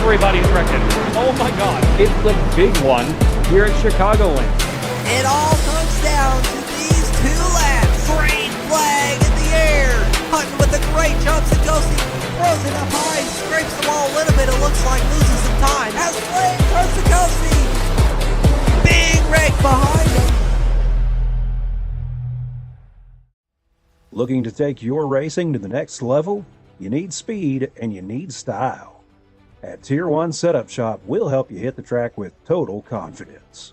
everybody's wrecking. Oh my God, it's the big one here at Chicagoland. It all comes down to these 2 laps. Green flag in the air. Hutton with a great jump. Sagosi throws it up high, scrapes the wall a little bit. It looks like losing some time. Has flame for Sagosi. Big wreck behind him. Looking to take your racing to the next level? You need speed and you need style. At Tier 1 Setup Shop, we'll help you hit the track with total confidence.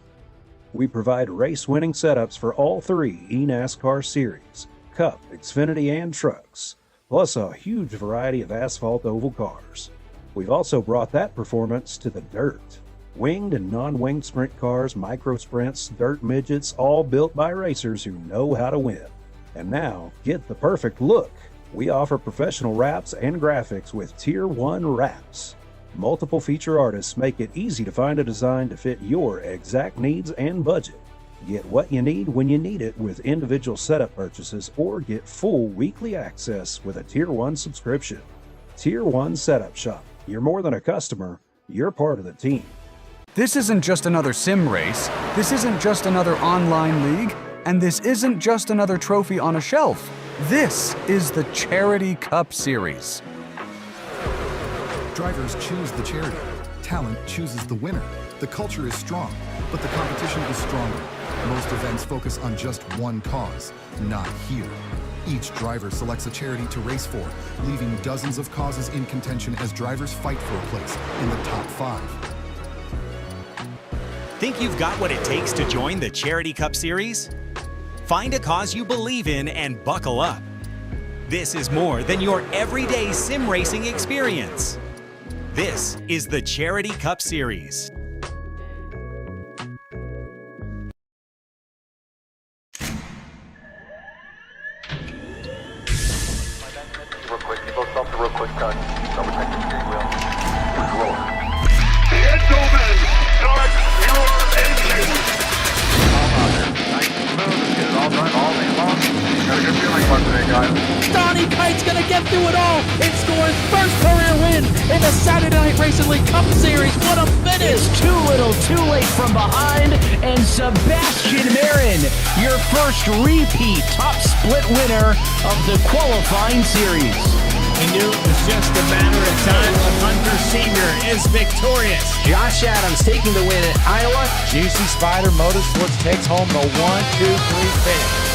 We provide race-winning setups for all 3 eNASCAR series, Cup, Xfinity, and trucks, plus a huge variety of asphalt oval cars. We've also brought that performance to the dirt. Winged and non-winged sprint cars, micro sprints, dirt midgets, all built by racers who know how to win. And now, get the perfect look. We offer professional wraps and graphics with Tier 1 wraps. Multiple feature artists make it easy to find a design to fit your exact needs and budget. Get what you need when you need it with individual setup purchases, or get full weekly access with a Tier 1 subscription. Tier 1 Setup Shop. You're more than a customer, you're part of the team. This isn't just another sim race, this isn't just another online league, and this isn't just another trophy on a shelf. This is the Charity Cup Series. Drivers choose the charity. Talent chooses the winner. The culture is strong, but the competition is stronger. Most events focus on just one cause, not here. Each driver selects a charity to race for, leaving dozens of causes in contention as drivers fight for a place in the top 5. Think you've got what it takes to join the Charity Cup Series? Find a cause you believe in and buckle up. This is more than your everyday sim racing experience. This is the Charity Cup Series. Real quick, people stop the real quick touch. Double check the steering wheel. Roll. Gentlemen, start your engines. Nice and smooth. Get it all done all day long. Got a good feeling about today, guys. Donnie Kite's gonna get through it all and score his first career win in the Saturday Night Racing League Cup Series. What a finish! It's too little, too late from behind, and Sebastian Marin, your first repeat top split winner of the qualifying series. He knew it was just a matter of time. Hunter Sr. is victorious. Josh Adams taking the win at Iowa. Juicy Spider Motorsports takes home the 1-2-3 finish.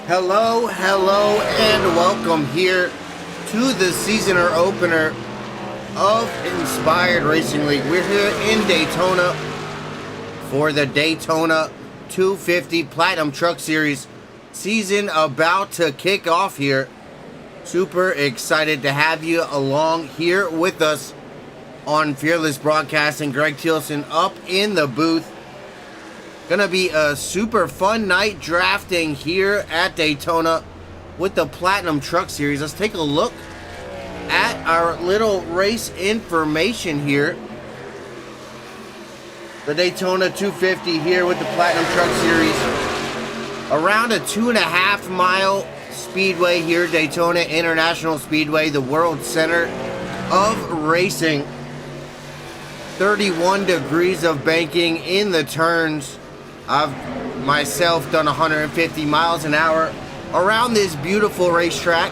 Hello, and welcome here to the seasoner opener of Inspired Racing League. We're here in Daytona for the Daytona 250 Platinum Truck Series season about to kick off here. Super excited to have you along here with us on Fearless Broadcasting. Greg Thielsen up in the booth. Gonna be a super fun night drafting here at Daytona with the Platinum Truck Series. Let's take a look at our little race information here. The Daytona 250 here with the Platinum Truck Series. Around a 2.5 mile speedway here, Daytona International Speedway, the world center of racing. 31 degrees of banking in the turns. I've myself done 150 miles an hour around this beautiful racetrack.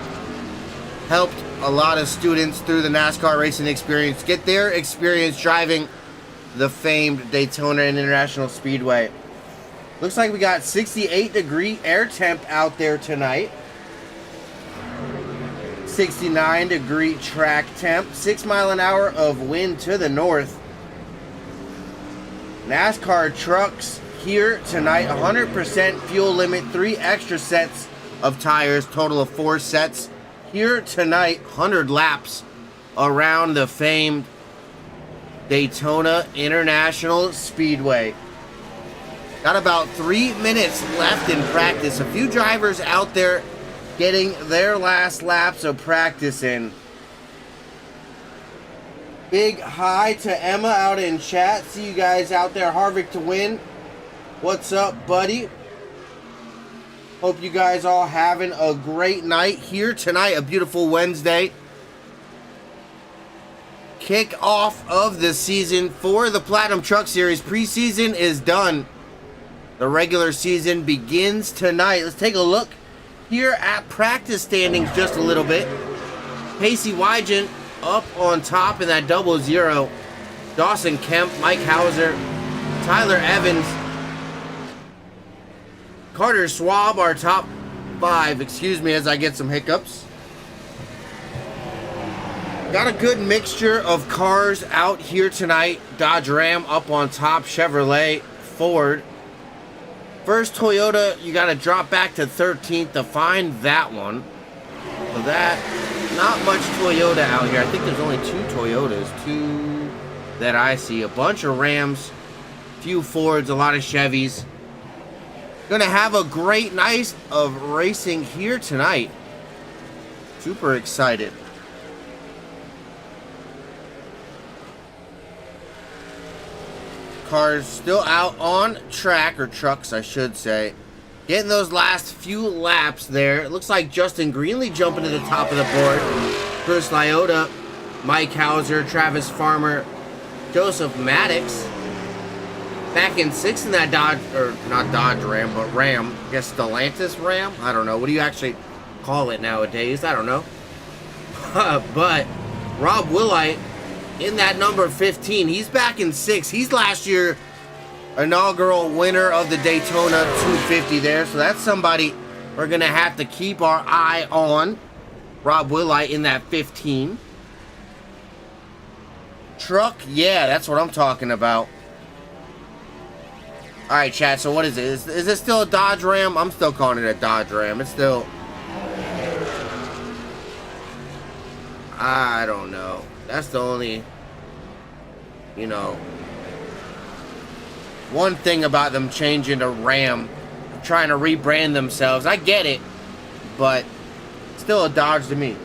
Helped a lot of students through the NASCAR racing experience get their experience driving the famed Daytona International Speedway. Looks like we got 68 degree air temp out there tonight. 69 degree track temp. 6 mile an hour of wind to the north. NASCAR trucks here tonight, 100% fuel limit, 3 extra sets of tires, total of 4 sets. Here tonight, 100 laps around the famed Daytona International Speedway. Got about 3 minutes left in practice. A few drivers out there getting their last laps of practice in. Big hi to Emma out in chat. See you guys out there. Harvick to win. What's up, buddy? Hope you guys all having a great night here tonight. A beautiful Wednesday. Kick off of the season for the Platinum Truck Series. Preseason is done. The regular season begins tonight. Let's take a look here at practice standings just a little bit. Pacey Wygen up on top in that 00. Dawson Kemp, Mike Hauser, Tyler Evans, Carter Schwab, our top 5. Excuse me as I get some hiccups. Got a good mixture of cars out here tonight. Dodge Ram up on top, Chevrolet, Ford. First Toyota, you got to drop back to 13th to find that one. So that, not much Toyota out here. I think there's only 2 Toyotas, 2 that I see. A bunch of Rams, few Fords, a lot of Chevys. Gonna have a great night of racing here tonight. Super excited. Cars still out on track, or trucks I should say. Getting those last few laps there. It looks like Justin Greenlee jumping to the top of the board. Chris Lyota, Mike Hauser, Travis Farmer, Joseph Maddox. Back in 6th in that Dodge, or not Dodge Ram, but Ram. I guess Stellantis Ram? I don't know. What do you actually call it nowadays? I don't know. But Rob Willite in that number 15. He's back in 6th. He's last year inaugural winner of the Daytona 250 there. So that's somebody we're going to have to keep our eye on. Rob Willite in that 15. Truck, yeah, that's what I'm talking about. All right, chat, so what is it? Is it still a Dodge Ram? I'm still calling it a Dodge Ram. It's still... I don't know. That's the only, you know, one thing about them changing to Ram, trying to rebrand themselves. I get it, but still a Dodge to me.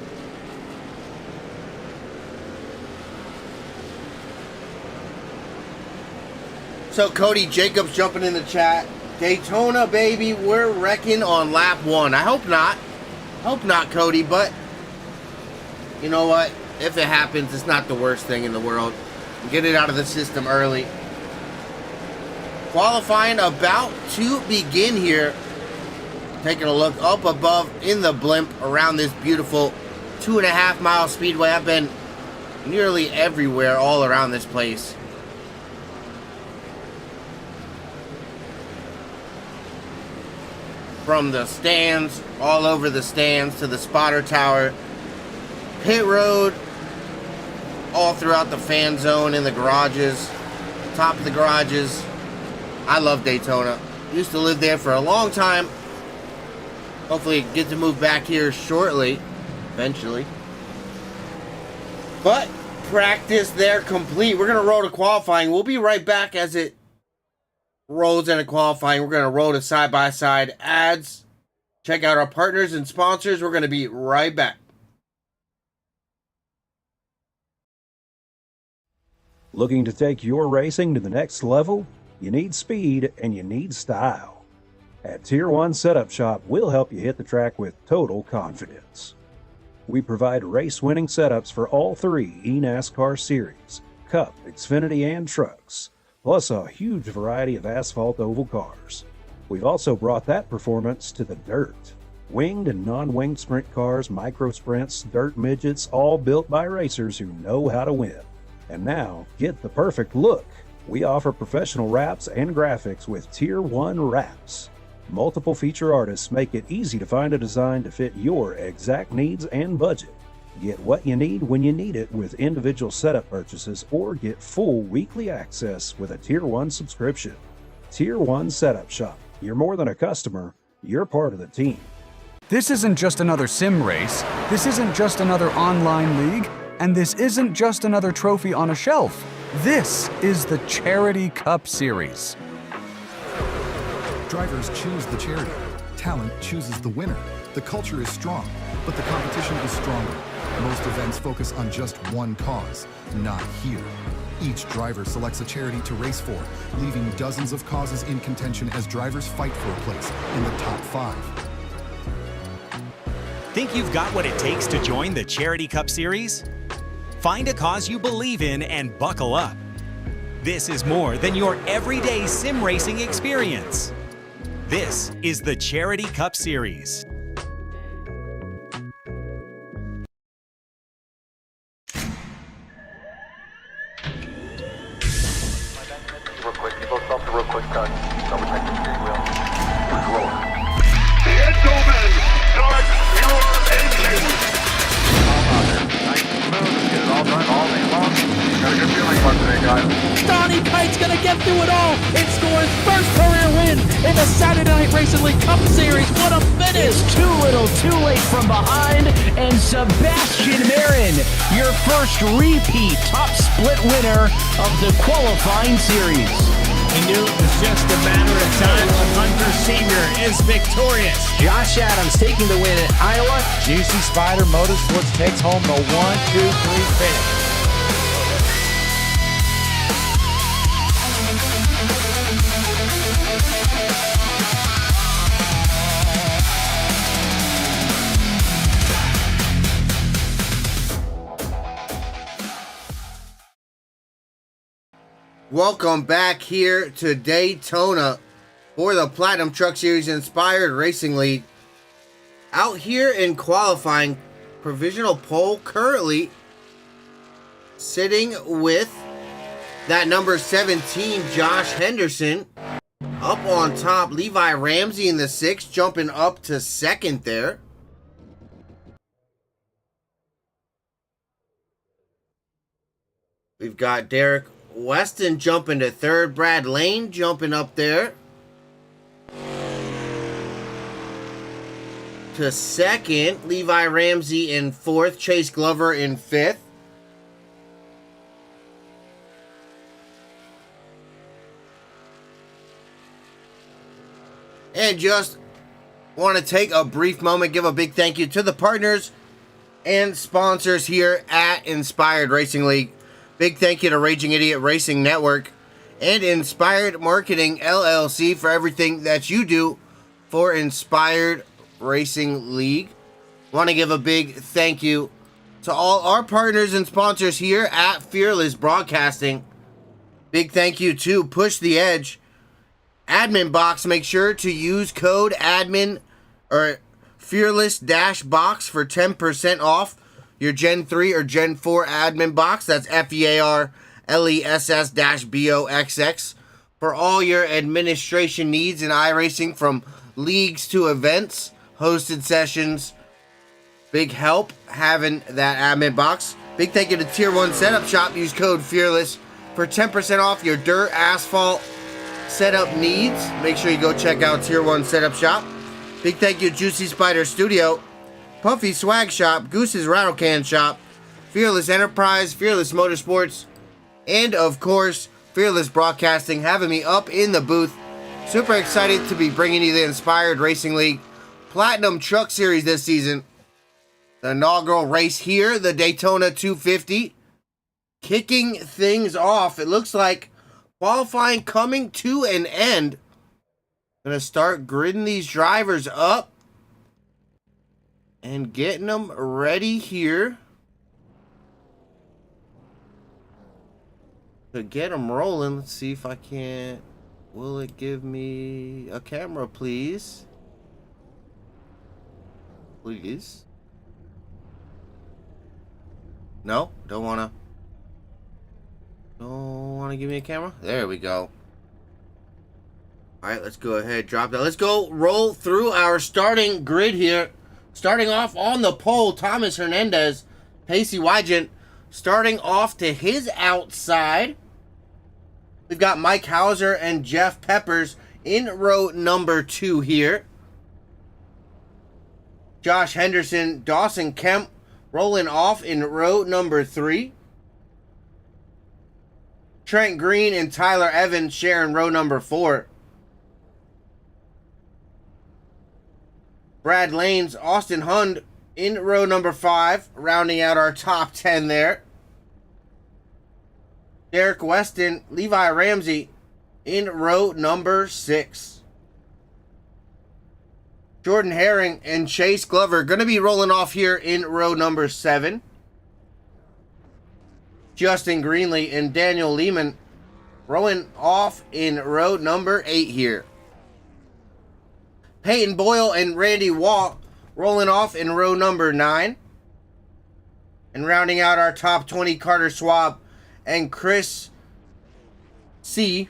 So Cody Jacobs jumping in the chat. Daytona, baby, we're wrecking on lap 1. I hope not. Hope not, Cody, but you know what? If it happens, it's not the worst thing in the world. Get it out of the system early. Qualifying about to begin here. Taking a look up above in the blimp around this beautiful 2.5 mile speedway. I've been nearly everywhere all around this place. From the stands, all over the stands, to the spotter tower, pit road, all throughout the fan zone, in the garages, top of the garages. I love Daytona. Used to live there for a long time. Hopefully get to move back here shortly, eventually. But practice there complete. We're going to roll to qualifying. We'll be right back as it rolls into qualifying. We're going to roll to side-by-side ads. Check out our partners and sponsors. We're going to be right back. Looking to take your racing to the next level? You need speed and you need style. At Tier 1 Setup Shop, we'll help you hit the track with total confidence. We provide race-winning setups for all 3 eNASCAR series, Cup, Xfinity, and trucks, plus a huge variety of asphalt oval cars. We've also brought that performance to the dirt. Winged and non-winged sprint cars, micro sprints, dirt midgets, all built by racers who know how to win. And now, get the perfect look. We offer professional wraps and graphics with Tier 1 wraps. Multiple feature artists make it easy to find a design to fit your exact needs and budget. Get what you need when you need it with individual setup purchases, or get full weekly access with a Tier 1 subscription. Tier 1 Setup Shop. You're more than a customer, you're part of the team. This isn't just another sim race, this isn't just another online league, and this isn't just another trophy on a shelf. This is the Charity Cup Series. Drivers choose the charity. Talent chooses the winner. The culture is strong, but the competition is stronger. Most events focus on just one cause, not here. Each driver selects a charity to race for, leaving dozens of causes in contention as drivers fight for a place in the top 5. Think you've got what it takes to join the Charity Cup Series? Find a cause you believe in and buckle up. This is more than your everyday sim racing experience. This is the Charity Cup Series. Real quick, you both stop real quick, double check the steering wheel. Controller. Gentlemen, start your engines. All out there. Nice and smooth. Let's get it all done all day long. Got a good feeling about today, guys. Donnie Kite's gonna get through it all and score his first career win in the Saturday Night Racing League Cup Series. What a finish! It's too little, too late from behind, and Sebastian Marin, your first repeat top split winner of the qualifying series. He knew it was just a matter of time. Hunter Sr. is victorious. Josh Adams taking the win at Iowa. Juicy Spider Motorsports takes home the 1-2-3 finish. Welcome back here to Daytona for the Platinum Truck Series Inspired Racing League. Out here in qualifying, provisional pole currently sitting with that number 17, Josh Henderson. Up on top, Levi Ramsey in the 6th, jumping up to 2nd there. We've got Derek Weston jumping to 3rd. Brad Lane jumping up there to 2nd. Levi Ramsey in 4th. Chase Glover in 5th. And just want to take a brief moment, give a big thank you to the partners and sponsors here at Inspired Racing League. Big thank you to Raging Idiot Racing Network and Inspired Marketing LLC for everything that you do for Inspired Racing League. Want to give a big thank you to all our partners and sponsors here at Fearless Broadcasting. Big thank you to Push the Edge Admin Box. Make sure to use code ADMIN or Fearless-Box for 10% off your Gen 3 or Gen 4 admin box. That's FEARLESS-BOXX for all your administration needs in iRacing, from leagues to events, hosted sessions. Big help having that admin box. Big thank you to Tier 1 Setup Shop. Use code FEARLESS for 10% off your dirt, asphalt setup needs. Make sure you go check out Tier 1 Setup Shop. Big thank you to Juicy Spider Studio, Puffy Swag Shop, Goose's Rattle Can Shop, Fearless Enterprise, Fearless Motorsports, and of course, Fearless Broadcasting having me up in the booth. Super excited to be bringing you the Inspired Racing League Platinum Truck Series this season. The inaugural race here, the Daytona 250. Kicking things off, it looks like qualifying coming to an end. Gonna start gridding these drivers up and getting them ready here to get them rolling. Let's see if I can. Will it give me a camera, please? Please. No, don't wanna give me a camera. There we go. All right, let's go ahead, drop that. Let's go roll through our starting grid here. Starting off on the pole, Thomas Hernandez, Pacey Wygant, starting off to his outside. We've got Mike Hauser and Jeff Peppers in row number 2 here. Josh Henderson, Dawson Kemp rolling off in row number 3. Trent Green and Tyler Evans sharing row number 4. Brad Lanes, Austin Hund in row number 5, rounding out our top 10 there. Derek Weston, Levi Ramsey in row number 6. Jordan Herring and Chase Glover going to be rolling off here in row number 7. Justin Greenlee and Daniel Lehman rolling off in row number 8 here. Peyton Boyle and Randy Waugh rolling off in row number 9. And rounding out our top 20, Carter Schwab and Chris C.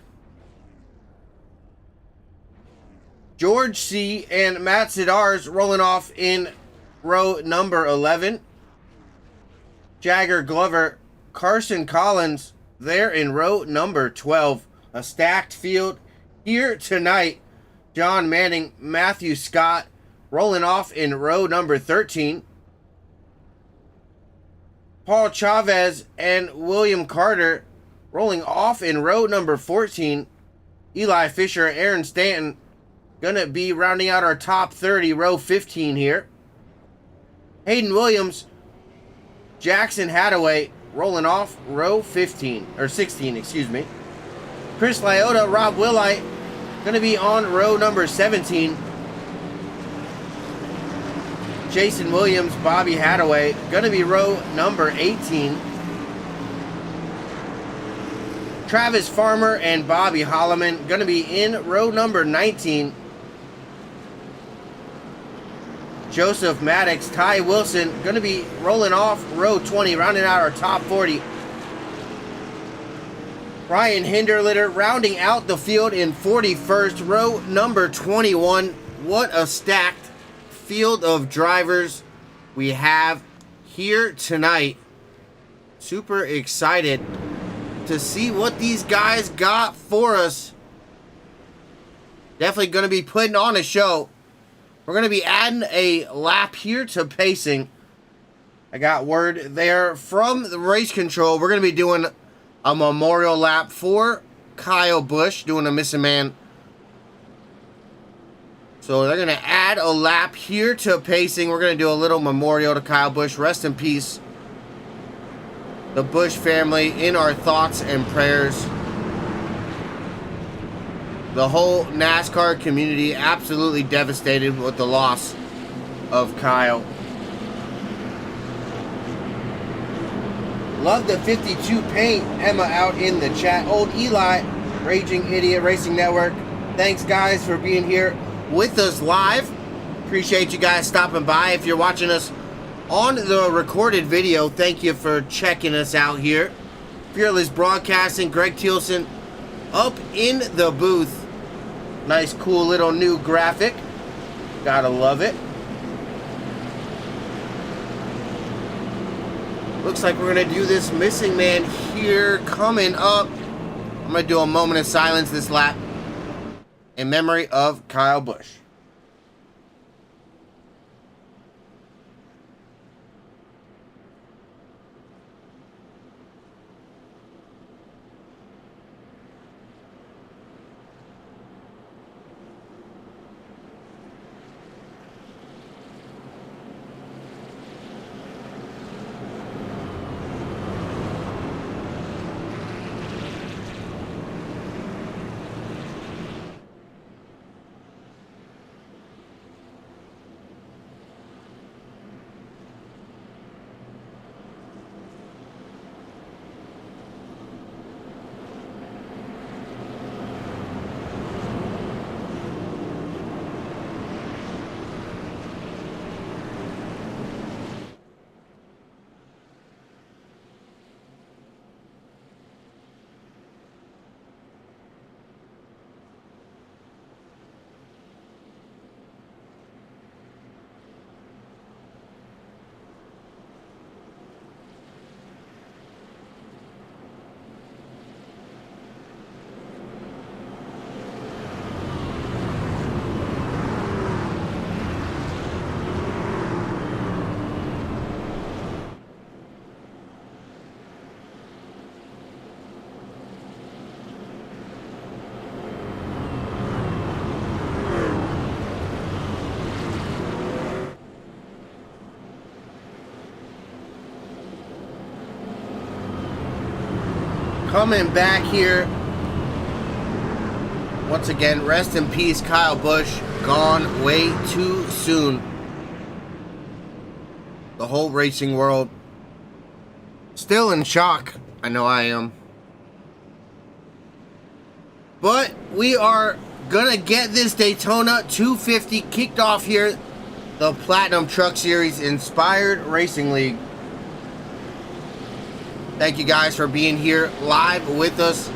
George C. and Matt Sidars rolling off in row number 11. Jagger Glover, Carson Collins there in row number 12. A stacked field here tonight. John Manning, Matthew Scott rolling off in row number 13. Paul Chavez and William Carter rolling off in row number 14. Eli Fisher, Aaron Stanton gonna be rounding out our top 30, row 15 here. Hayden Williams, Jackson Hadaway rolling off row 15, or 16, excuse me. Chris Lyota, Rob Willite gonna be on row number 17. Jason Williams, Bobby Hadaway, gonna be row number 18. Travis Farmer and Bobby Holloman gonna be in row number 19. Joseph Maddox, Ty Wilson gonna be rolling off row 20, rounding out our top 40. Ryan Hinderlitter rounding out the field in 41st, row number 21. What a stacked field of drivers we have here tonight. Super excited to see what these guys got for us. Definitely going to be putting on a show. We're going to be adding a lap here to pacing. I got word there from the race control. We're going to be doing a memorial lap for Kyle Busch, doing a missing man. So they're going to add a lap here to pacing. We're going to do a little memorial to Kyle Busch. Rest in peace, the Busch family, in our thoughts and prayers. The whole NASCAR community absolutely devastated with the loss of Kyle. Love the 52 paint, Emma out in the chat. Old Eli, Raging Idiot Racing Network. Thanks guys for being here with us live. Appreciate you guys stopping by. If you're watching us on the recorded video, thank you for checking us out here. Fearless Broadcasting, Greg Thielsen up in the booth. Nice cool little new graphic. Gotta love it. Looks like we're gonna do this missing man here coming up. I'm gonna do a moment of silence this lap in memory of Kyle Busch. coming back here. Once again, rest in peace, Kyle Busch. Gone way too soon. The whole racing world still in shock. I know I am. But we are gonna get this Daytona 250 kicked off here. The Platinum Truck Series Inspired Racing League. Thank you guys for being here live with us.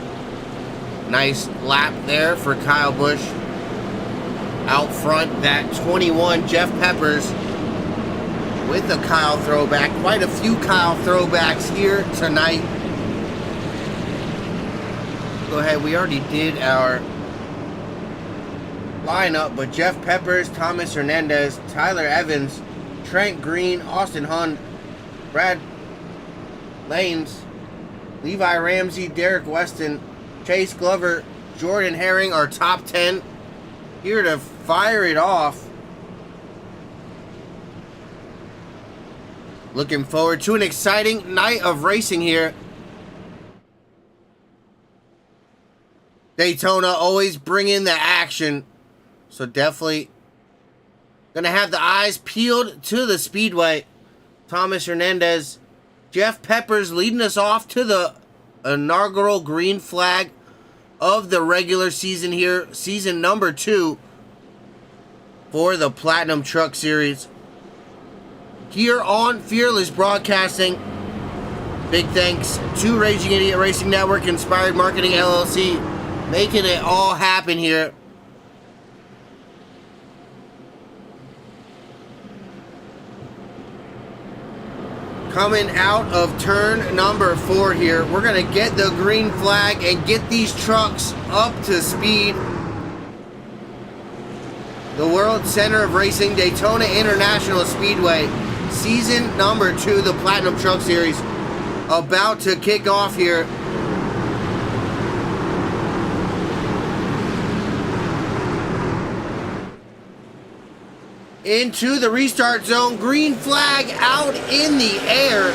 Nice lap there for Kyle Busch. Out front, that 21 Jeff Peppers with the Kyle throwback. Quite a few Kyle throwbacks here tonight. Go ahead, we already did our lineup, but Jeff Peppers, Thomas Hernandez, Tyler Evans, Trent Green, Austin Hunt, Brad Lanes, Levi Ramsey, Derek Weston, Chase Glover, Jordan Herring, our top 10 here to fire it off. Looking forward to an exciting night of racing here. Daytona always bringing the action. So definitely gonna have the eyes peeled to the speedway. Thomas Hernandez, Jeff Peppers leading us off to the inaugural green flag of the regular season here. Season number 2 for the Platinum Truck Series. Here on Fearless Broadcasting. Big thanks to Raging Idiot Racing Network, Inspired Marketing LLC, making it all happen here. Coming out of turn number 4 here, we're going to get the green flag and get these trucks up to speed. The World Center of Racing, Daytona International Speedway, season number 2, the Platinum Truck Series, about to kick off here. Into the restart zone, green flag out in the air.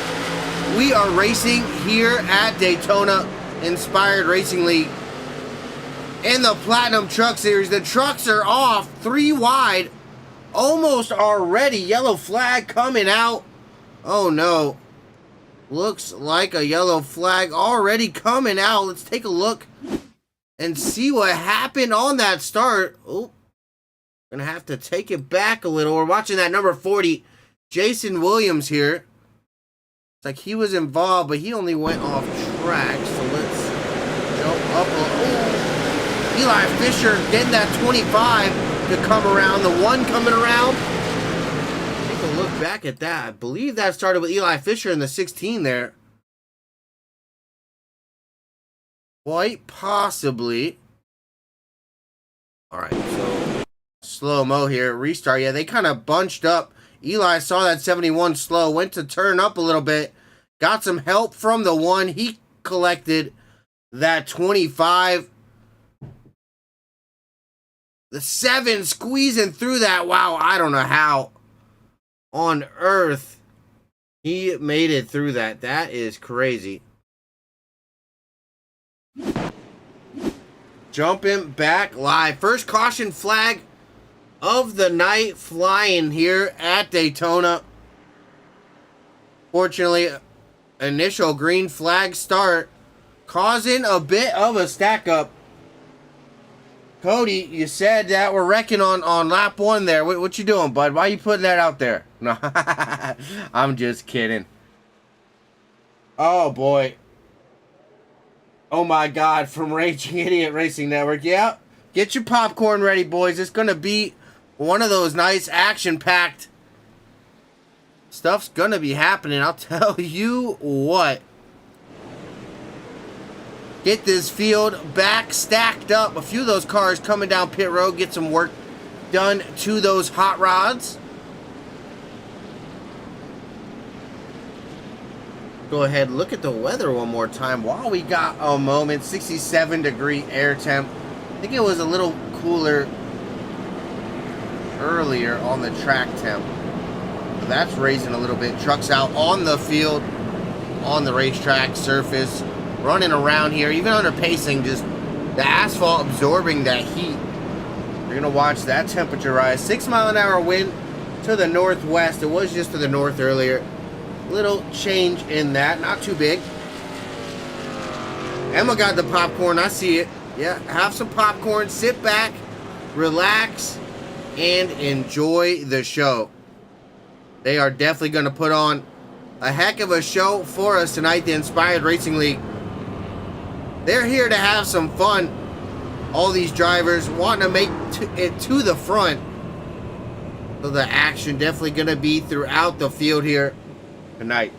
We are racing here at Daytona Inspired Racing League in the Platinum Truck Series. The trucks are off 3 wide, almost already. Yellow flag coming out. Oh no, looks like a yellow flag already coming out. Let's take a look and see what happened on that start. Oh, gonna have to take it back a little. We're watching that number 40, Jason Williams here. It's like he was involved, but he only went off track. So let's jump up. Oh, Eli Fisher getting that 25 to come around. The 1 coming around. Take a look back at that. I believe that started with Eli Fisher in the 16 there. Quite possibly. All right, so slow-mo here, restart. Yeah, they kind of bunched up. Eli saw that 71 slow, went to turn up a little bit, got some help from the 1. He collected that 25. The 7 squeezing through that. Wow, I don't know how on earth he made it through that. That is crazy. Jumping back live. First caution flag of the night flying here at Daytona. Fortunately, initial green flag start causing a bit of a stack up. Cody, you said that we're wrecking on lap 1 there. What you doing, bud? Why are you putting that out there? No, I'm just kidding. Oh boy. Oh my God, from Raging Idiot Racing Network. Yeah, get your popcorn ready, boys. It's gonna be one of those nice action-packed stuff's gonna be happening. I'll tell you what. Get this field back stacked up. A few of those cars coming down pit road. Get some work done to those hot rods. Go ahead, look at the weather one more time while we got a moment. 67-degree air temp. I think it was a little cooler earlier on the track temp. So that's raising a little bit. Trucks out on the field, on the racetrack surface. running around here, even under pacing, just the asphalt absorbing that heat. You're gonna watch that temperature rise. 6-mile-an-hour wind to the northwest. It was just to the north earlier. Little change in that, not too big. Emma got the popcorn, I see it. Yeah, have some popcorn, sit back, relax, and enjoy the show. They are definitely going to put on a heck of a show for us tonight, the Inspired Racing League. They're here to have some fun. All these drivers wanting to make it to the front. So the action definitely going to be throughout the field here tonight.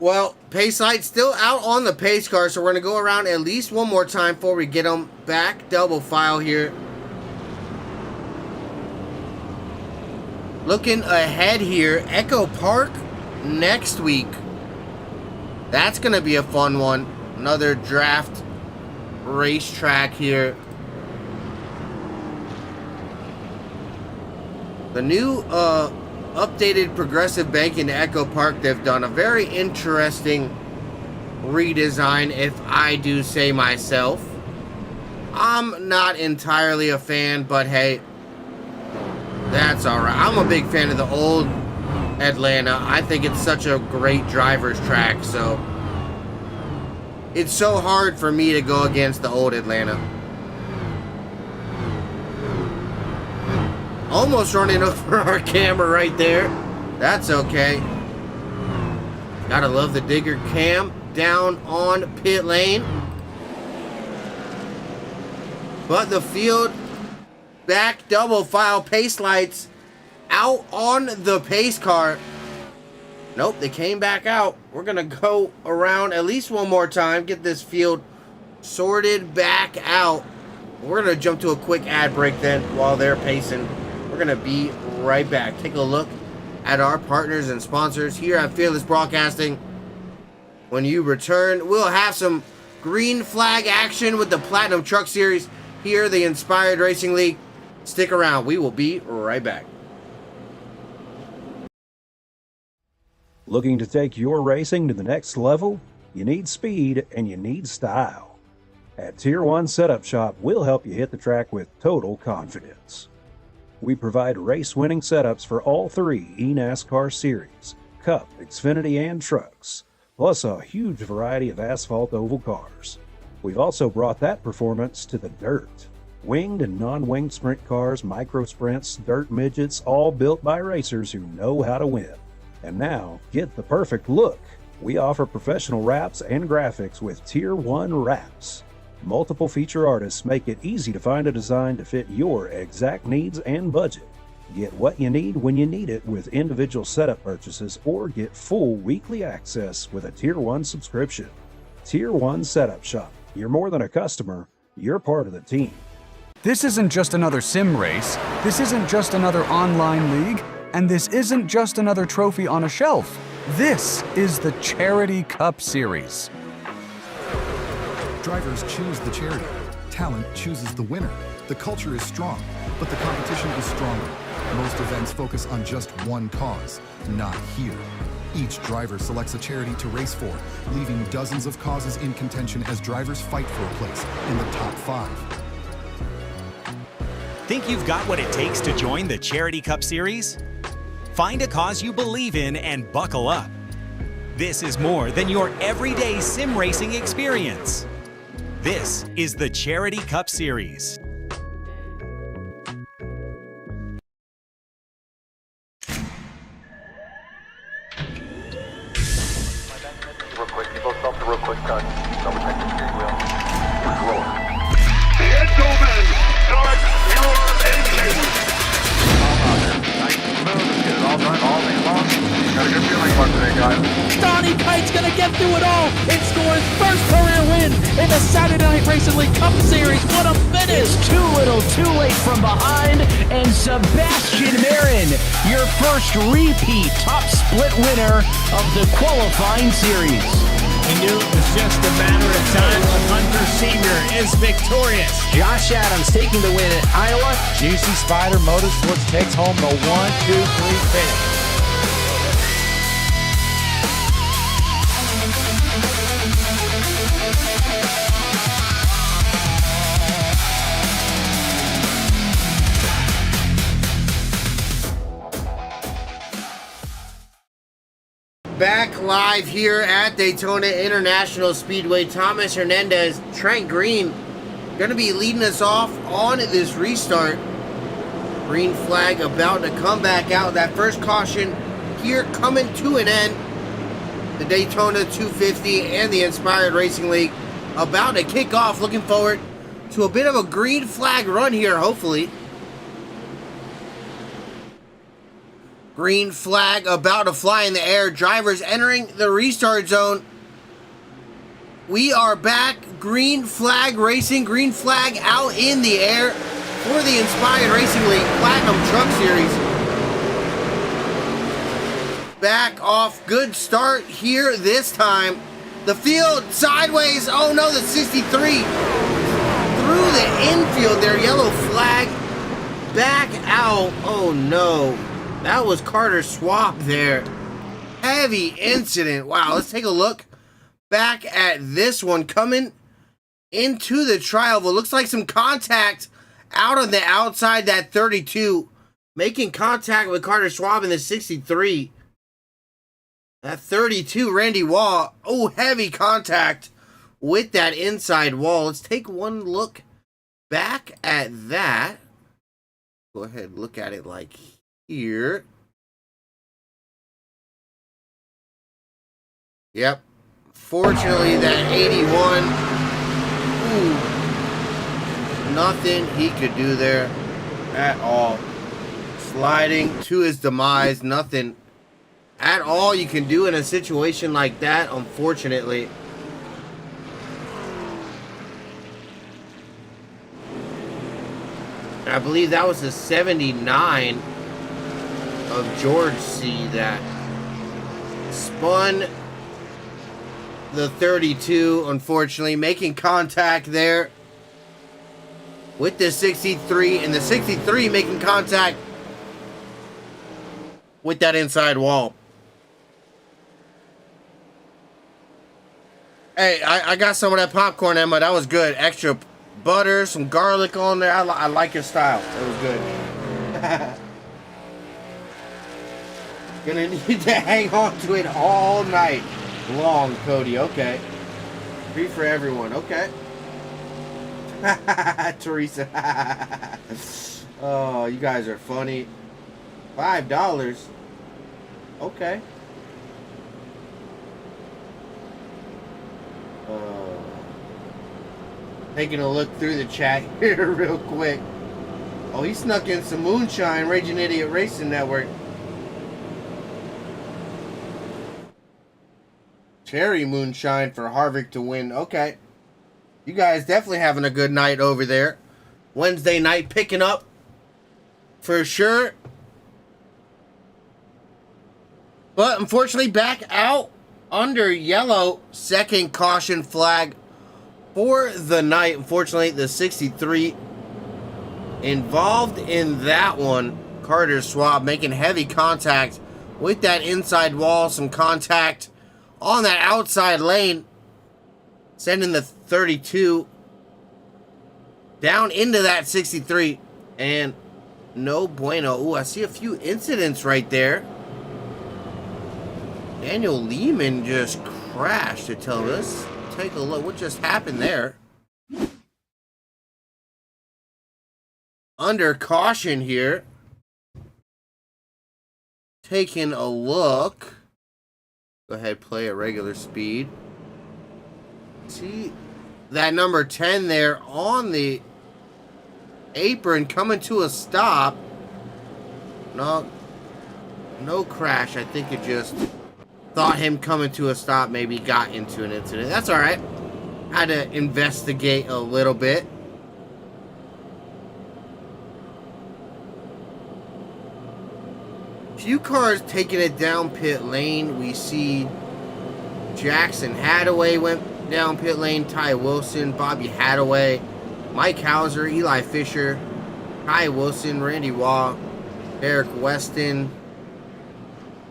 Well, pace light still out on the pace car, so we're going to go around at least one more time before we get them back. Double file here. Looking ahead here, Echo Park next week. That's going to be a fun one. Another draft racetrack here. The new updated progressive bank in Echo Park, they've done a very interesting redesign, if I do say myself. I'm not entirely a fan, but hey, that's alright. I'm a big fan of the old Atlanta. I think it's such a great driver's track, so it's so hard for me to go against the old Atlanta. Almost running over our camera right there. That's okay. Gotta love the digger cam down on pit lane. But the field back double file pace lights out on the pace car. Nope, they came back out. We're gonna go around at least one more time, get this field sorted back out. We're gonna jump to a quick ad break then while they're pacing. We're going to be right back. Take a look at our partners and sponsors here at Fearless Broadcasting. When you return, we'll have some green flag action with the Platinum Truck Series here, the Inspired Racing League. Stick around. We will be right back. Looking to take your racing to the next level? You need speed and you need style. At Tier 1 Setup Shop, we'll help you hit the track with total confidence. We provide race-winning setups for all 3 eNASCAR series, Cup, Xfinity, and trucks, plus a huge variety of asphalt oval cars. We've also brought that performance to the dirt. Winged and non-winged sprint cars, micro sprints, dirt midgets, all built by racers who know how to win. And now, get the perfect look. We offer professional wraps and graphics with Tier 1 wraps. Multiple feature artists make it easy to find a design to fit your exact needs and budget. Get what you need when you need it with individual setup purchases, or get full weekly access with a Tier 1 subscription. Tier 1 Setup Shop. You're more than a customer, you're part of the team. This isn't just another sim race, this isn't just another online league, and this isn't just another trophy on a shelf. This is the Charity Cup Series. Drivers choose the charity. Talent chooses the winner. The culture is strong, but the competition is stronger. Most events focus on just one cause, not here. Each driver selects a charity to race for, leaving dozens of causes in contention as drivers fight for a place in the top 5. Think you've got what it takes to join the Charity Cup Series? Find a cause you believe in and buckle up. This is more than your everyday sim racing experience. This is the Charity Cup Series. Real quick, people stop the real quick cut. Double check the steering wheel. Gentlemen, start your engines. All out there. Nice and smooth. Let's get it all done all day long. Got a good feeling about today, guys. Donnie Kite's gonna get through it all and score his first career win in the Saturday Night Racing League Cup Series. What a finish! Too little, too late from behind, and Sebastian Marin, your first repeat top split winner of the qualifying series. He knew it was just a matter of time. Hunter Sr. is victorious. Josh Adams taking the win at Iowa. Juicy Spider Motorsports takes home the 1-2-3 finish. Back live here at Daytona International Speedway. Thomas Hernandez, Trent Green going to be leading us off on this restart. Green flag about to come back out. That first caution here coming to an end. The Daytona 250 and the Inspired Racing League about to kick off. Looking forward to a bit of a green flag run here, hopefully. Green flag about to fly in the air. Drivers entering the restart zone. We are back. Green flag racing. Green flag out in the air for the Inspired Racing League Platinum Truck Series. Back off. Good start here this time. The field sideways. Oh no, the 63 through the infield there. Yellow flag. Back out. Oh no. That was Carter Schwab there. Heavy incident. Wow, let's take a look back at this one. Coming into the trial. It looks like some contact out on the outside, that 32. Making contact with Carter Schwab in the 63. That 32, Randy Wall. Oh, heavy contact with that inside wall. Let's take one look back at that. Go ahead and look at it like here. Yep. Fortunately, that 81. Ooh. Nothing he could do there at all. Sliding to his demise. Nothing at all you can do in a situation like that, unfortunately. I believe that was the 79 of George C. that spun the 32, unfortunately, making contact there with the 63, and the 63 making contact with that inside wall. Hey, I got some of that popcorn, Emma. That was good. Extra butter, some garlic on there. I like your style. It was good. Gonna need to hang on to it all night long, Cody. Okay. Free for everyone. Okay. Teresa. Oh, you guys are funny. $5. Okay. Taking a look through the chat here real quick. Oh, he snuck in some moonshine. Raging Idiot Racing Network. Cherry moonshine for Harvick to win. Okay. You guys definitely having a good night over there. Wednesday night picking up for sure. But unfortunately back out under yellow. Second caution flag for the night. Unfortunately, the 63 involved in that one. Carter Schwab making heavy contact with that inside wall. Some contact on that outside lane, sending the 32 down into that 63, and no bueno. Ooh, I see a few incidents right there. Daniel Lehman just crashed to tell us. Take a look. What just happened there? Under caution here. Taking a look. Go ahead, play at regular speed. See that number 10 there on the apron coming to a stop. No crash. I think it just thought him coming to a stop maybe got into an incident. That's all right. Had to investigate a little bit. Few cars taking it down pit lane. We see Jackson Hadaway went down pit lane. Ty Wilson, Bobby Hadaway, Mike Hauser, Eli Fisher, Ty Wilson, Randy Waugh, Eric Weston,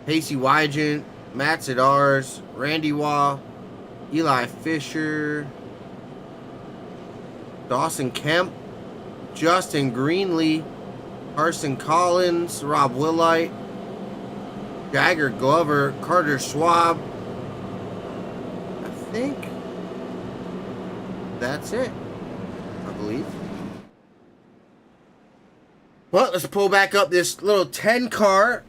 Pacey Wygant, Matt Sedars, Randy Waugh, Eli Fisher, Dawson Kemp, Justin Greenlee, Carson Collins, Rob Willite, Jagger Glover, Carter Schwab. I think that's it, I believe. Well, let's pull back up this little 10 car.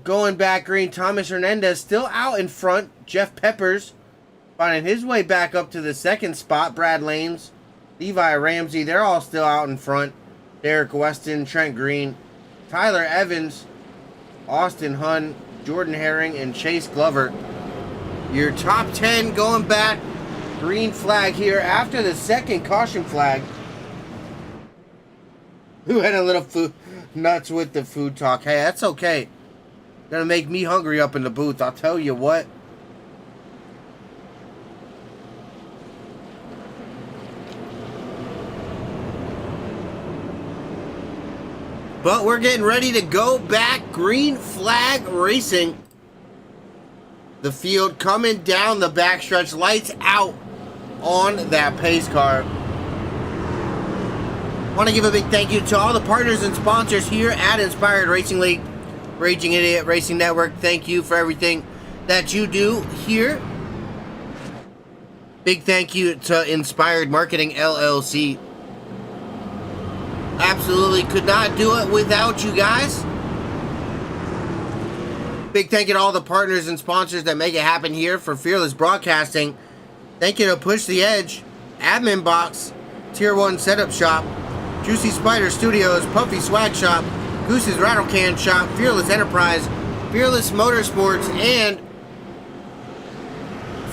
Going back green, Thomas Hernandez still out in front. Jeff Peppers finding his way back up to the second spot. Brad Lanes, Levi Ramsey, they're all still out in front. Derek Weston, Trent Green, Tyler Evans, Austin Hunn, Jordan Herring, and Chase Glover. Your top 10 going back. Green flag here after the second caution flag. Who had a little food nuts with the food talk? Hey, that's okay. Gonna make me hungry up in the booth, I'll tell you what. But we're getting ready to go back. Green flag racing. The field coming down the backstretch. Lights out on that pace car. Want to give a big thank you to all the partners and sponsors here at Inspired Racing League. Raging Idiot Racing Network, thank you for everything that you do here. Big thank you to Inspired Marketing LLC. Absolutely could not do it without you guys. Big thank you to all the partners and sponsors that make it happen here for Fearless Broadcasting. Thank you to Push the Edge, Admin Box, Tier 1 Setup Shop, Juicy Spider Studios, Puffy Swag Shop, Goose's Rattle Can Shop, Fearless Enterprise, Fearless Motorsports, and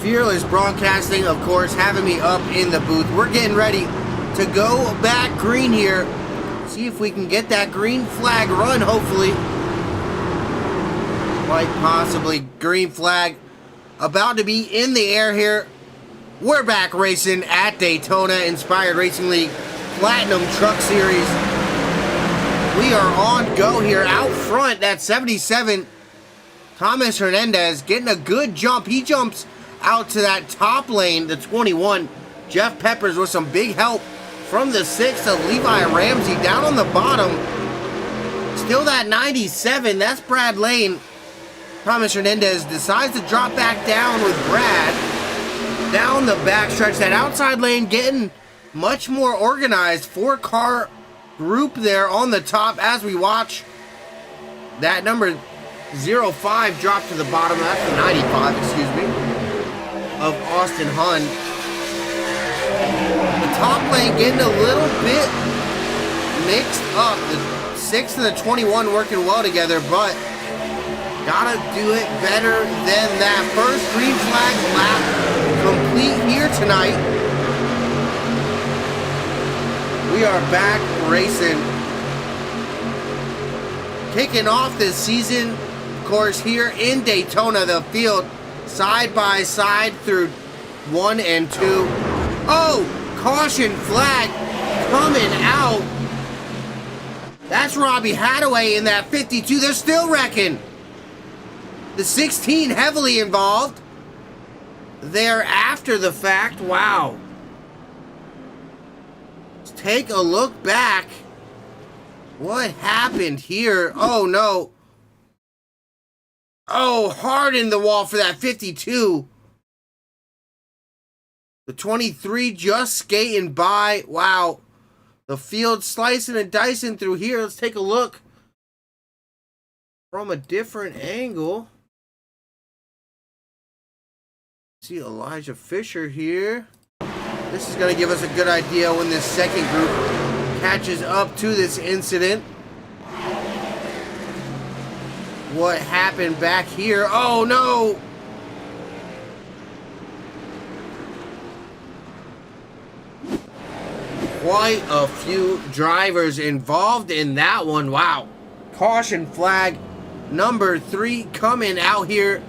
Fearless Broadcasting, of course, having me up in the booth. We're getting ready to go back green here. See if we can get that green flag run, hopefully. Quite possibly. Green flag about to be in the air here. We're back racing at Daytona Inspired Racing League Platinum Truck Series. We are on go here. Out front, that 77, Thomas Hernandez getting a good jump. He jumps out to that top lane, the 21. Jeff Peppers with some big help from the 6 of Levi Ramsey down on the bottom. Still that 97, that's Brad Lane. Thomas Hernandez decides to drop back down with Brad. Down the backstretch, that outside lane getting much more organized. 4-car group there on the top as we watch that number 05 drop to the bottom. That's the 95, excuse me, of Austin Hunn. The top lane getting a little bit mixed up. The 6 and the 21 working well together, but gotta do it better than that. First green flag lap complete here tonight. We are back racing. Kicking off this season, of course, here in Daytona, the field side by side through 1 and 2. Oh, caution flag coming out. That's Robbie Hadaway in that 52. They're still wrecking. The 16 heavily involved. They're after the fact. Wow. Let's take a look back. What happened here? Oh no. Oh, hard in the wall for that 52. The 23 just skating by. Wow. The field slicing and dicing through here. Let's take a look from a different angle. See Elijah Fisher here. This is going to give us a good idea when this second group catches up to this incident. What happened back here? Oh no! Quite a few drivers involved in that one. Wow. Caution flag number 3 coming out here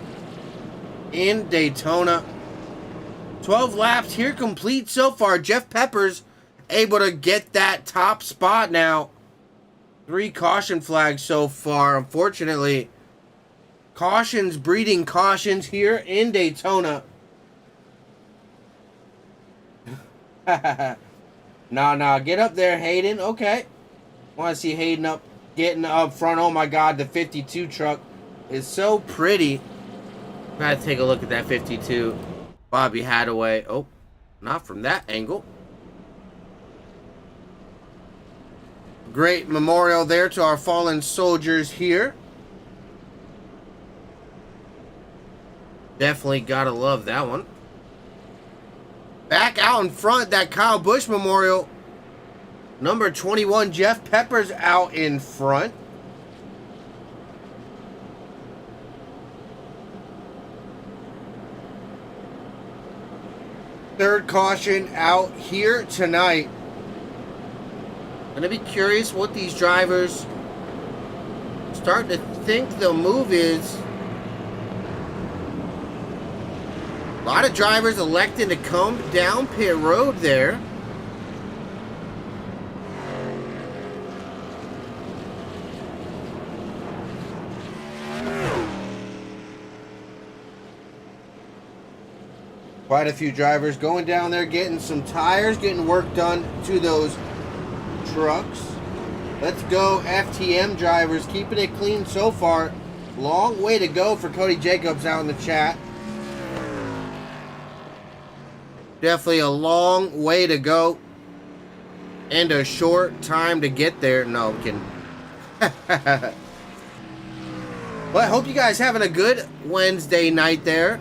in Daytona. 12 laps here complete so far. Jeff Peppers able to get that top spot now. 3 caution flags so far. Unfortunately, cautions breeding cautions here in Daytona. Nah, get up there, Hayden. Okay. Want to see Hayden getting up front. Oh my God, the 52 truck is so pretty. Gotta take a look at that 52. Bobby Hadaway. Oh, not from that angle. Great memorial there to our fallen soldiers here. Definitely gotta love that one. Back out in front, that Kyle Busch memorial. Number 21, Jeff Peppers out in front. Third caution out here tonight. Gonna be curious what these drivers starting to think the move is. A lot of drivers electing to come down pit road there. Quite a few drivers going down there, getting some tires, getting work done to those trucks. Let's go FTM drivers, keeping it clean so far. Long way to go for Cody Jacobs out in the chat. Definitely a long way to go and a short time to get there. No, I'm kidding. Well, I hope you guys having a good Wednesday night there.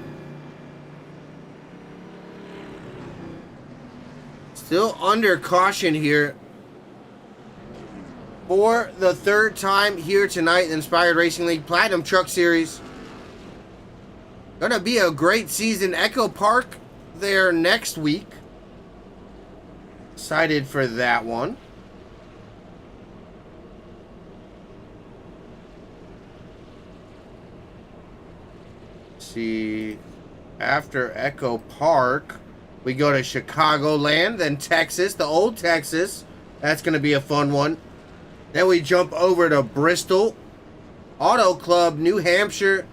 Still under caution here for the third time here tonight in the Inspired Racing League Platinum Truck Series. Gonna be a great season. Echo Park there next week. Excited for that one. Let's see, after Echo Park, we go to Chicagoland, then Texas, the old Texas. That's going to be a fun one. Then we jump over to Bristol, Auto Club, New Hampshire,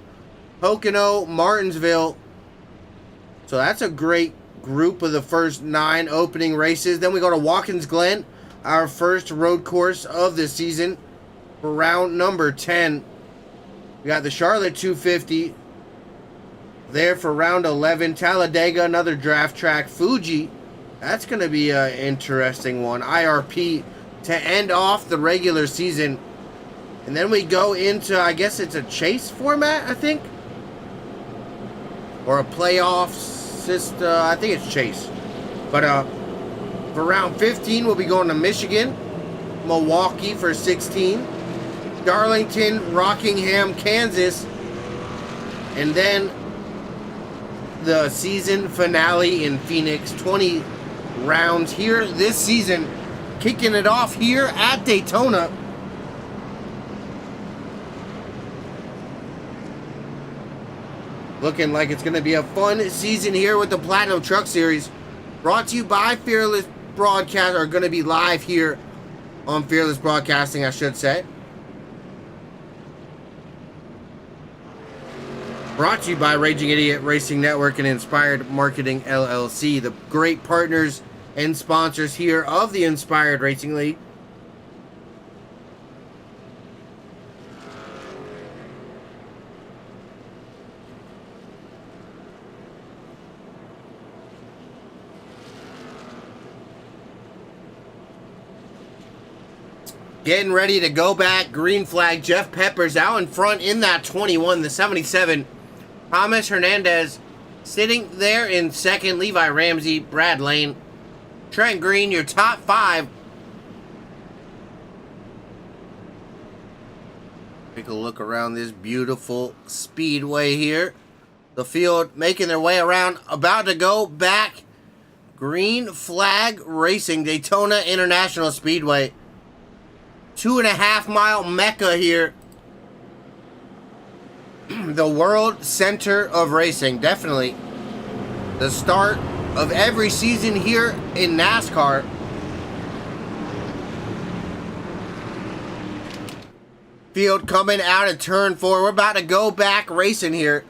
Pocono, Martinsville. So that's a great group of the first 9 opening races. Then we go to Watkins Glen, our first road course of the season, for round number 10. We got the Charlotte 250 there for round 11. Talladega, another draft track. Fuji, that's going to be an interesting one. IRP to end off the regular season. And then we go into, I guess it's a chase format, I think. Or a playoff system. I think it's chase. But for round 15, we'll be going to Michigan. Milwaukee for 16. Darlington, Rockingham, Kansas. And then the season finale in Phoenix. 20 rounds here this season. Kicking it off here at Daytona. Looking like it's going to be a fun season here with the Platinum Truck Series. Brought to you by Fearless Broadcast, or going to be live here on Fearless Broadcasting, I should say. Brought to you by Raging Idiot Racing Network and Inspired Marketing LLC, the great partners and sponsors here of the Inspired Racing League. Getting ready to go back. Green flag. Jeff Peppers out in front in that 21, the 77. Thomas Hernandez sitting there in second. Levi Ramsey, Brad Lane, Trent Green, your top 5. Take a look around this beautiful speedway here. The field making their way around. About to go back. Green flag racing. Daytona International Speedway. 2.5 mile mecca here. The world center of racing, definitely. The start of every season here in NASCAR. Field coming out of turn 4. We're about to go back racing here.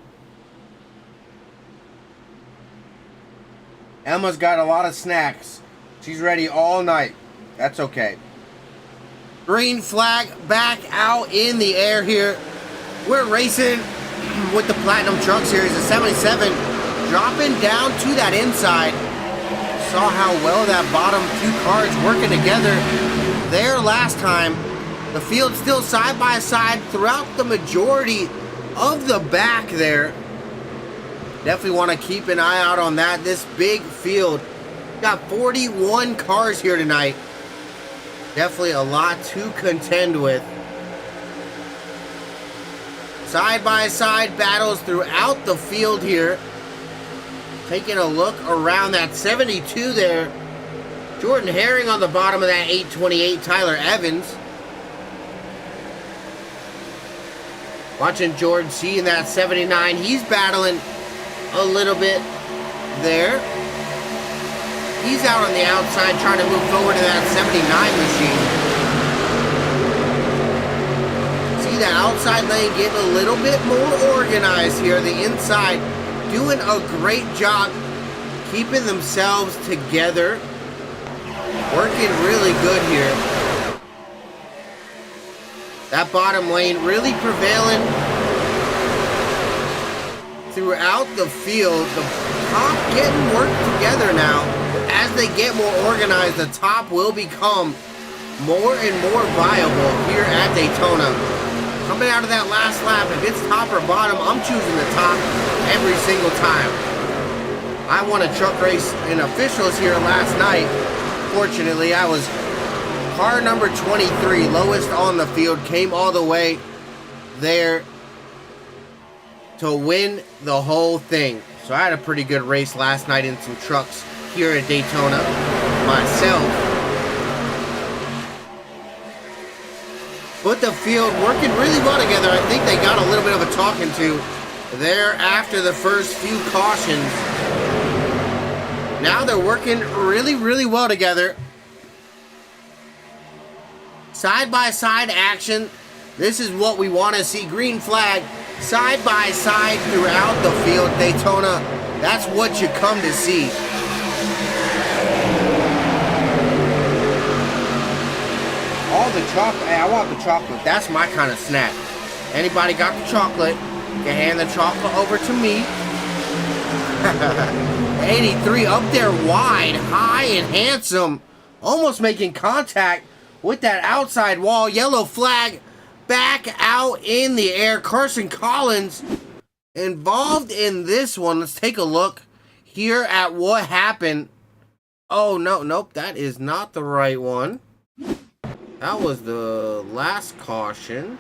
Emma's got a lot of snacks. She's ready all night. That's okay. Green flag back out in the air here. We're racing with the Platinum Truck Series, the 77, dropping down to that inside. Saw how well that bottom two cars working together there last time. The field still side by side throughout the majority of the back there. Definitely want to keep an eye out on that. This big field. Got 41 cars here tonight. Definitely a lot to contend with. Side by side battles throughout the field here. Taking a look around that 72 there. Jordan Herring on the bottom of that 828, Tyler Evans. Watching Jordan C in that 79. He's battling a little bit there. He's out on the outside trying to move forward to that 79 machine. See that outside lane getting a little bit more organized here. The inside doing a great job keeping themselves together. Working really good here. That bottom lane really prevailing throughout the field. The top getting worked together now. As they get more organized, the top will become more and more viable here at Daytona. Coming out of that last lap, if it's top or bottom, I'm choosing the top every single time. I won a truck race in officials here last night. Fortunately, I was car number 23, lowest on the field, came all the way there to win the whole thing. So I had a pretty good race last night in some trucks here at Daytona myself. But the field working really well together. I think they got a little bit of a talking to there after the first few cautions. Now they're working really, really well together. Side by side action. This is what we want to see. Green flag side by side throughout the field. Daytona, that's what you come to see. All the chocolate. Hey, I want the chocolate. That's my kind of snack. Anybody got the chocolate? You can hand the chocolate over to me. 83 up there wide, high and handsome. Almost making contact with that outside wall. Yellow flag back out in the air. Carson Collins involved in this one. Let's take a look here at what happened. Oh, no, nope, that is not the right one. That was the last caution.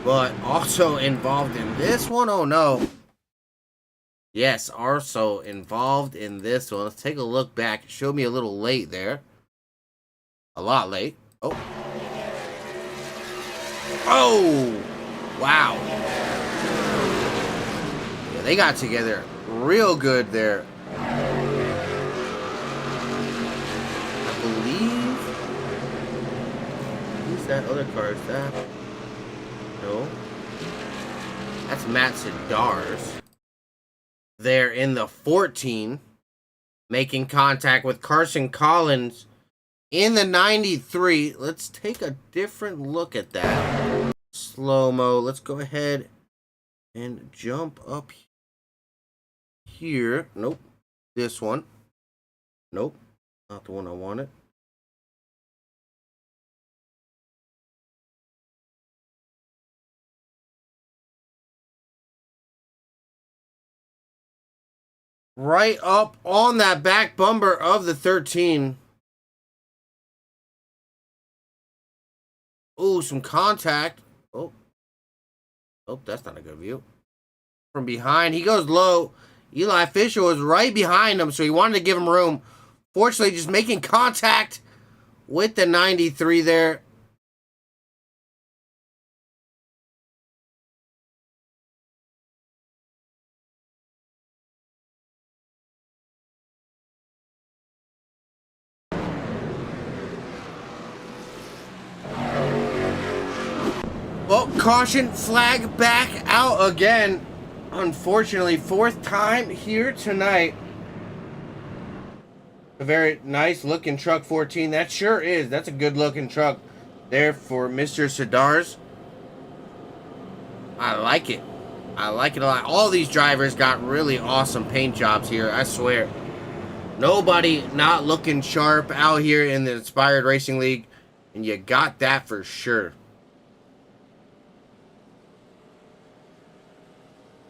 But also involved in this one. Oh, no. Yes, also involved in this one. Let's take a look back. It showed me a little late there. A lot late. Oh. Oh! Wow. Yeah, they got together real good there. I believe... Who's that other car? Is that... No. That's Matt Sidars. There in the 14, making contact with Carson Collins in the 93. Let's take a different look at that. Slow-mo. Let's go ahead and jump up here. Nope. This one. Nope. Not the one I wanted. Right up on that back bumper of the 13. Ooh, some contact. Oh. Oh, that's not a good view. From behind. He goes low. Eli Fisher was right behind him, so he wanted to give him room. Fortunately, just making contact with the 93 there. Well, caution flag back out again. Unfortunately, 4th time here tonight. A very nice looking truck 14. That sure is. That's a good looking truck there for Mr. Sidars. I like it. I like it a lot. All these drivers got really awesome paint jobs here, I swear. Nobody not looking sharp out here in the Inspired Racing League, and you got that for sure.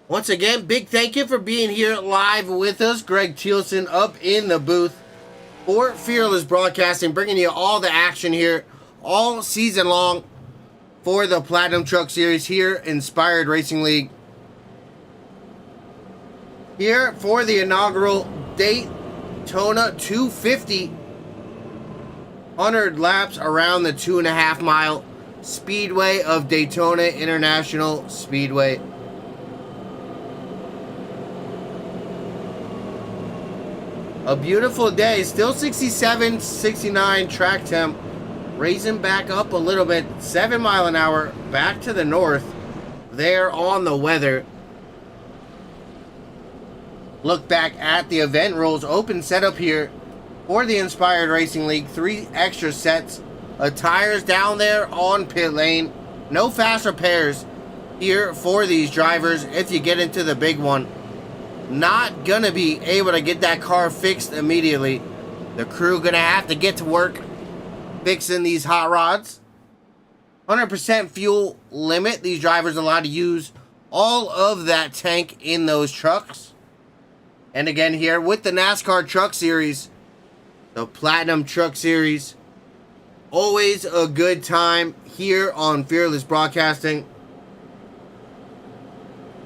Once again, big thank you for being here live with us. Greg Thielsen up in the booth for Fearless Broadcasting, bringing you all the action here all season long for the Platinum Truck Series here, Inspired Racing League. Here for the inaugural Daytona 250. 100 laps around the 2.5 mile speedway of Daytona International Speedway. A beautiful day. Still 67, 69 track temp. Raising back up a little bit. 7 mile an hour back to the north. There on the weather. Look back at the event rules. Open setup here for the Inspired Racing League. 3 extra sets of tires down there on pit lane. No fast repairs here for these drivers if you get into the big one. Not gonna be able to get that car fixed immediately. The crew gonna have to get to work fixing these hot rods. 100% fuel limit. These drivers are allowed to use all of that tank in those trucks. And again here with the NASCAR Truck Series, the Platinum Truck Series. Always a good time here on Fearless Broadcasting.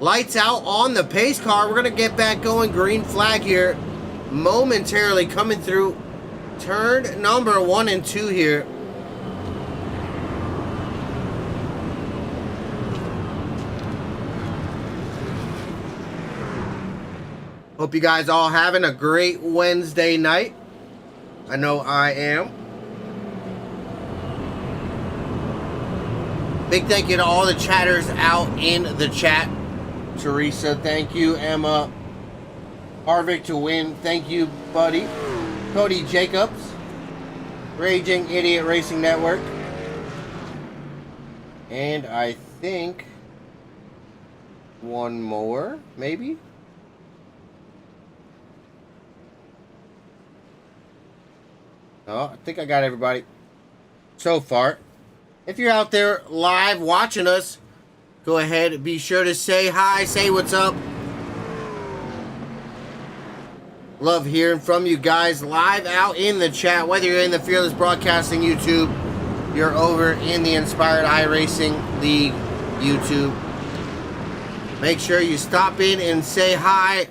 Lights out on the pace car. We're going to get back going. Green flag here momentarily coming through turn number 1 and 2 here. Hope you guys all having a great Wednesday night. I know I am. Big thank you to all the chatters out in the chat. Teresa, thank you. Emma, Harvick to win, thank you, buddy. Cody Jacobs, Raging Idiot Racing Network. And I think one more, maybe? Oh, I think I got everybody so far. If you're out there live watching us, go ahead and be sure to say hi, say what's up. Love hearing from you guys live out in the chat, whether you're in the Fearless Broadcasting YouTube, you're over in the Inspired iRacing League YouTube. Make sure you stop in and say hi.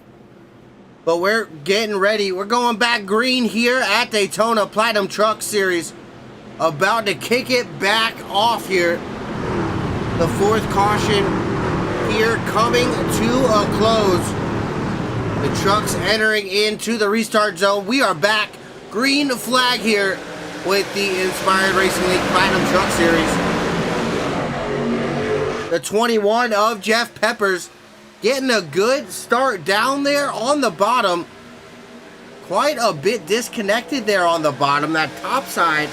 But we're getting ready. We're going back green here at Daytona Platinum Truck Series. About to kick it back off here. The 4th caution here coming to a close. The trucks entering into the restart zone. We are back. Green flag here with the Inspired Racing League Platinum Truck Series. The 21 of Jeff Peppers getting a good start down there on the bottom. Quite a bit disconnected there on the bottom. That top side,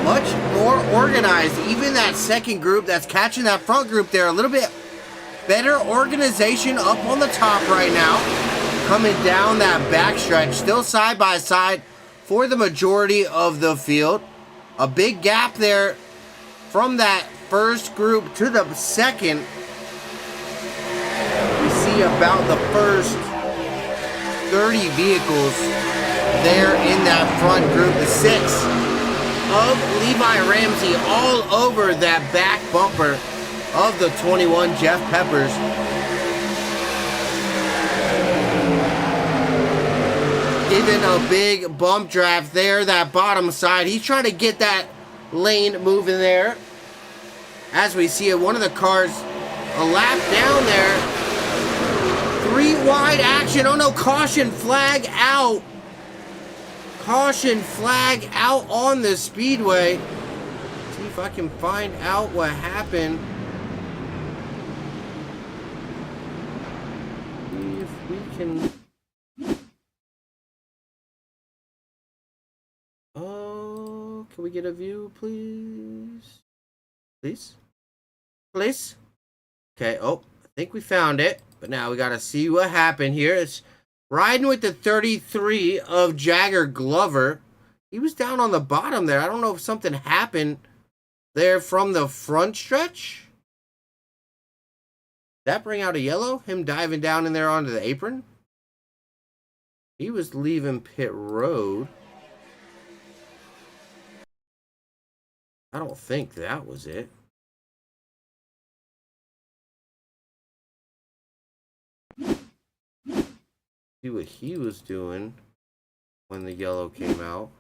much more organized. Even that second group that's catching that front group there, a little bit better organization up on the top right now. Coming down that backstretch, still side by side for the majority of the field. A big gap there from that first group to the second. About the first 30 vehicles there in that front group. The 6 of Levi Ramsey all over that back bumper of the 21 Jeff Peppers. Giving a big bump draft there, that bottom side. He's trying to get that lane moving there. As we see it, one of the cars a lap down there. 3 wide action. Oh no, caution flag out. Caution flag out on the speedway. See if I can find out what happened. See if we can. Oh, can we get a view, please? Please? Please? Okay, oh, I think we found it. But now we gotta see what happened here. It's riding with the 33 of Jagger Glover. He was down on the bottom there. I don't know if something happened there from the front stretch. Did that bring out a yellow? Him diving down in there onto the apron? He was leaving pit road. I don't think that was it. See what he was doing when the yellow came out.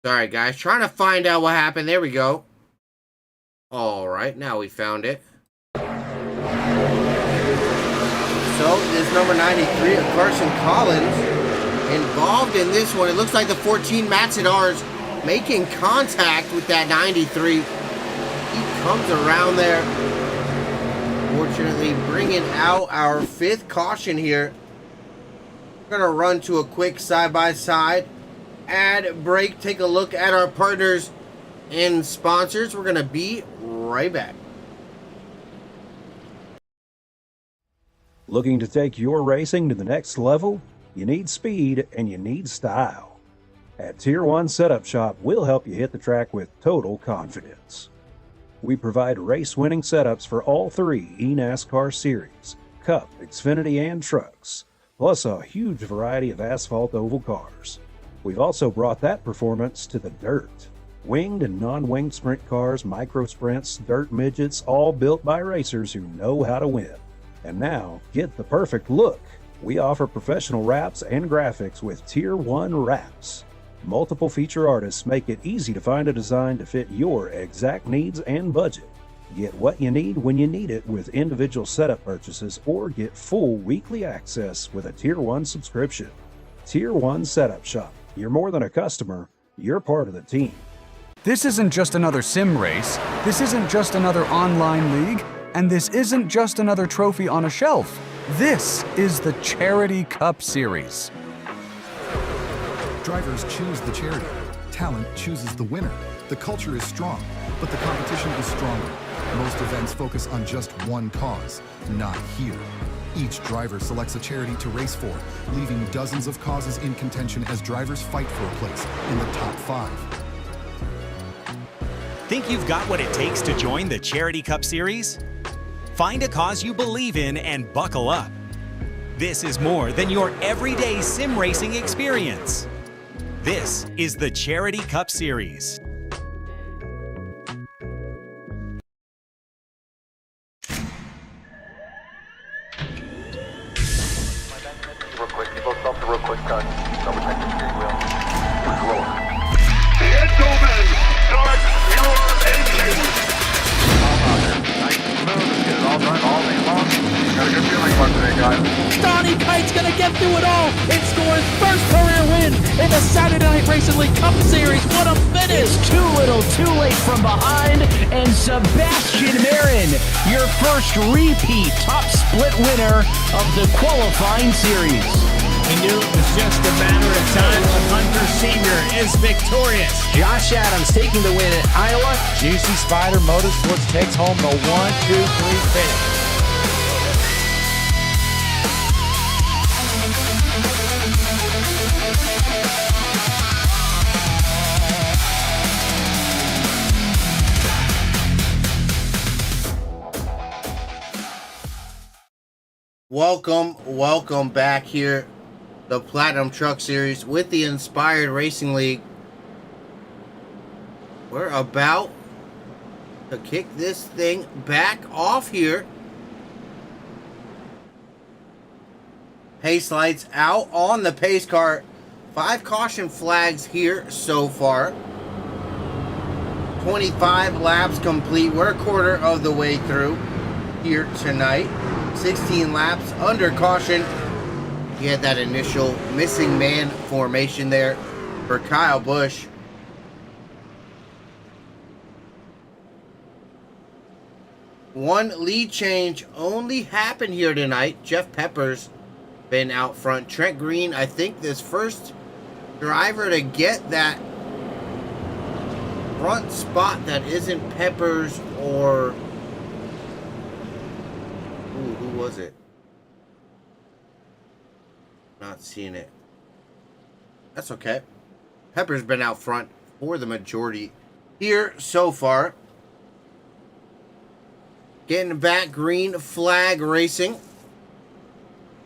Sorry guys, trying to find out what happened. There we go. Alright, now we found it. So, this number 93 of Carson Collins involved in this one. It looks like the 14 Matadors making contact with that 93. He comes around there. Fortunately, bringing out our 5th caution here. We're going to run to a quick side-by-side. Ad break, take a look at our partners and sponsors. We're going to be right back. Looking to take your racing to the next level? You need speed and you need style. At Tier 1 Setup Shop, we'll help you hit the track with total confidence. We provide race-winning setups for all 3 eNASCAR series, Cup, Xfinity, and trucks, plus a huge variety of asphalt oval cars. We've also brought that performance to the dirt. Winged and non-winged sprint cars, micro sprints, dirt midgets, all built by racers who know how to win. And now, get the perfect look. We offer professional wraps and graphics with Tier 1 wraps. Multiple feature artists make it easy to find a design to fit your exact needs and budget. Get what you need when you need it with individual setup purchases, or get full weekly access with a Tier 1 subscription. Tier 1 Setup Shop. You're more than a customer, you're part of the team. This isn't just another sim race, this isn't just another online league, and this isn't just another trophy on a shelf. This is the Charity Cup Series. Drivers choose the charity. Talent chooses the winner. The culture is strong, but the competition is stronger. Most events focus on just one cause, not here. Each driver selects a charity to race for, leaving dozens of causes in contention as drivers fight for a place in the top 5. Think you've got what it takes to join the Charity Cup Series? Find a cause you believe in and buckle up. This is more than your everyday sim racing experience. This is the Charity Cup Series. Real quick, you both stop the real quick cut. Double check the steering wheel. Gentlemen, start your engines. Nice and smooth. Get it all done all day long. Got a good feeling about today, guys. Donnie Kite's gonna get through it all and score his first career win in the Saturday Night Racing League Cup Series. What a finish! It's too little, too late from behind, and Sebastian Marin, your first repeat top split winner of the qualifying series. We knew it was just a matter of time. Hunter Sr. is victorious. Josh Adams taking the win at Iowa. Juicy Spider Motorsports takes home the 1-2-3 finish. Welcome back here, the Platinum Truck Series with the Inspired Racing League. We're about to kick this thing back off here. Pace lights out on the pace car. 5 caution flags here so far. 25 laps complete. We're a quarter of the way through here tonight. 16 laps under caution. He had that initial missing man formation there for Kyle Busch. One lead change only happened here tonight. Jeff Pepper's been out front. Trent Green, I think this first driver to get that front spot that isn't Peppers or... Ooh, who was it? Not seeing it. That's okay. Pepper's been out front for the majority here so far. Getting back, green flag racing.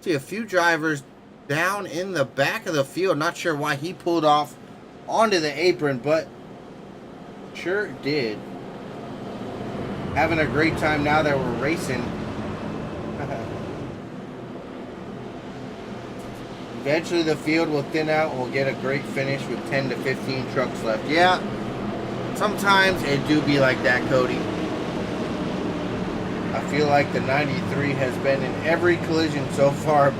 See a few drivers down in the back of the field. Not sure why he pulled off onto the apron, but sure did. Having a great time now that we're racing. Eventually the field will thin out and we'll get a great finish with 10 to 15 trucks left. Yeah, sometimes it do be like that, Cody. I feel like the 93 has been in every collision so far.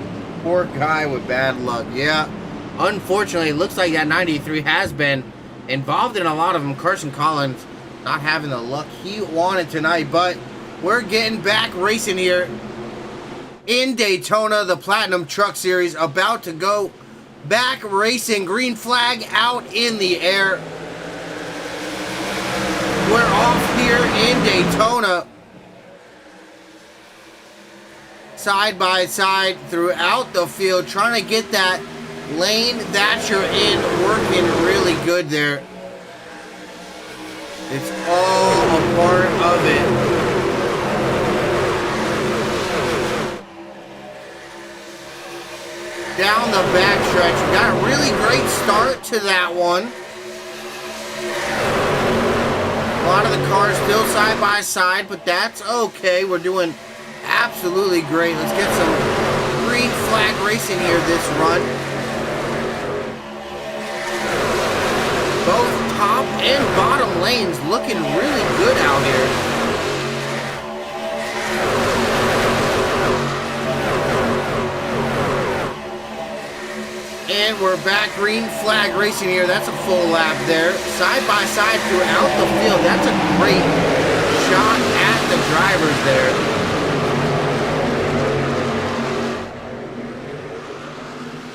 Poor guy with bad luck. Yeah, unfortunately, it looks like that 93 has been involved in a lot of them. Carson Collins not having the luck he wanted tonight, but we're getting back racing here in Daytona, the Platinum Truck Series, about to go back racing. Green flag out in the air. We're off here in Daytona. Side by side throughout the field, trying to get that lane that you're in working really good there. It's all a part of it. Down the backstretch. We got a really great start to that one. A lot of the cars still side by side, but that's okay. We're doing absolutely great. Let's get some green flag racing here this run. Both top and bottom lanes looking really good out here. And we're back green flag racing here. That's a full lap there. Side by side throughout the field. That's a great shot at the drivers there.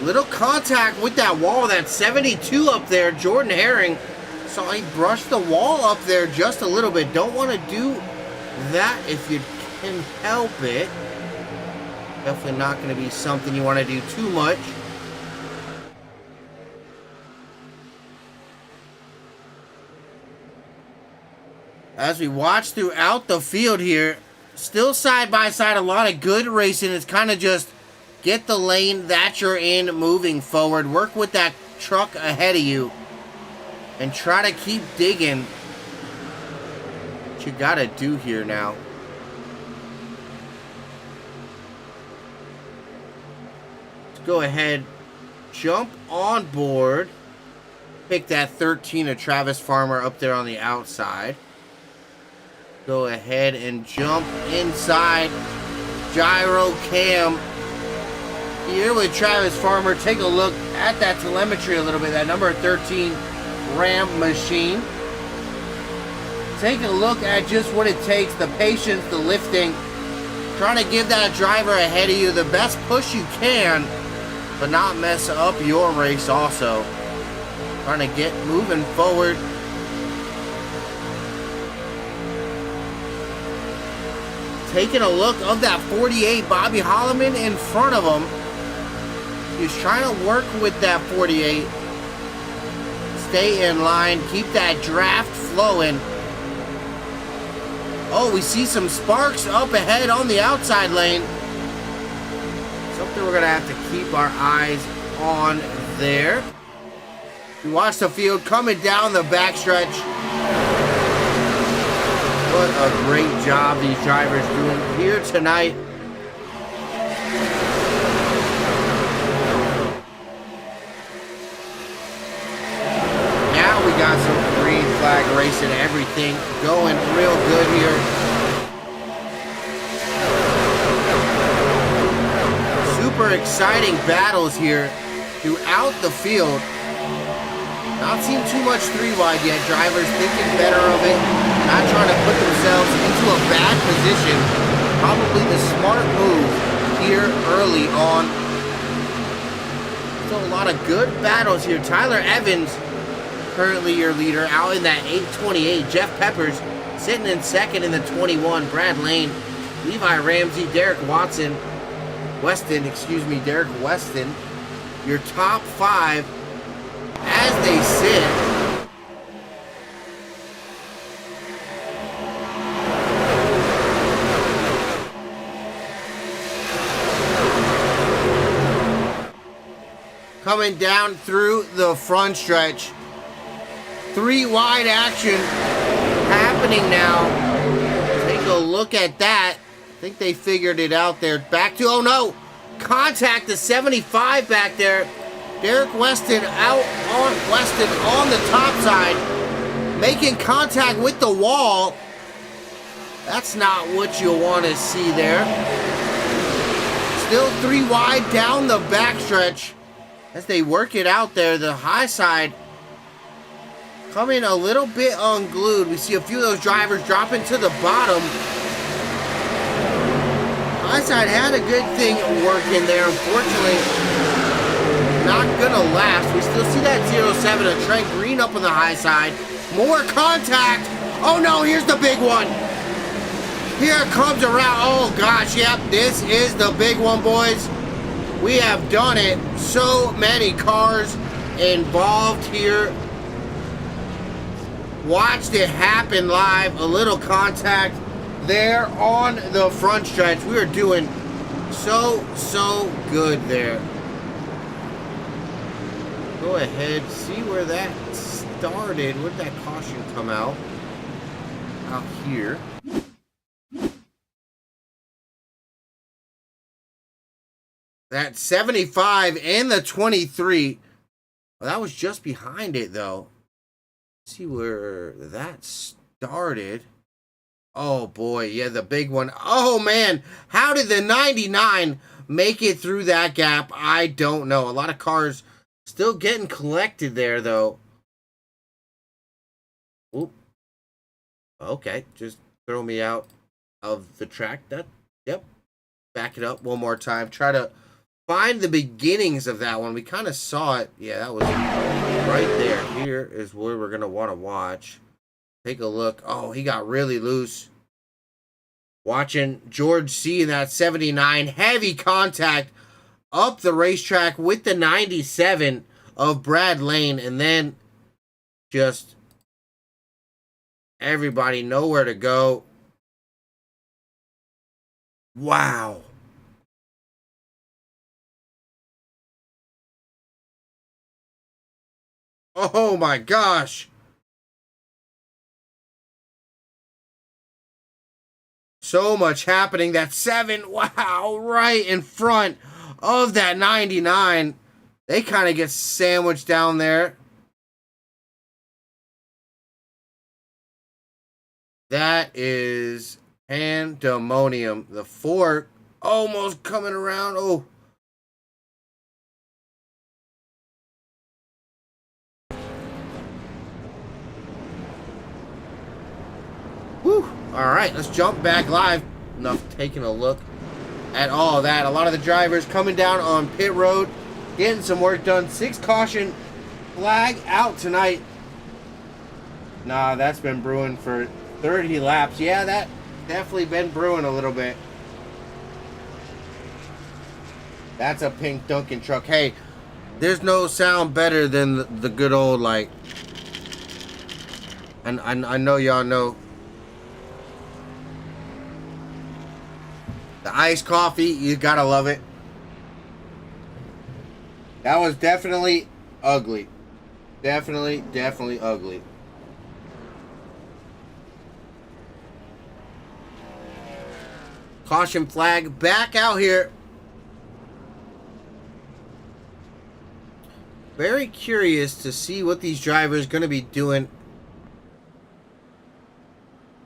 Little contact with that wall. That 72 up there. Jordan Herring saw he brushed the wall up there just a little bit. Don't want to do that if you can help it. Definitely not going to be something you want to do too much. As we watch throughout the field here, still side by side, a lot of good racing. It's kind of just get the lane that you're in moving forward. Work with that truck ahead of you and try to keep digging. What you got to do here now. Let's go ahead, jump on board. Pick that 13 of Travis Farmer up there on the outside. Go ahead and jump inside. Gyro cam here with Travis Farmer. Take a look at that telemetry a little bit. That number 13 Ram machine. Take a look at just what it takes. The patience, the lifting. Trying to give that driver ahead of you the best push you can, but not mess up your race also. Trying to get moving forward. Taking a look of that 48, Bobby Holloman in front of him. He's trying to work with that 48. Stay in line, keep that draft flowing. Oh, we see some sparks up ahead on the outside lane. Something we're gonna have to keep our eyes on there. We watch the field coming down the backstretch. What a great job these drivers doing here tonight. Now we got some green flag racing, everything going real good here. Super exciting battles here throughout the field. Not seeing too much 3-wide yet. Drivers thinking better of it. Not trying to put themselves into a bad position. Probably the smart move here early on. Still a lot of good battles here. Tyler Evans, currently your leader, out in that 828. Jeff Peppers sitting in second in the 21. Brad Lane, Levi Ramsey, Derek Weston, your top 5 as they sit. Coming down through the front stretch. 3-wide action happening now. Take a look at that. I think they figured it out there. Back to, oh no! Contact the 75 back there. Derek Weston on the top side. Making contact with the wall. That's not what you want to see there. Still 3-wide down the backstretch. As they work it out there, the high side coming a little bit unglued. We see a few of those drivers dropping to the bottom. High side had a good thing working there. Unfortunately, not gonna last. We still see that 07 of Trent Green up on the high side. More contact. Oh no, here's the big one. Here it comes around. Oh gosh, yep, this is the big one, boys. We have done it. So many cars involved here. Watched it happen live. A little contact there on the front stretch. We are doing so good there. Go ahead, see where that started. Where did that caution come out? Out here. That 75 and the 23. Well, that was just behind it, though. Let's see where that started. Oh, boy. Yeah, the big one. Oh, man. How did the 99 make it through that gap? I don't know. A lot of cars still getting collected there, though. Oop. Okay. Just throw me out of the track. Yep. Back it up one more time. Try to find the beginnings of that one. We kind of saw it. Yeah, that was right there. Here is where we're going to want to watch. Take a look. Oh, he got really loose. Watching George C. in that 79. Heavy contact up the racetrack with the 97 of Brad Lane. And then just everybody nowhere to go. Wow. Oh my gosh. So much happening. That 7, wow, right in front of that 99. They kind of get sandwiched down there. That is pandemonium. The fork almost coming around. Oh. Whew. All right, let's jump back live. Enough taking a look at all of that. A lot of the drivers coming down on pit road, getting some work done. 6 caution flag out tonight. Nah, that's been brewing for 30 laps. Yeah, that definitely been brewing a little bit. That's a pink Duncan truck. Hey, there's no sound better than the good old, like, and I know y'all know. The iced coffee, you gotta love it. That was definitely ugly. Definitely ugly. Caution flag back out here. Very curious to see what these drivers are going to be doing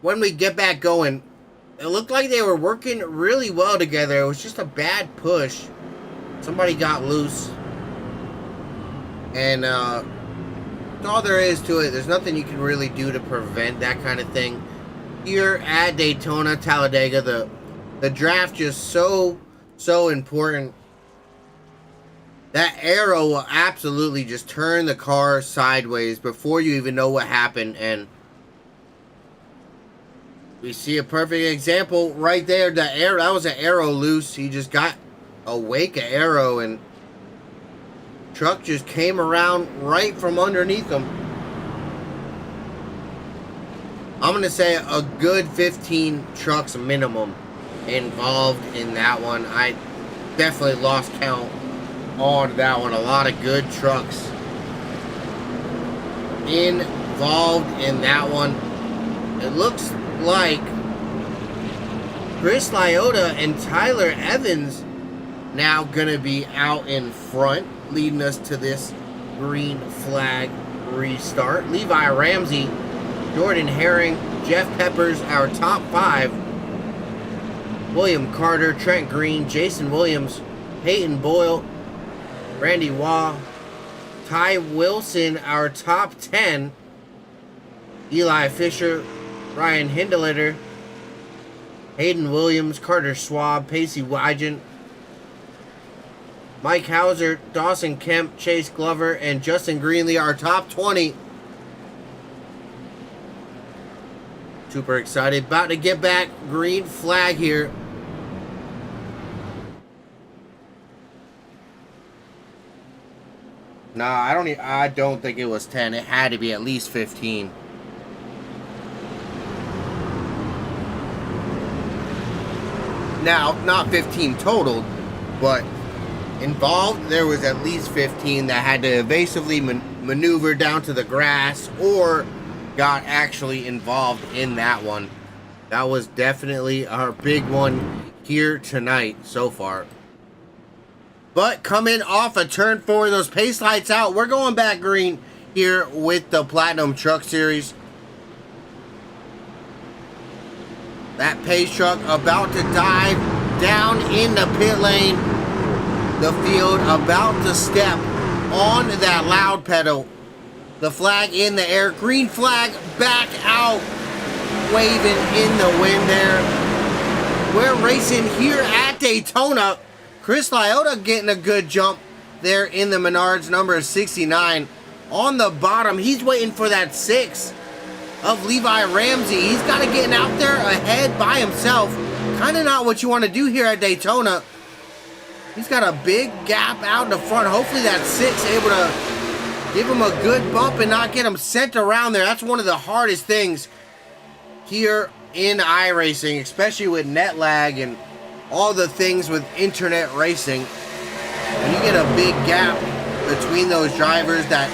when we get back going. It looked like they were working really well together. It was just a bad push Somebody got loose. And that's all there is to it. There's nothing you can really do to prevent that kind of thing. Here at Daytona, Talladega, the draft just so important. That arrow will absolutely just turn the car sideways before you even know what happened. And we see a perfect example right there. The arrow, that was an arrow loose. He just got a wake of arrow, and truck just came around right from underneath him. I'm going to say a good 15 trucks minimum involved in that one. I definitely lost count on that one. A lot of good trucks involved in that one. It looks like Chris Lyotta and Tyler Evans now going to be out in front, leading us to this green flag restart. Levi Ramsey, Jordan Herring, Jeff Peppers, our top 5. William Carter, Trent Green, Jason Williams, Peyton Boyle, Randy Waugh, Ty Wilson, our top 10. Eli Fisher, Ryan Hindeletter, Hayden Williams, Carter Schwab, Pacey Wygant, Mike Hauser, Dawson Kemp, Chase Glover, and Justin Greenlee, our top 20. Super excited. About to get back. Green flag here. Nah, I don't think it was 10. It had to be at least 15. Now, not 15 total, but involved, there was at least 15 that had to evasively maneuver down to the grass or got actually involved in that one. That was definitely our big one here tonight so far. But coming off a turn 4, those pace lights out, we're going back green here with the Platinum Truck Series. That pace truck about to dive down in the pit lane. The field about to step on that loud pedal. The flag in the air. Green flag back out. Waving in the wind there. We're racing here at Daytona. Chris Lyotta getting a good jump there in the Menards, number 69. On the bottom, he's waiting for that 6 of Levi Ramsey. He's got to get out there ahead by himself. Kind of not what you want to do here at Daytona. He's got a big gap out in the front. Hopefully that 6 able to give him a good bump and not get him sent around there. That's one of the hardest things here in iRacing, especially with net lag and all the things with internet racing. When you get a big gap between those drivers, that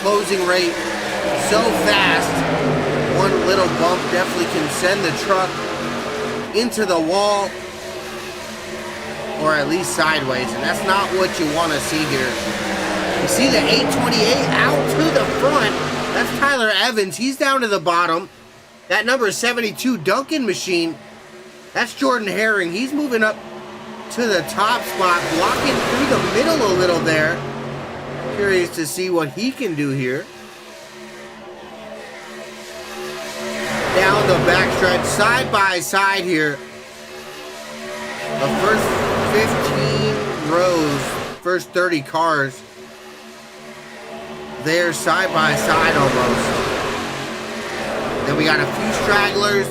closing rate so fast, one little bump definitely can send the truck into the wall or at least sideways, and that's not what you want to see here. You see the 828 out to the front. That's Tyler Evans. He's down to the bottom. That number 72 Duncan machine, that's Jordan Herring. He's moving up to the top spot, blocking through the middle a little there. Curious to see what he can do here. Down the backstretch, side by side here. The first 15 rows, first 30 cars, they're side by side almost. Then we got a few stragglers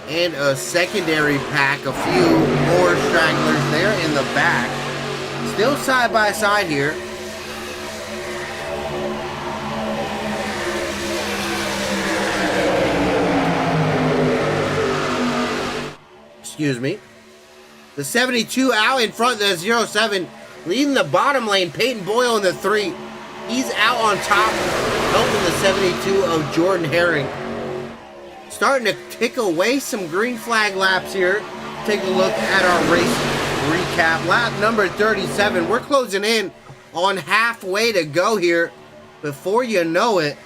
and a secondary pack, a few more stragglers there in the back. Still side by side here. Excuse me. The 72 out in front, the 07 leading the bottom lane. Peyton Boyle in the 3. He's out on top, helping the 72 of Jordan Herring. Starting to tick away some green flag laps here. Take a look at our race recap. Lap number 37. We're closing in on halfway to go here. Before you know it,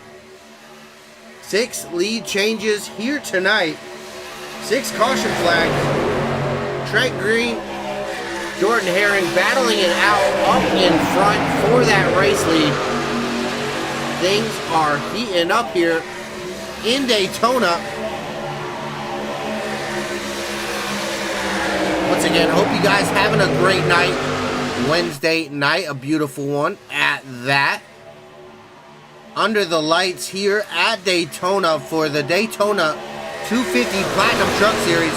6 lead changes here tonight. 6 caution flags. Trent Green Jordan Herring battling it out up in front for that race lead. Things are heating up here in Daytona. Once again, hope you guys having a great night. Wednesday night, a beautiful one at that. Under the lights here at Daytona for the Daytona 250 Platinum Truck Series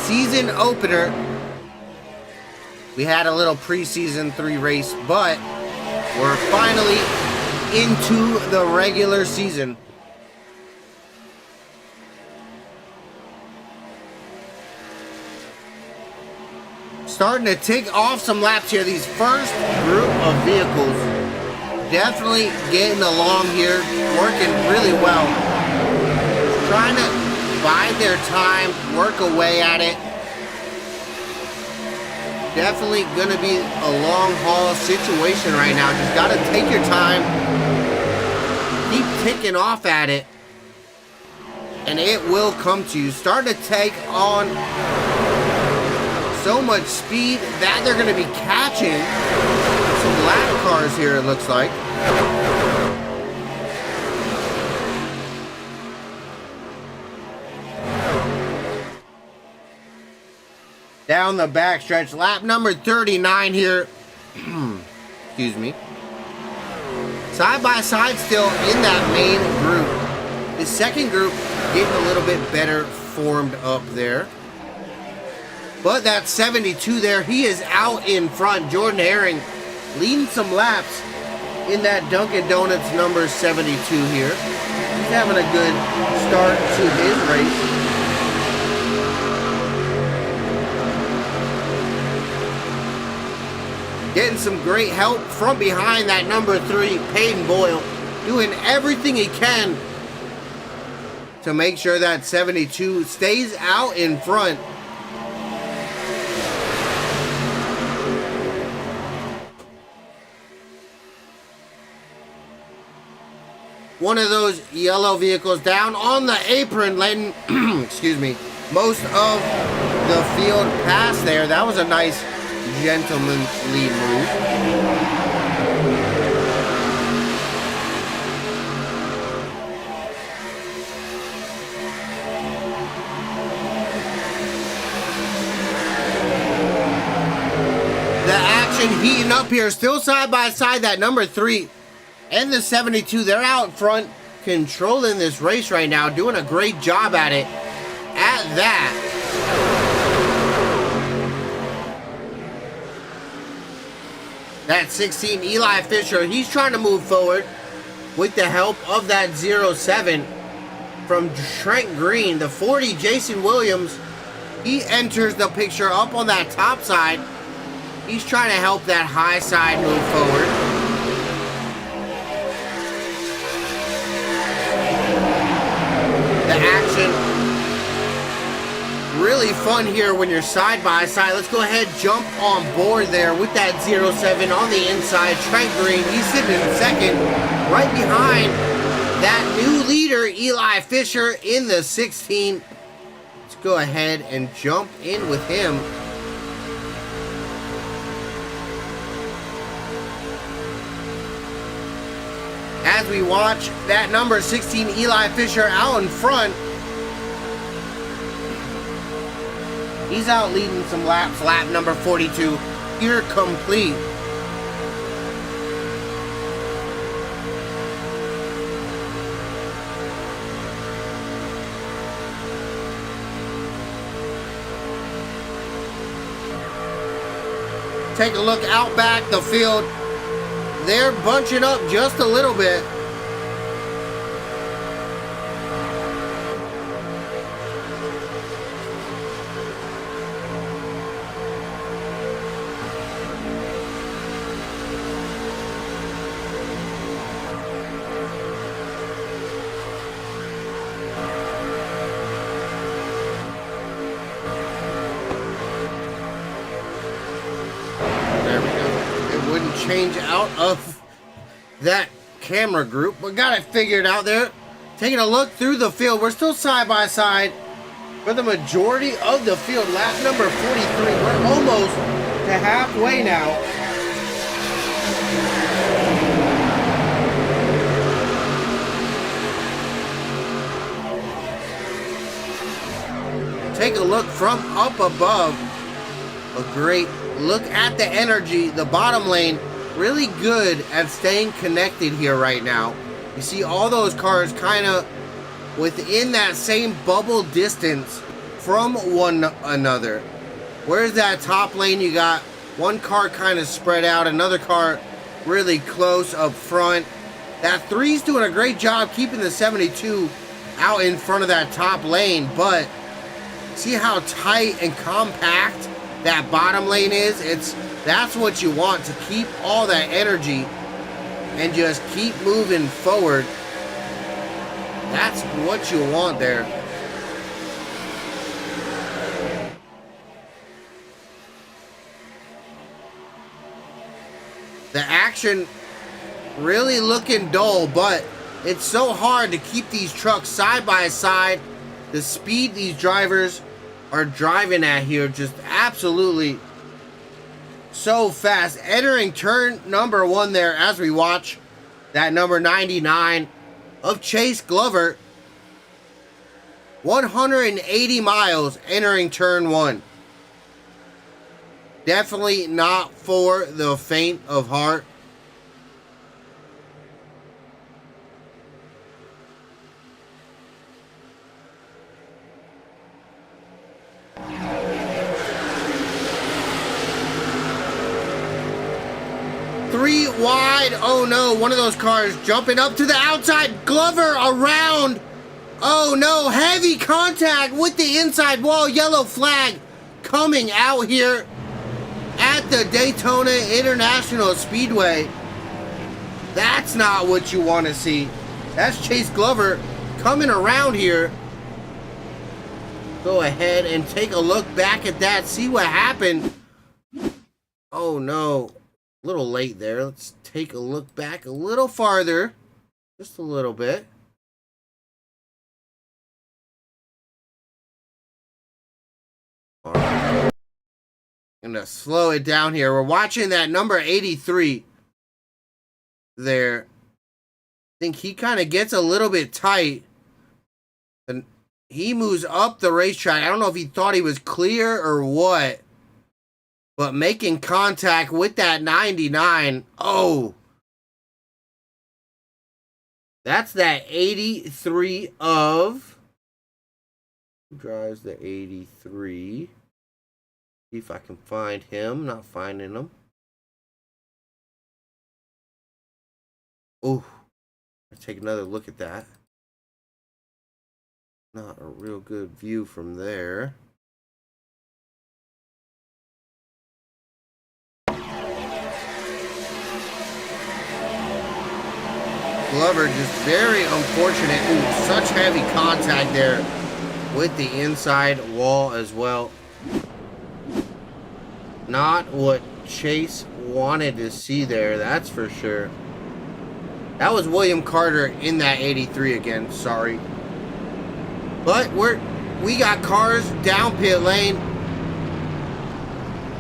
season opener. We had a little preseason 3 race, but we're finally into the regular season. Starting to take off some laps here. These first group of vehicles definitely getting along here, working really well. Trying to bide their time, work away at it. Definitely gonna be a long haul situation right now. Just gotta take your time, keep ticking off at it, and it will come to you. Start to take on so much speed that they're gonna be catching some lap cars here, it looks like. Down the backstretch, lap number 39 here. Excuse me. Side by side still in that main group. The second group getting a little bit better formed up there. But that 72 there, he is out in front. Jordan Herring leading some laps in that Dunkin' Donuts number 72 here. He's having a good start to his race. Getting some great help from behind that number 3, Peyton Boyle, doing everything he can to make sure that 72 stays out in front. One of those yellow vehicles down on the apron, letting, excuse me, most of the field pass there. That was a nice gentlemanly move. The action heating up here, still side by side, that number 3 and the 72. They're out front controlling this race right now, doing a great job at it. At that, that 16, Eli Fisher, he's trying to move forward with the help of that 07 from Trent Green. The 40, Jason Williams, he enters the picture up on that top side. He's trying to help that high side move forward. The action really fun here when you're side by side. Let's go ahead, jump on board there with that 07 on the inside. Trent Green, he's sitting in second, right behind that new leader, Eli Fisher, in the 16. Let's go ahead and jump in with him. As we watch that number 16, Eli Fisher, out in front. He's out leading some laps. Lap number 42 here complete. Take a look out back the field. They're bunching up just a little bit. Change out of that camera group, but got it figured out there. Taking a look through the field, we're still side by side for the majority of the field. Lap number 43, we're almost to halfway now. Take a look from up above. A great look at the energy. The bottom lane really good at staying connected here right now. You see all those cars kind of within that same bubble distance from one another. Where's that top lane? You got one car kind of spread out, another car really close up front. That 3's doing a great job keeping the 72 out in front of that top lane, but see how tight and compact that bottom lane is? That's what you want, to keep all that energy and just keep moving forward. That's what you want there. The action really looking dull, but it's so hard to keep these trucks side by side. The speed these drivers are driving at here, just absolutely so fast. Entering turn number 1 there as we watch that number 99 of Chase Glover. 180 miles entering turn 1. Definitely not for the faint of heart. Three wide. Oh no, one of those cars jumping up to the outside. Glover around. Oh no, heavy contact with the inside wall. Yellow flag coming out here at the Daytona International Speedway. That's not what you want to see. That's Chase Glover coming around here. Go ahead and take a look back at that. See what happened. Oh no. A little late there. Let's take a look back a little farther. Just a little bit. All right. I'm going to slow it down here. We're watching that number 83 there. I think he kind of gets a little bit tight. And he moves up the racetrack. I don't know if he thought he was clear or what. But making contact with that 99. Oh. That's that 83 of. Who drives the 83? See if I can find him. Not finding him. Oh. Let's take another look at that. Not a real good view from there. Glover just very unfortunate. Ooh, such heavy contact there with the inside wall as well. Not what Chase wanted to see there, that's for sure. That was William Carter in that 83 again, sorry. But we got cars down pit lane.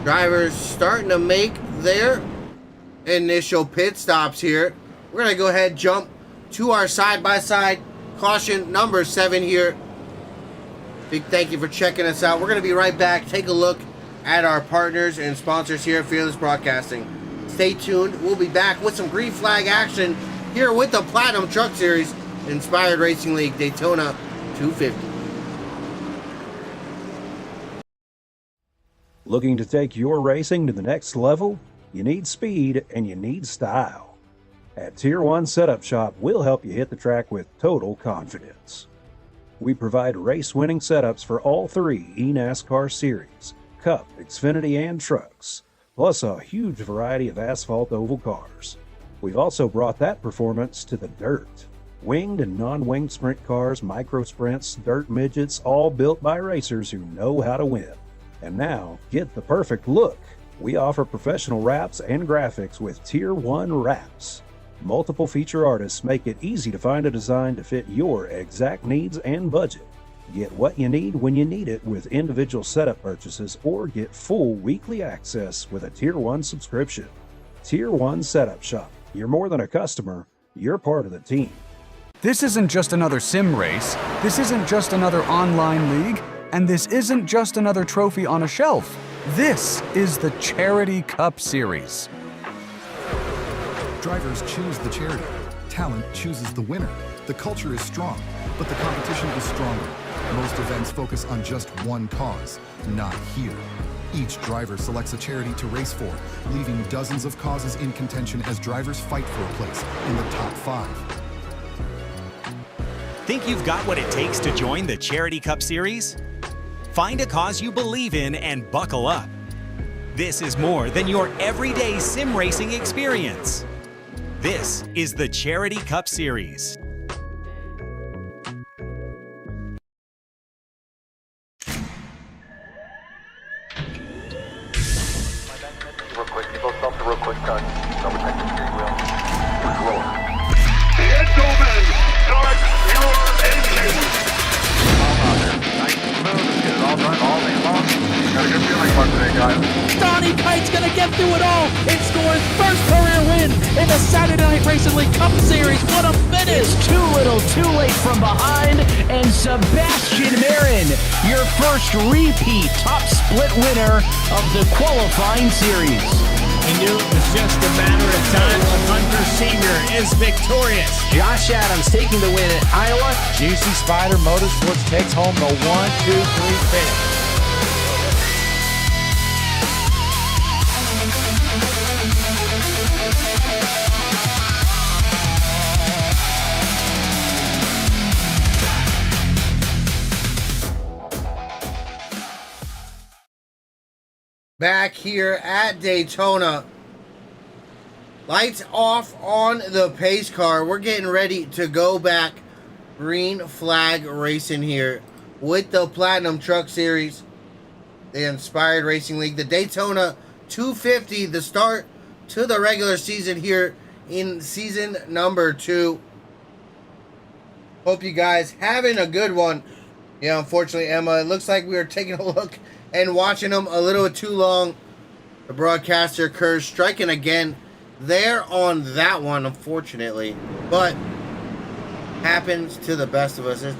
Drivers starting to make their initial pit stops here. We're going to go ahead and jump to our side-by-side caution number 7 here. Big thank you for checking us out. We're going to be right back. Take a look at our partners and sponsors here at Fearless Broadcasting. Stay tuned. We'll be back with some green flag action here with the Platinum Truck Series Inspired Racing League Daytona 250. Looking to take your racing to the next level? You need speed and you need style. At Tier 1 Setup Shop, we'll help you hit the track with total confidence. We provide race-winning setups for all 3 eNASCAR series, Cup, Xfinity, and trucks, plus a huge variety of asphalt oval cars. We've also brought that performance to the dirt. Winged and non-winged sprint cars, micro sprints, dirt midgets, all built by racers who know how to win. And now, get the perfect look. We offer professional wraps and graphics with Tier 1 wraps. Multiple feature artists make it easy to find a design to fit your exact needs and budget. Get what you need when you need it with individual setup purchases or get full weekly access with a Tier 1 subscription. Tier 1 Setup Shop. You're more than a customer, you're part of the team. This isn't just another sim race, this isn't just another online league, and this isn't just another trophy on a shelf. This is the Charity Cup Series. Drivers choose the charity. Talent chooses the winner. The culture is strong, but the competition is stronger. Most events focus on just one cause, not here. Each driver selects a charity to race for, leaving dozens of causes in contention as drivers fight for a place in the top 5. Think you've got what it takes to join the Charity Cup Series? Find a cause you believe in and buckle up. This is more than your everyday sim racing experience. This is the Charity Cup Series. Real quick, people stop real quick, double check the steering wheel. Gentlemen, start your engines. Calm out there. Nice and smooth. Let's get it all done all day long. Got a good feeling about today, guys. Donnie Kite's gonna get through it all and score his first career win in the Saturday Night Racing League Cup Series. What a finish! It's too little, too late from behind, and Sebastian Marin, your first repeat top split winner of the qualifying series. He knew it was just a matter of time. Hunter Sr. is victorious. Josh Adams taking the win at Iowa. Juicy Spider Motorsports takes home the 1-2-3 finish. Back here at Daytona. Lights off on the pace car. We're getting ready to go back green flag racing here with the Platinum Truck Series, the Inspired Racing League, the Daytona 250, the start to the regular season here in season number 2. Hope you guys having a good one. Yeah, unfortunately, Emma, it looks like we were taking a look and watching them a little too long. The broadcaster Kerr striking again there on that one, unfortunately. But happens to the best of us. There's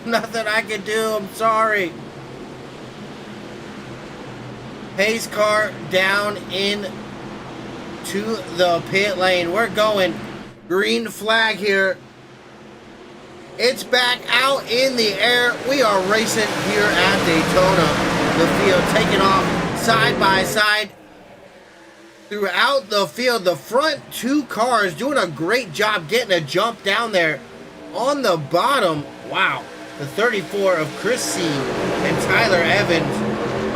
nothing I can do. I'm sorry. Pace car down in to the pit lane. We're going green flag here. It's back out in the air. We are racing here at Daytona. The field taking off side by side throughout the field. The front 2 cars doing a great job getting a jump down there on the bottom. Wow. The 34 of Chris C. and Tyler Evans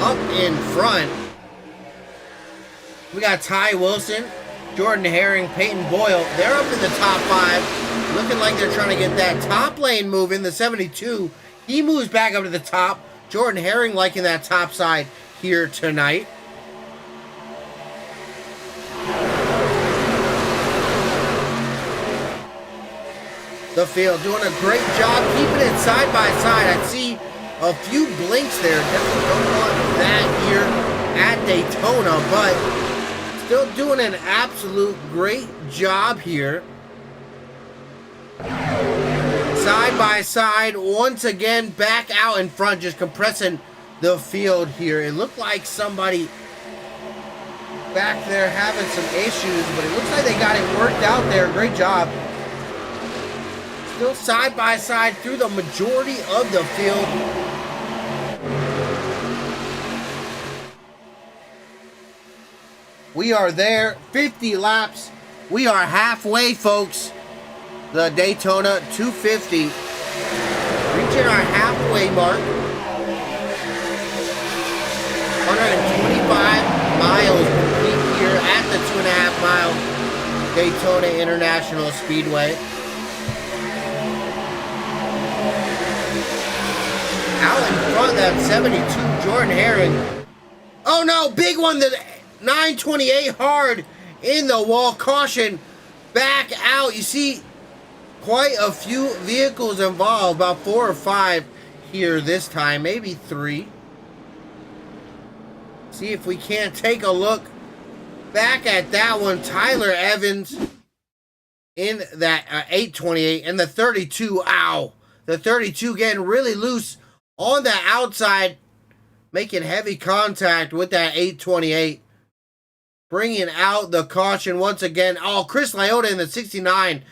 up in front. We got Ty Wilson, Jordan Herring, Peyton Boyle. They're up in the top 5. Looking like they're trying to get that top lane moving. The 72, he moves back up to the top. Jordan Herring liking that top side here tonight. The field doing a great job keeping it side by side. I see a few blinks there. Definitely don't want that here at Daytona, but still doing an absolute great job here. Side by side, once again, back out in front, just compressing the field here. It looked like somebody back there having some issues, but it looks like they got it worked out there. Great job. Still side by side through the majority of the field. We are there, 50 laps. We are halfway, folks. The Daytona 250, reaching our halfway mark. 125 miles complete here at the 2.5 mile Daytona International Speedway. Out in front, that 72 Jordan Herring. Oh no, big one, the 928 hard in the wall. Caution, back out. You see quite a few vehicles involved, about 4 or 5 here this time, maybe 3. See if we can't take a look back at that one. Tyler Evans in that 828 and the 32. Ow. The 32 getting really loose on the outside, making heavy contact with that 828. Bringing out the caution once again. Oh, Chris Lyotta in the 69.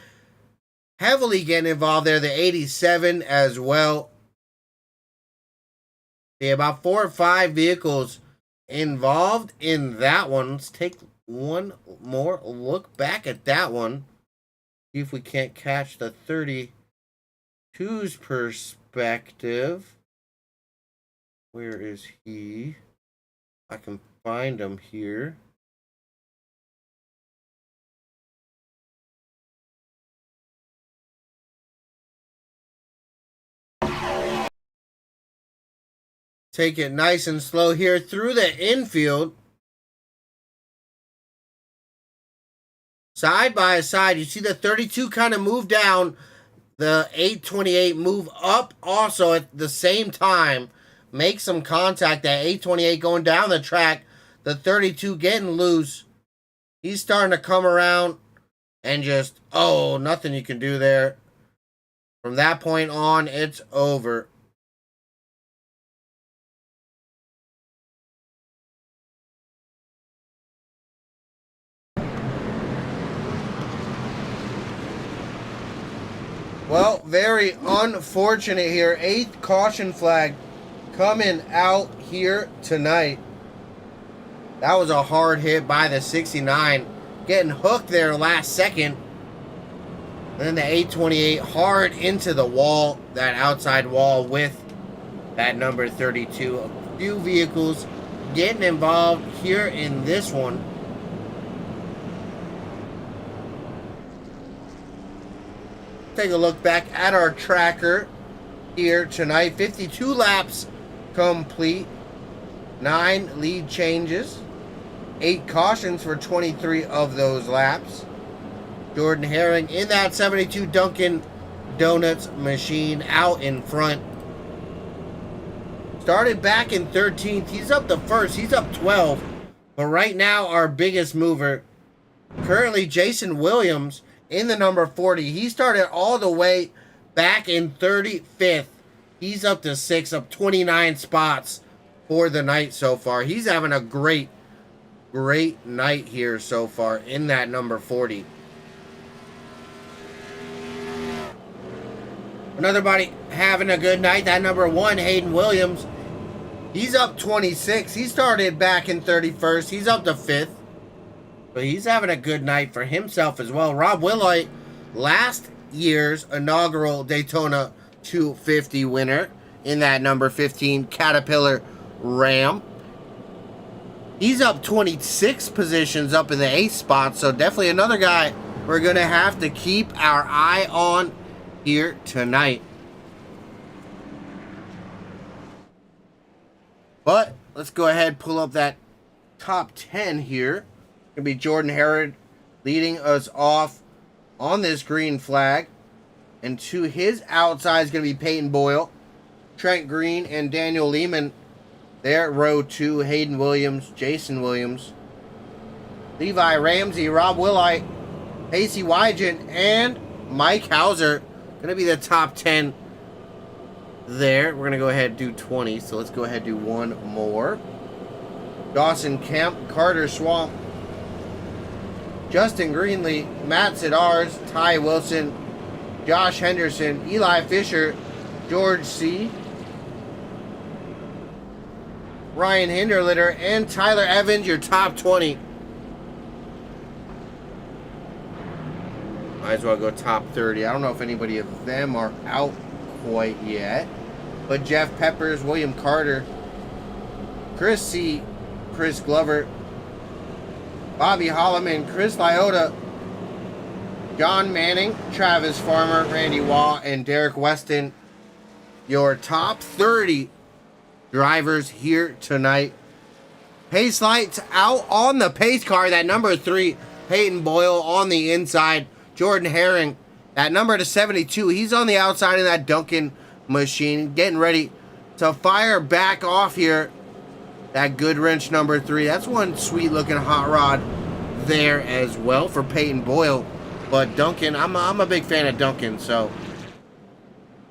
Heavily getting involved there. The 87 as well. Yeah, about 4 or 5 vehicles involved in that one. Let's take one more look back at that one. See if we can't catch the 32's perspective. Where is he? I can find him here. Take it nice and slow here through the infield. Side by side, you see the 32 kind of move down. The 828 move up also at the same time. Make some contact. That 828 going down the track. The 32 getting loose. He's starting to come around and just, oh, nothing you can do there. From that point on, it's over. Well, very unfortunate here. 8th caution flag coming out here tonight. That was a hard hit by the 69. Getting hooked there last second. And then the 828 hard into the wall. That outside wall with that number 32. A few vehicles getting involved here in this one. Take a look back at our tracker here tonight. 52 laps complete. 9 lead changes. 8 cautions for 23 of those laps. Jordan Herring in that 72 Dunkin' Donuts machine out in front. Started back in 13th. He's up to first. He's up 12. But right now, our biggest mover, currently Jason Williams, in the number 40. He started all the way back in 35th. He's up to 6, up 29 spots for the night so far. He's having a great night here so far in that number 40. Another body having a good night. That number 1, Hayden Williams. He's up 26. He started back in 31st. He's up to 5th. But he's having a good night for himself as well. Rob Willoy, last year's inaugural Daytona 250 winner in that number 15 Caterpillar Ram. He's up 26 positions up in the 8th spot. So definitely another guy we're going to have to keep our eye on here tonight. But let's go ahead and pull up that top 10 here. Going to be Jordan Herring leading us off on this green flag. And to his outside is going to be Peyton Boyle, Trent Green, and Daniel Lehman. There, row 2, Hayden Williams, Jason Williams, Levi Ramsey, Rob Willite, Pacey Wygant, and Mike Hauser. Going to be the top 10 there. We're going to go ahead and do 20. So let's go ahead and do one more. Dawson Kemp, Carter Swamp, Justin Greenlee, Matt Sidars, Ty Wilson, Josh Henderson, Eli Fisher, George C., Ryan Hinderlitter, and Tyler Evans, your top 20. Might as well go top 30. I don't know if anybody of them are out quite yet. But Jeff Peppers, William Carter, Chris C., Chris Glover, Bobby Holloman, Chris Lyotta, John Manning, Travis Farmer, Randy Waugh, and Derek Weston. Your top 30 drivers here tonight. Pace lights out on the pace car. That number 3, Peyton Boyle on the inside. Jordan Herring, that number to 72. He's on the outside in that Duncan machine getting ready to fire back off here. That good wrench number 3. That's one sweet looking hot rod there as well for Peyton Boyle. But Duncan, I'm a big fan of Duncan, so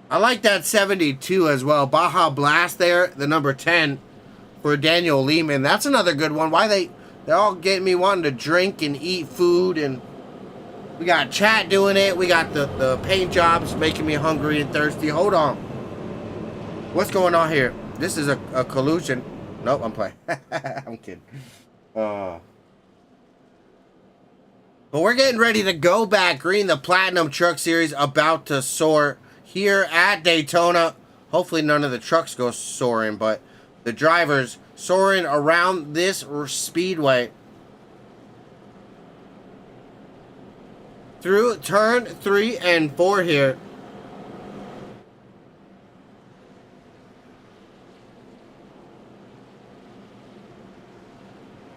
I like that 72 as well. Baja Blast there, the number 10 for Daniel Lehman. That's another good one. Why they're all getting me wanting to drink and eat food, and we got chat doing it. We got the paint jobs making me hungry and thirsty. Hold on. What's going on here? This is a collusion. Nope, I'm playing. I'm kidding. But we're getting ready to go back green. The Platinum Truck Series about to soar here at Daytona. Hopefully none of the trucks go soaring, but the drivers soaring around this speedway. Through turn 3 and 4 here.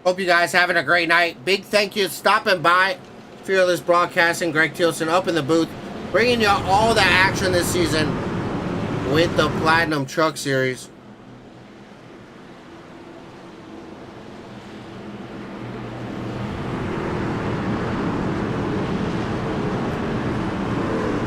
Hope you guys having a great night. Big thank you stopping by. Fearless Broadcasting, Greg Tilson up in the booth, bringing you all the action this season with the Platinum Truck Series.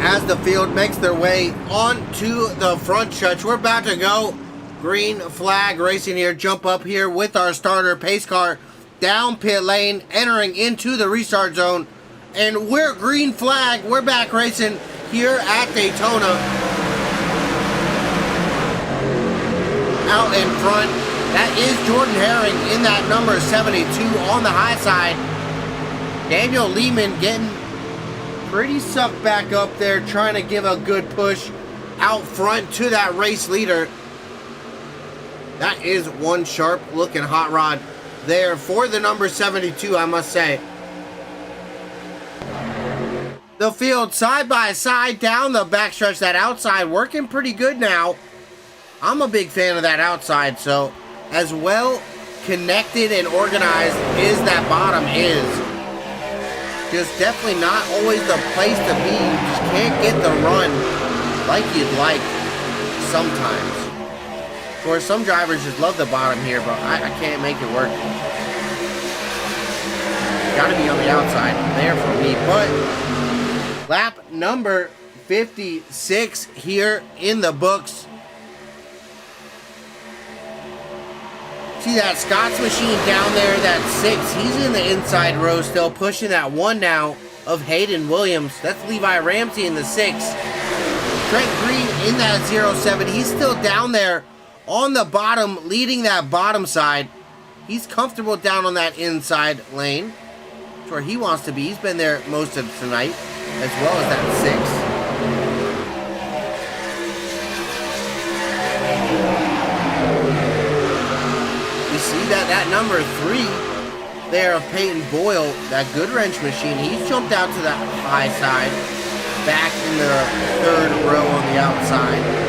As the field makes their way onto the front stretch, we're about to go green flag racing here. Jump up here with our starter pace car down pit lane, entering into the restart zone, and we're green flag. We're back racing here at Daytona. Out in front, that is Jordan Herring in that number 72 on the high side. Daniel Lehman getting pretty sucked back up there, trying to give a good push out front to that race leader. That is one sharp looking hot rod there for the number 72, I must say. The field side by side down the backstretch, that outside working pretty good now. I'm a big fan of that outside, so as well connected and organized as that bottom is, just definitely not always the place to be. You just can't get the run like you'd like sometimes. Of course, some drivers just love the bottom here, but I can't make it work. Gotta be on the outside there for me. But lap number 56 here in the books. See that Scott's machine down there, that 6. He's in the inside row still, pushing that 1 now of Hayden Williams. That's Levi Ramsey in the 6. Trent Green in that 07. He's still down there on the bottom, leading that bottom side. He's comfortable down on that inside lane. That's where he wants to be. He's been there most of tonight, as well as that 6. We see that number 3 there of Peyton Boyle, that good wrench machine, he's jumped out to that high side, back in the 3rd row on the outside.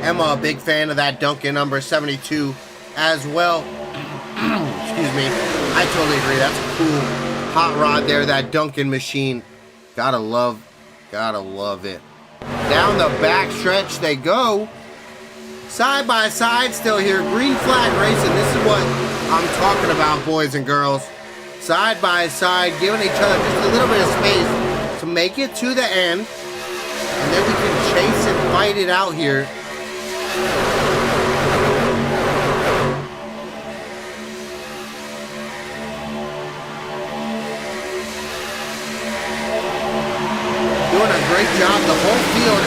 I'm a big fan of that Duncan number 72 as well. Excuse me. I totally agree. That's a cool hot rod there, that Duncan machine. Gotta love it. Down the back stretch they go. Side by side still here. Green flag racing. This is what I'm talking about, boys and girls. Side by side, giving each other just a little bit of space to make it to the end. And then we can chase and fight it out here. Doing a great job. The whole field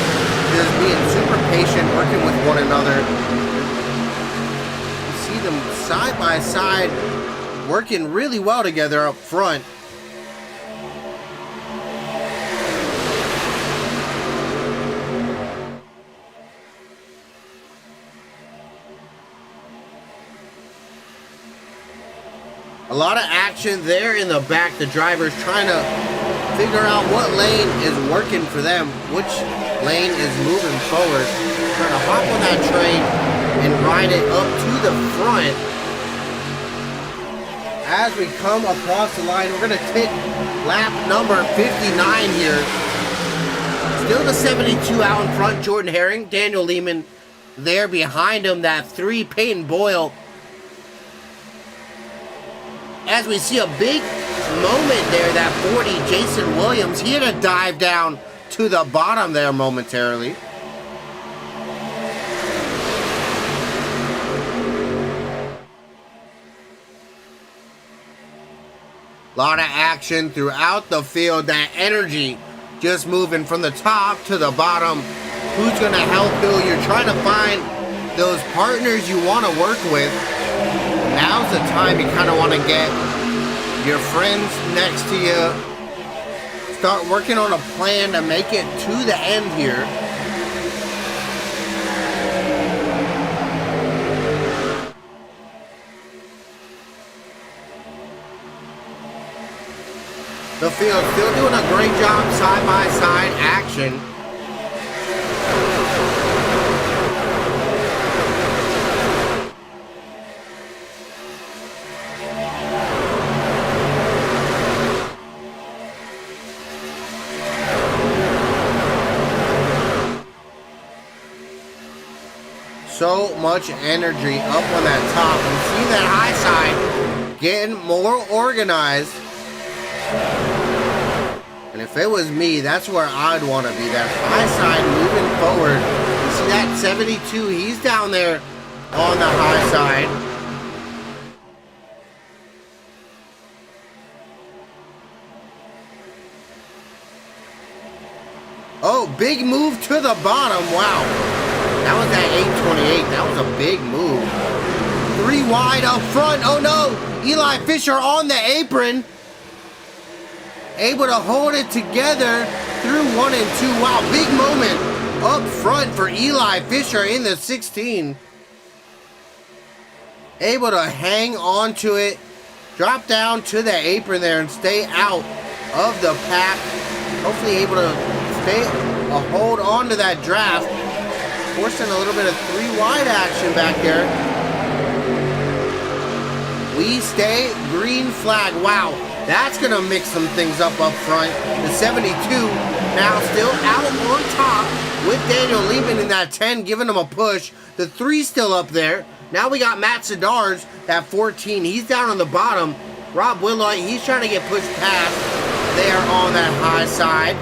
is being super patient, working with one another. You see them side by side, working really well together up front. A lot of action there in the back. The drivers trying to figure out what lane is working for them, which lane is moving forward. Trying to hop on that train and ride it up to the front. As we come across the line, we're going to take lap number 59 here. Still the 72 out in front, Jordan Herring. Daniel Lehman there behind him, that 3, Peyton Boyle. As we see a big moment there, that 40, Jason Williams. He had to dive down to the bottom there momentarily. A lot of action throughout the field. That energy just moving from the top to the bottom. Who's going to help who? You're trying to find those partners you want to work with. Now's the time you kind of want to get your friends next to you. Start working on a plan to make it to the end here. The field still doing a great job side-by-side action. So much energy up on that top. And see that high side getting more organized. And if it was me, that's where I'd want to be. That high side moving forward. You see that 72? He's down there on the high side. Oh, big move to the bottom. Wow. That was that 828. That was a big move. 3 wide up front. Oh no. Eli Fisher on the apron. Able to hold it together through 1 and 2. Wow, big moment up front for Eli Fisher in the 16. Able to hang on to it, drop down to the apron there and stay out of the pack. Hopefully able to stay a hold on to that draft. Forcing a little bit of 3 wide action back there. We stay, green flag. Wow. That's going to mix some things up front. The 72 now still out on top with Daniel Lehman in that 10, giving him a push. The 3 still up there. Now we got Matt Sidars, that 14. He's down on the bottom. Rob Willoy, he's trying to get pushed past there on that high side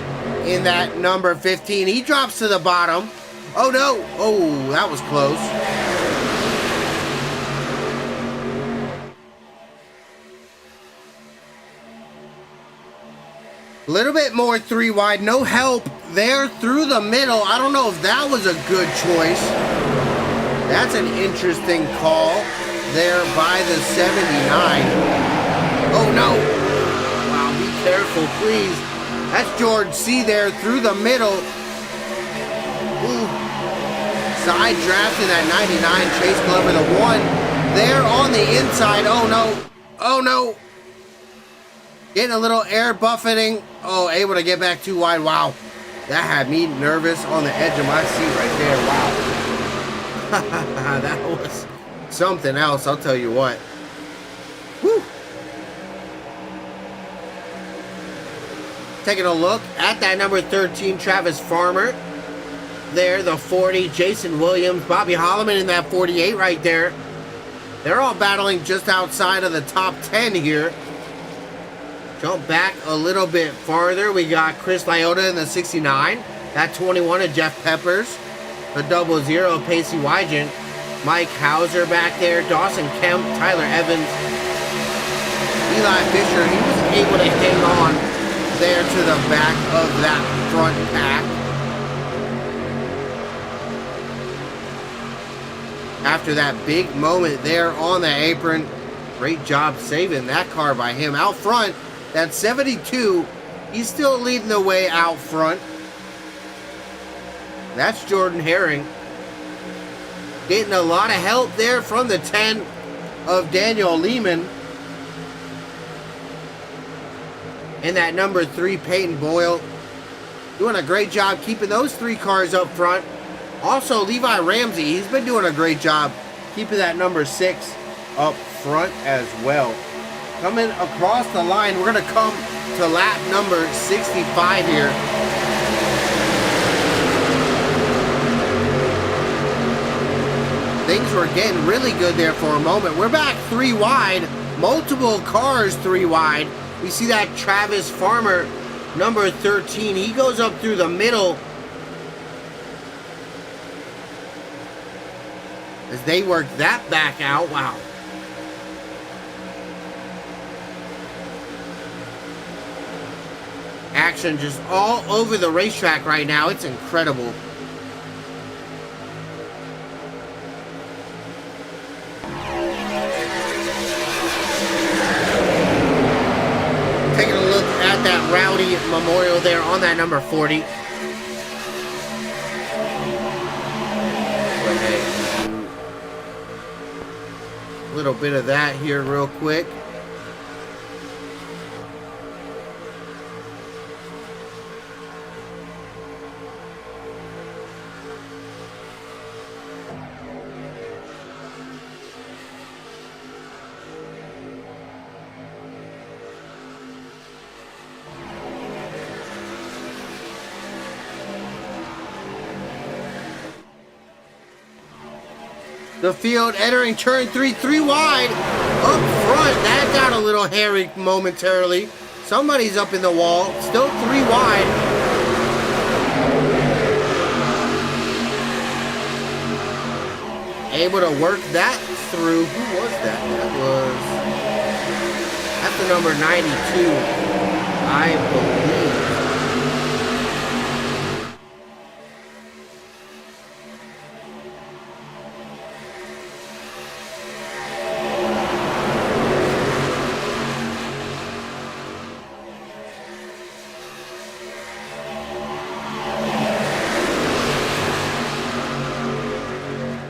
in that number 15. He drops to the bottom. Oh, no. Oh, that was close. A little bit more 3 wide, no help there through the middle. I don't know if that was a good choice. That's an interesting call there by the 79. Oh no. Wow, be careful, please. That's George C. there through the middle. Ooh. Side draft in that 99, Chase Glover, the 1 there on the inside. Oh no. Oh no. Getting a little air buffeting. Oh, able to get back 2 wide. Wow. That had me nervous on the edge of my seat right there. Wow. That was something else, I'll tell you what. Whew. Taking a look at that number 13, Travis Farmer. There, the 40, Jason Williams, Bobby Holloman in that 48 right there. They're all battling just outside of the top 10 here. Jump back a little bit farther. We got Chris Lyota in the 69. That 21 of Jeff Peppers. The 00 of Pacey Wygant. Mike Hauser back there. Dawson Kemp. Tyler Evans. Eli Fisher. He was able to hang on there to the back of that front pack. After that big moment there on the apron. Great job saving that car by him. Out front. That 72, he's still leading the way out front. That's Jordan Herring. Getting a lot of help there from the 10 of Daniel Lehman. And that number 3, Peyton Boyle. Doing a great job keeping those 3 cars up front. Also, Levi Ramsey, he's been doing a great job keeping that number 6 up front as well. Coming across the line, we're going to come to lap number 65 here. Things were getting really good there for a moment. We're back 3 wide, multiple cars 3 wide. We see that Travis Farmer, number 13, he goes up through the middle as they work that back out. Wow. Action just all over the racetrack right now. It's incredible. Taking a look at that Rowdy memorial there on that number 40. A little bit of that here real quick. The field entering turn 3, 3 wide, up front. That got a little hairy momentarily. Somebody's up in the wall, still 3 wide. Able to work that through. Who was that? That's the number 92, I believe.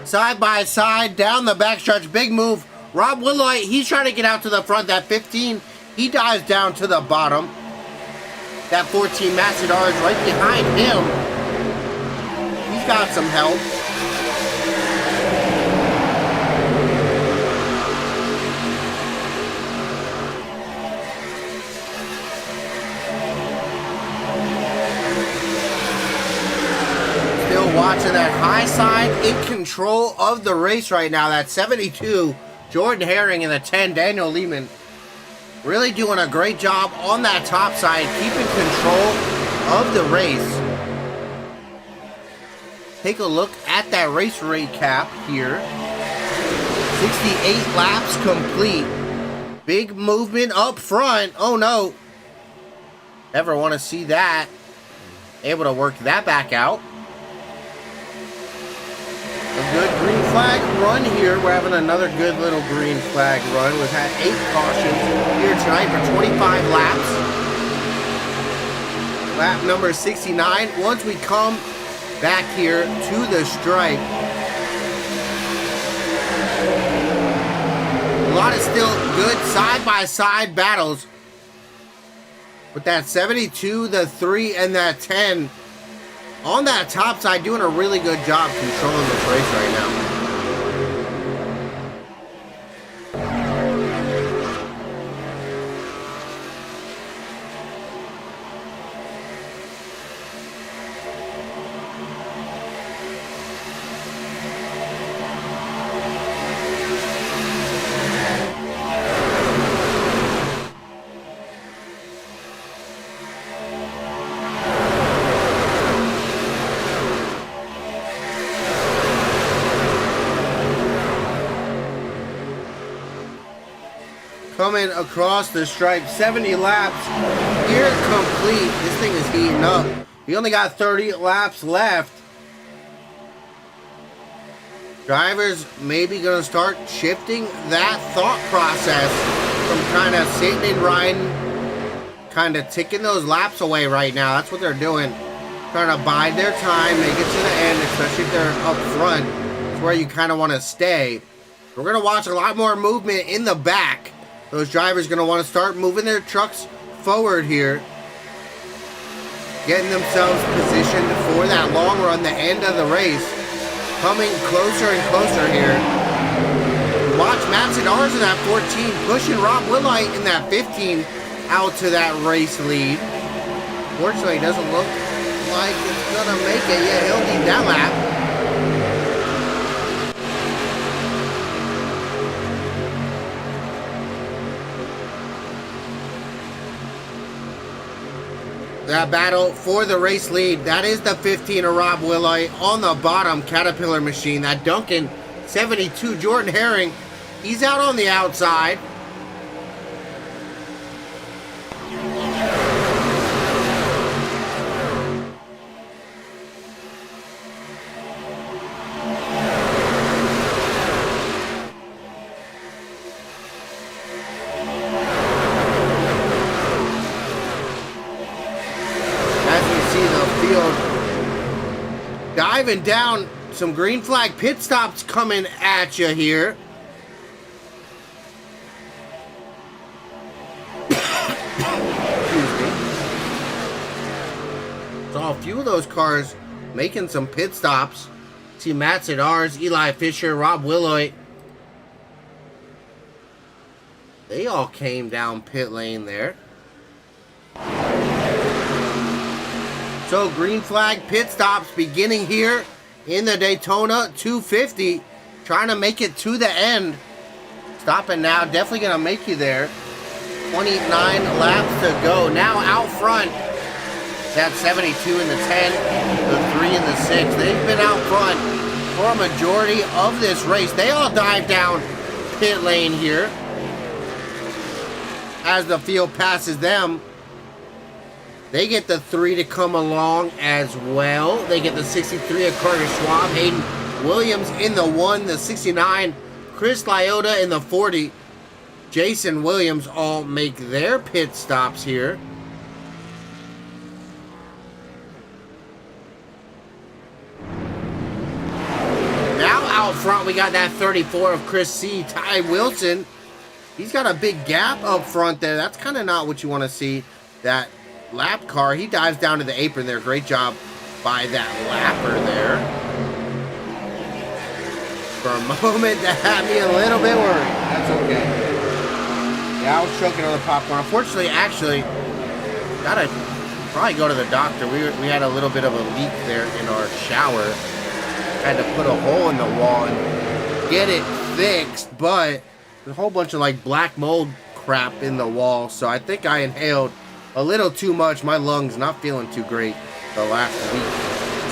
Side by side, down the backstretch, big move. Rob Willoy, he's trying to get out to the front. That 15, he dives down to the bottom. That 14, Massadar is right behind him. He's got some help. Watching that high side, in control of the race right now. That 72, Jordan Herring, and the 10, Daniel Lehman, really doing a great job on that top side, keeping control of the race. Take a look at that race rate cap here. 68 laps complete. Big movement up front. Oh no. Never want to see that. Able to work that back out. A good green flag run here. We're having another good little green flag run. We've had 8 cautions here tonight for 25 laps. Lap number 69. Once we come back here to the stripe, a lot of still good side-by-side battles. With that 72, the 3, and that 10 on that top side, doing a really good job controlling this race right now. Coming across the stripe, 70 laps here complete. This thing is heating up. We only got 30 laps left. Drivers maybe going to start shifting that thought process from kind of sitting and riding, kind of ticking those laps away right now. That's what they're doing. Trying to bide their time, make it to the end, especially if they're up front. It's where you kind of want to stay. We're going to watch a lot more movement in the back. Those drivers going to want to start moving their trucks forward here. Getting themselves positioned for that long run, the end of the race. coming closer and closer here. Watch Matt Sidar's in that 14, pushing Rob Willite in that 15 out to that race lead. Fortunately, it doesn't look like it's gonna make it. Yeah, he'll need that lap. That battle for the race lead, that is the 15 of Rob Willite on the bottom Caterpillar machine. That Duncan 72 Jordan Herring, he's out on the outside. Diving down, some green flag pit stops coming at you here. Excuse me. Saw a few of those cars making some pit stops. See Matt Sidar's, Eli Fisher, Rob Willite. They all came down pit lane there. So green flag pit stops beginning here in the Daytona 250. Trying to make it to the end. Stopping now, definitely gonna make you there. 29 laps to go. Now out front, that 72 and the 10, the 3 and the 6. They've been out front for a majority of this race. They all dive down pit lane here as the field passes them. They get the 3 to come along as well. They get the 63 of Carter Schwab. Hayden Williams in the 1, the 69. Chris Lyotta in the 40. Jason Williams all make their pit stops here. Now out front, we got that 34 of Chris C. Ty Wilson. He's got a big gap up front there. That's kind of not what you want to see. That lap car, he dives down to the apron there. Great job by that lapper there. For a moment, that had me a little bit worried. That's okay. Yeah, I was choking on the popcorn. Unfortunately, actually, gotta probably go to the doctor. We had a little bit of a leak there in our shower. Had to put a hole in the wall and get it fixed, but there's a whole bunch of like black mold crap in the wall. So I think I inhaled a little too much. My lungs not feeling too great the last week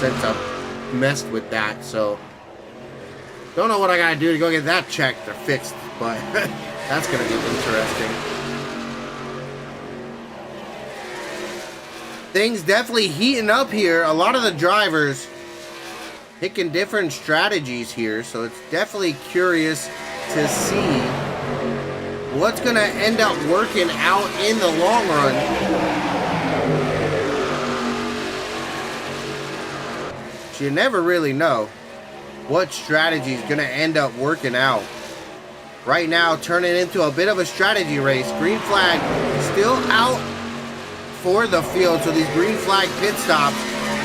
since I've messed with that. So don't know what I gotta do to go get that checked or fixed, but that's gonna be interesting. Things definitely heating up here. A lot of the drivers picking different strategies here, so it's definitely curious to see what's going to end up working out in the long run. So you never really know what strategy is going to end up working out. Right now, turning into a bit of a strategy race. Green flag still out for the field, so these green flag pit stops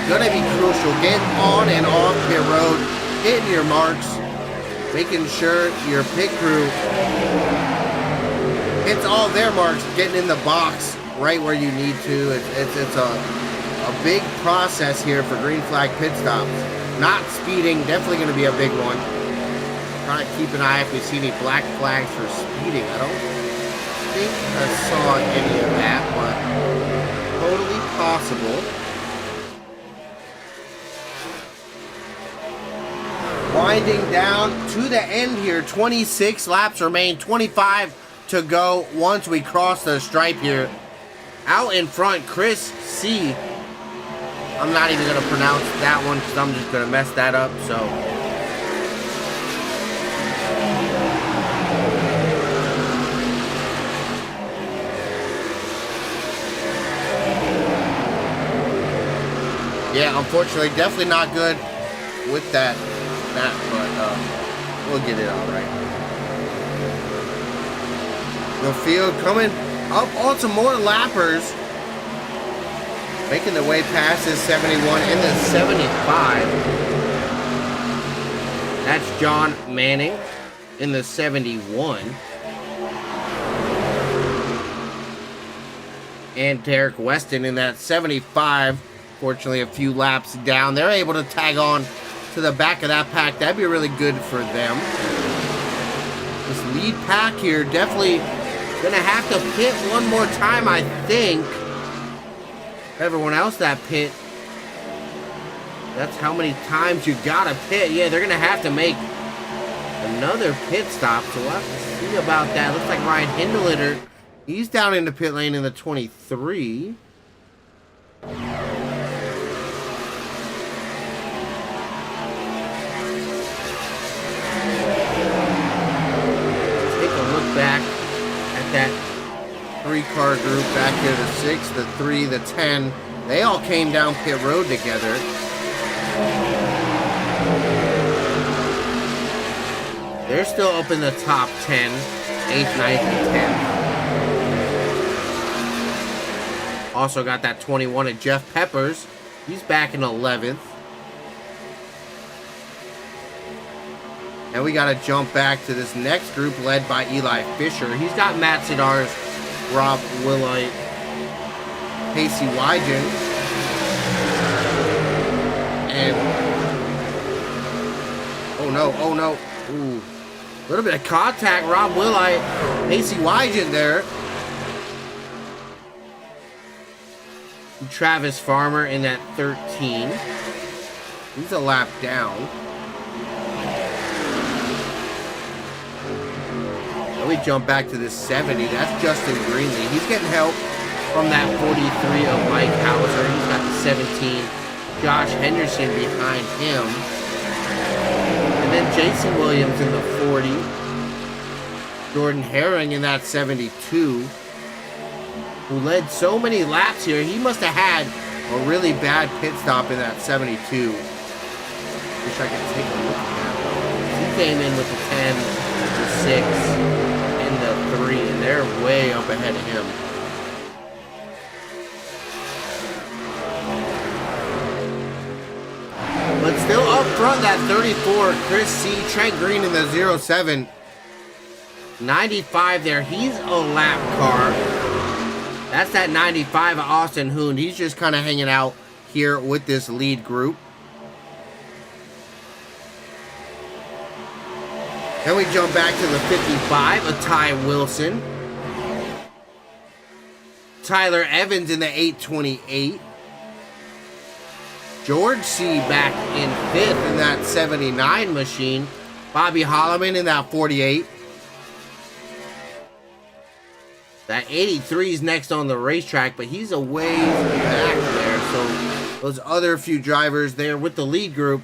going to be crucial. Get on and off pit road, hitting your marks, making sure your pit crew hits all their marks, getting in the box right where you need to. It's a big process here for green flag pit stops. Not speeding, definitely going to be a big one. Trying to keep an eye if we see any black flags for speeding. I don't think I saw any of that, but totally possible. Winding down to the end here. 26 laps remain, 25 to go once we cross the stripe here. Out in front, Chris C. I'm not even going to pronounce that one because I'm just going to mess that up. So yeah, unfortunately, definitely not good with that, but we'll get it all right. The field coming up on some more lappers. Making their way past this 71 and the 75. That's John Manning in the 71. And Derek Weston in that 75. Fortunately, a few laps down. They're able to tag on to the back of that pack. That'd be really good for them. This lead pack here definitely gonna have to pit one more time, I think. Everyone else that pit, that's how many times you gotta pit. Yeah, they're gonna have to make another pit stop, so we'll have to see about that. Looks like Ryan Hindlitter, he's down in the pit lane in the 23. Back at that 3-car group back here, the 6, the 3, the 10. They all came down pit road together. They're still up in the top 10, 8th, 9th, and 10th. Also got that 21 of Jeff Peppers. He's back in 11th. And we got to jump back to this next group led by Eli Fisher. He's got Matt Sidars, Rob Willite, Pacey Wygen, and oh no, ooh, a little bit of contact. Rob Willite, Pacey Wygen there. Travis Farmer in that 13. He's a lap down. We jump back to this 70. That's Justin Greenlee. He's getting help from that 43 of Mike Hauser. He's got the 17. Josh Henderson behind him. And then Jason Williams in the 40. Jordan Herring in that 72. Who led so many laps here. He must have had a really bad pit stop in that 72. Wish I could take a look at that. He came in with the 10, the 6. The 3, and they're way up ahead of him. But still up front, that 34, Chris C. Trent Green in the 07. 95 there. He's a lap car. That's that 95 of Austin Hoon. He's just kind of hanging out here with this lead group. Then we jump back to the 55 of Ty Wilson. Tyler Evans in the 828. George C. back in 5th in that 79 machine. Bobby Holloman in that 48. That 83 is next on the racetrack, but he's a ways back there. So those other few drivers there with the lead group,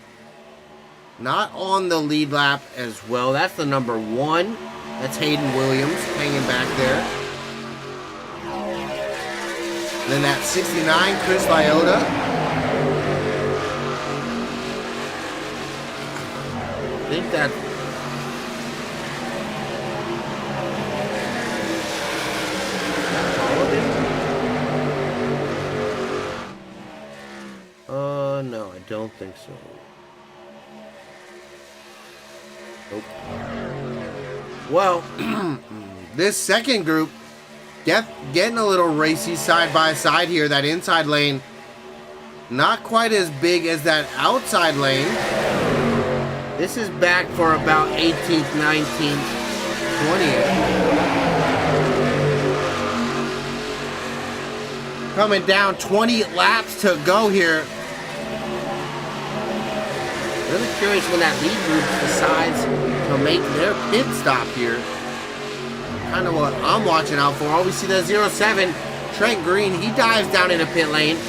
not on the lead lap as well. That's the number 1. That's Hayden Williams hanging back there. And then that 69, Chris Lyota. I think that... no, I don't think so. Nope. Well, this second group getting a little racy side by side here. That inside lane, not quite as big as that outside lane. This is back for about 18th, 19th, 20th. Coming down, 20 laps to go here. Really curious when that lead group decides to make their pit stop here. Kind of what I'm watching out for. Oh, we see the 07, Trent Green. He dives down in a pit lane.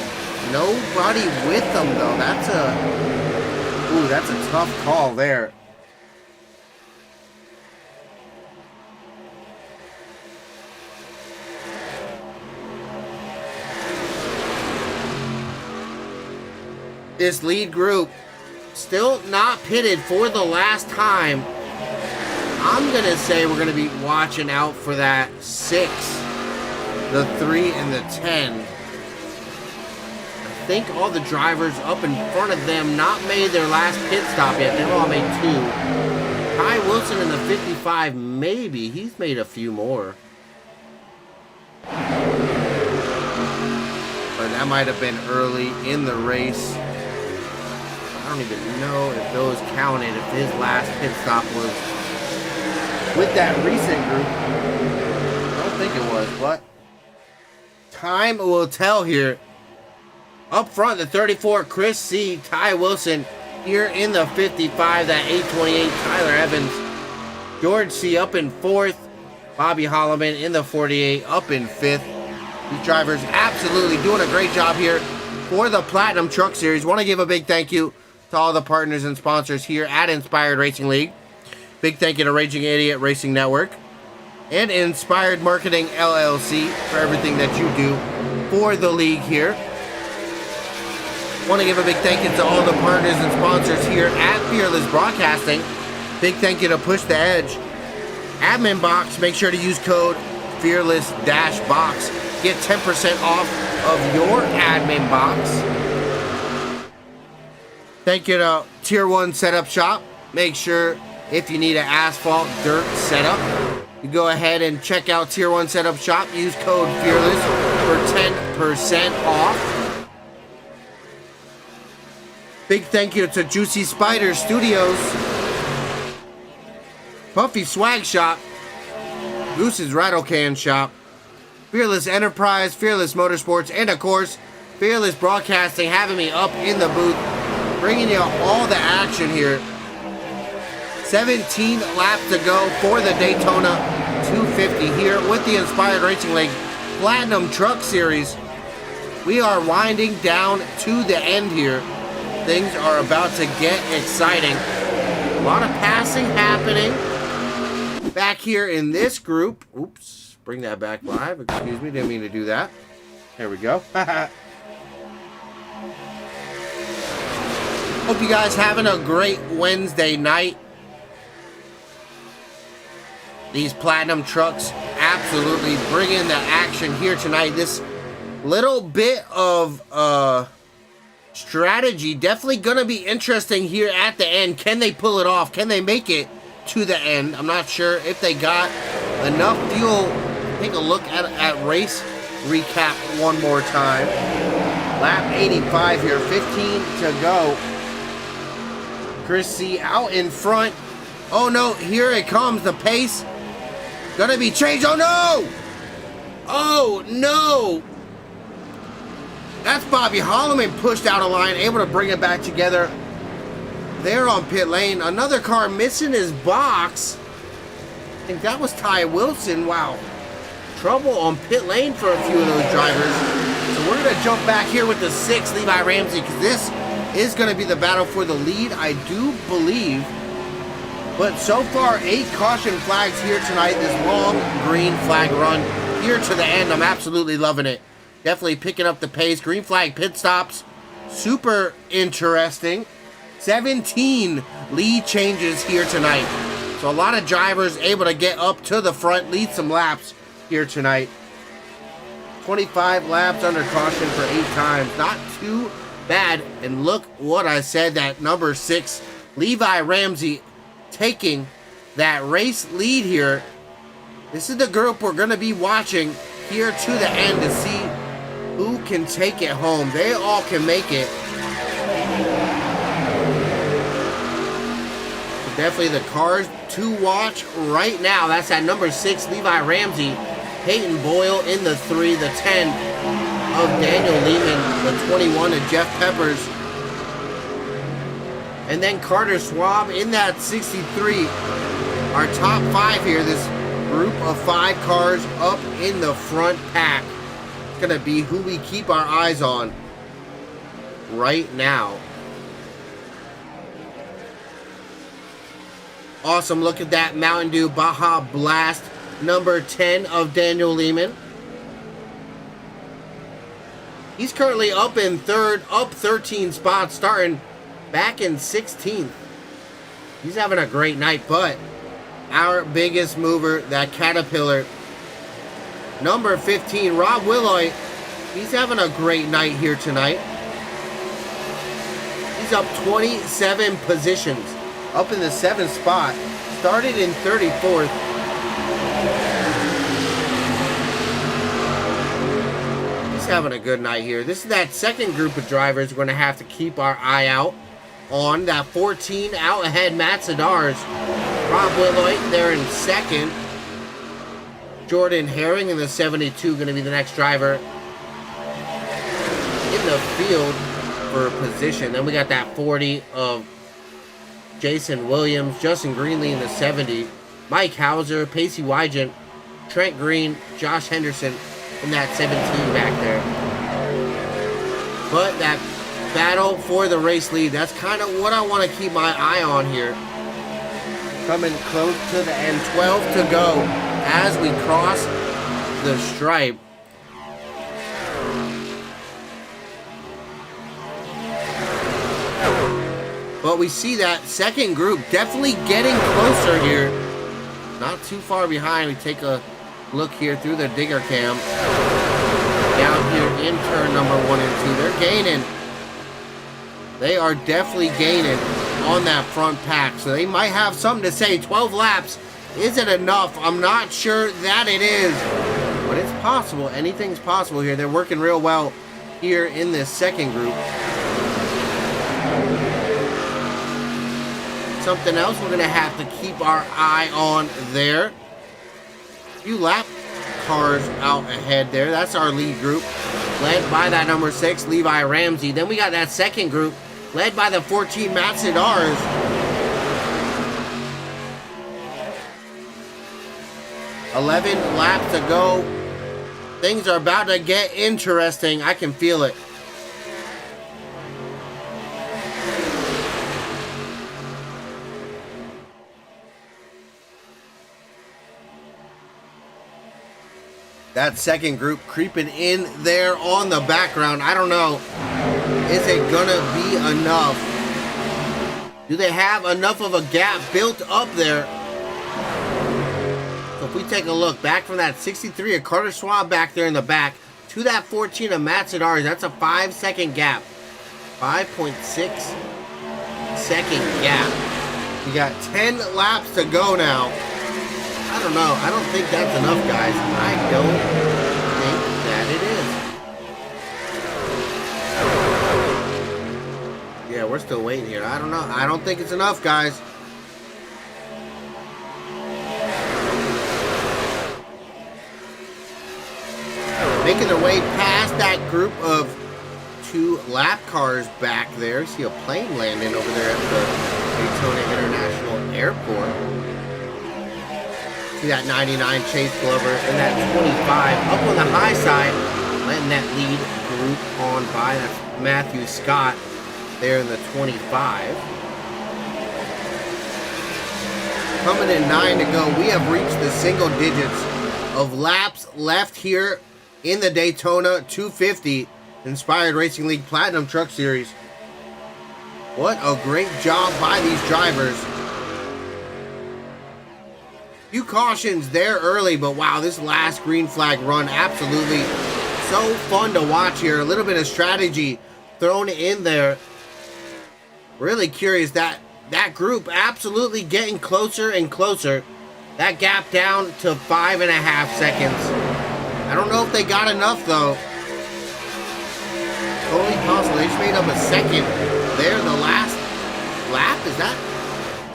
Nobody with him though. That's a tough call there. This lead group still not pitted for the last time. I'm going to say we're going to be watching out for that 6, the 3, and the 10. I think all the drivers up in front of them not made their last pit stop yet. They've all made 2. Ty Wilson in the 55, maybe. He's made a few more. But that might have been early in the race. I don't even know if those counted, if his last pit stop was with that recent group. I don't think it was, but time will tell here. Up front, the 34, Chris C. Ty Wilson here in the 55, that 828, Tyler Evans. George C. up in 4th. Bobby Holloman in the 48, up in 5th. These drivers absolutely doing a great job here for the Platinum Truck Series. Want to give a big thank you to all the partners and sponsors here at Inspired Racing League. Big thank you to Raging Idiot Racing Network and Inspired Marketing LLC for everything that you do for the league here. Want to give a big thank you to all the partners and sponsors here at Fearless Broadcasting. Big thank you to Push the Edge. Admin Box, make sure to use code Fearless-Box. Get 10% off of your admin box. Thank you to Tier 1 Setup Shop. Make sure if you need an asphalt dirt setup, you go ahead and check out Tier 1 Setup Shop. Use code Fearless for 10% off. Big thank you to Juicy Spider Studios, Puffy Swag Shop, Goose's Rattle Can Shop, Fearless Enterprise, Fearless Motorsports, and of course, Fearless Broadcasting having me up in the booth, bringing you all the action here. 17 laps to go for the Daytona 250 here with the Inspired Racing League Platinum Truck Series. We are winding down to the end here. Things are about to get exciting. A lot of passing happening back here in this group. Oops, bring that back live. Excuse me, didn't mean to do that. There we go. Hope you guys having a great Wednesday night. These Platinum trucks absolutely bringing the action here tonight. This little bit of strategy definitely gonna be interesting here at the end. Can they pull it off? Can they make it to the end? I'm not sure if they got enough fuel. Take a look at race recap one more time. Lap 85 here, 15 to go. Chris C out in front. Oh no, here it comes. The pace gonna be changed. Oh no! Oh no! That's Bobby Holloman pushed out of line, able to bring it back together there on pit lane. Another car missing his box. I think that was Ty Wilson. Wow. Trouble on pit lane for a few of those drivers. So we're going to jump back here with the 6, Levi Ramsey, because this is going to be the battle for the lead, I do believe. But so far, 8 caution flags here tonight. This long green flag run here to the end. I'm absolutely loving it. Definitely picking up the pace. Green flag pit stops. Super interesting. 17 lead changes here tonight. So a lot of drivers able to get up to the front, lead some laps here tonight. 25 laps under caution for 8 times. Not too bad. And look what I said, that number 6, Levi Ramsey, taking that race lead here. This is the group we're going to be watching here to the end to see who can take it home. They all can make it. So definitely the cars to watch right now. That's that number 6, Levi Ramsey. Peyton Boyle in the 3, the 10 of Daniel Lehman, the 21 of Jeff Peppers. And then Carter Schwab in that 63. Our top 5 here, this group of 5 cars up in the front pack. It's going to be who we keep our eyes on right now. Awesome. Look at that Mountain Dew Baja Blast, number 10 of Daniel Lehman. He's currently up in 3rd, up 13 spots, starting back in 16th. He's having a great night, but our biggest mover, that Caterpillar, number 15, Rob Willoy, he's having a great night here tonight. He's up 27 positions. Up in the 7th spot. Started in 34th. He's having a good night here. This is that second group of drivers we're going to have to keep our eye out on. That 14 out ahead Matsudar's. Rob Whitlock there in second. Jordan Herring in the 72 going to be the next driver in the field for a position. Then we got that 40 of Jason Williams, Justin Greenlee in the 70, Mike Hauser, Pacey Wygant, Trent Green, Josh Henderson in that 17 back there. But that battle for the race lead, that's kind of what I want to keep my eye on here. Coming close to the end, 12 to go as we cross the stripe. But we see that second group definitely getting closer here. Not too far behind. We take a look here through the digger cam. Down here in turn number 1 and 2. They're gaining. They are definitely gaining on that front pack. So they might have something to say. 12 laps isn't enough. I'm not sure that it is. But it's possible. Anything's possible here. They're working real well here in this second group. Something else we're going to have to keep our eye on there. A few lap cars out ahead there. That's our lead group, led by that number 6, Levi Ramsey. Then we got that second group, led by the 14, Matsudar's. "11 laps to go. Things are about to get interesting. I can feel it. That second group creeping in there on the background. I don't know. Is it gonna be enough? Do they have enough of a gap built up there? So if we take a look back from that 63 of Carter Schwab back there in the back to that 14 of Matsudar's, that's a 5-second gap. 5.6 second gap. We got 10 laps to go now. I don't know. I don't think that's enough, guys. I don't think that it is. Yeah, we're still waiting here. I don't know. I don't think it's enough, guys. Making their way past that group of 2 lap cars back there. See a plane landing over there at the Daytona International Airport. See that 99 Chase Glover and that 25 up on the high side, letting that lead group on by. That's Matthew Scott there in the 25. Coming in 9 to go, we have reached the single digits of laps left here in the Daytona 250 Inspired Racing League Platinum Truck Series. What a great job by these drivers. Few cautions there early, but wow, this last green flag run, absolutely so fun to watch here. A little bit of strategy thrown in there. Really curious that group absolutely getting closer and closer. That gap down to 5.5 seconds. I don't know if they got enough though. Totally possible. They just made up a second there the last lap. Is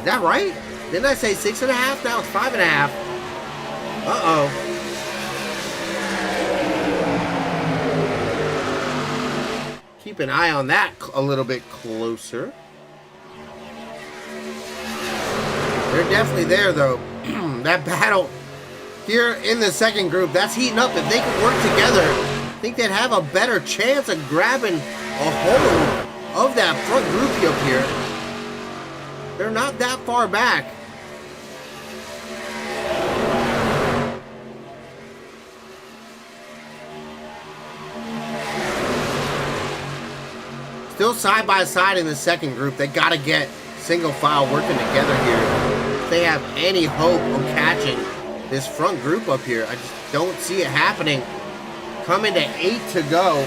that right? Didn't I say 6.5? Now it's 5.5. Uh-oh. Keep an eye on that a little bit closer. They're definitely there, though. That battle here in the second group, that's heating up. If they could work together, I think they'd have a better chance of grabbing a hold of that front groupie up here. They're not that far back. Still side by side in the second group. They got to get single file working together here. If they have any hope of catching this front group up here, I just don't see it happening. Coming to 8 to go.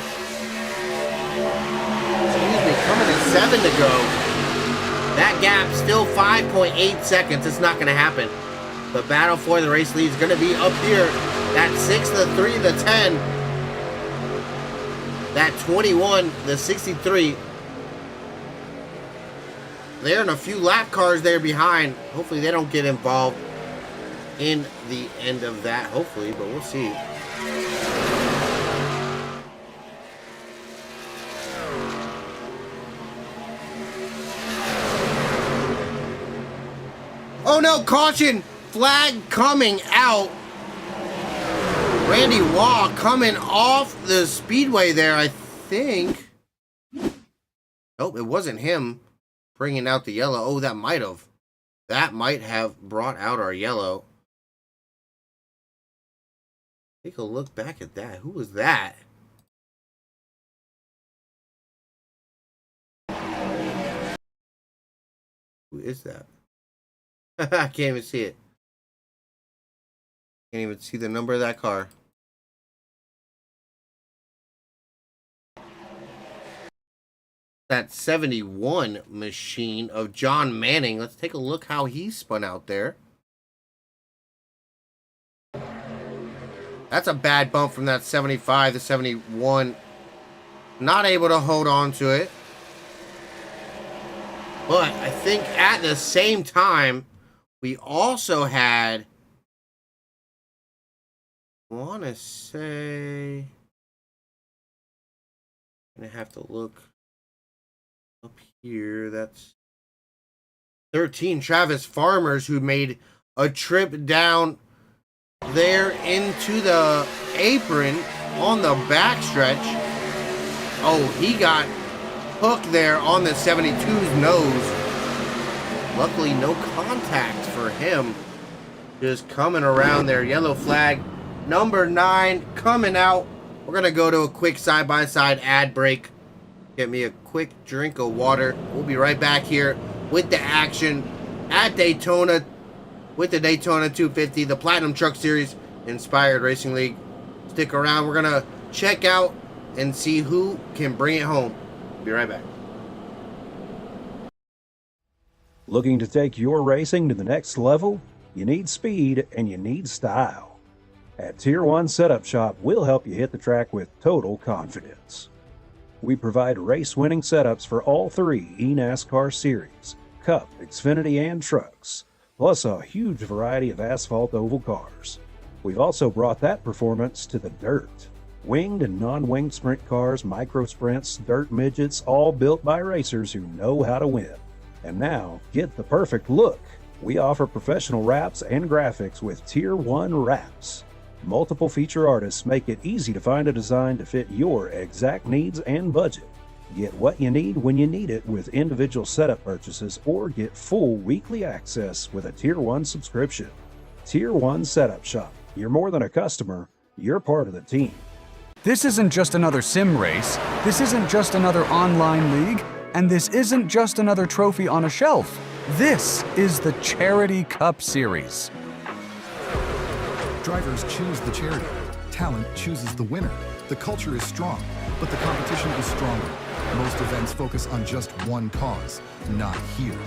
Excuse me. coming to 7 to go. That gap still 5.8 seconds. It's not going to happen. The battle for the race lead is going to be up here. That 6, the 3, the 10. That 21, the 63. There and a few lap cars there behind. Hopefully they don't get involved in the end of that. Hopefully, but we'll see. Oh no, caution! Flag coming out. Randy Waugh coming off the speedway there, I think. Nope, it wasn't him bringing out the yellow. Oh, that might have. That might have brought out our yellow. Take a look back at that. Who was that? Who is that? I can't even see it. Can't even see the number of that car. That 71 machine of John Manning. Let's take a look how he spun out there. That's a bad bump from that 75 to 71. Not able to hold on to it. But I think at the same time, we also had, I want to say, I'm going to have to look up here. That's 13 Travis Farmers, who made a trip down there into the apron on the backstretch. Oh, he got hooked there on the 72's nose. Luckily, no contact for him. Just coming around there. Yellow flag number 9 coming out. We're going to go to a quick side-by-side ad break. Get me a quick drink of water. We'll be right back here with the action at Daytona with the Daytona 250, the Platinum Truck Series Inspired Racing League. Stick around. We're going to check out and see who can bring it home. Be right back. Looking to take your racing to the next level? You need speed and you need style. At Tier 1 Setup Shop, we'll help you hit the track with total confidence. We provide race-winning setups for all 3 eNASCAR series, Cup, Xfinity, and trucks, plus a huge variety of asphalt oval cars. We've also brought that performance to the dirt. Winged and non-winged sprint cars, micro sprints, dirt midgets, all built by racers who know how to win. And now, get the perfect look. We offer professional wraps and graphics with Tier 1 wraps. Multiple feature artists make it easy to find a design to fit your exact needs and budget. Get what you need when you need it with individual setup purchases, or get full weekly access with a Tier 1 subscription. Tier 1 Setup Shop. You're more than a customer, you're part of the team. This isn't just another sim race, this isn't just another online league, and this isn't just another trophy on a shelf. This is the Charity Cup Series. Drivers choose the charity. Talent chooses the winner. The culture is strong, but the competition is stronger. Most events focus on just one cause, not here.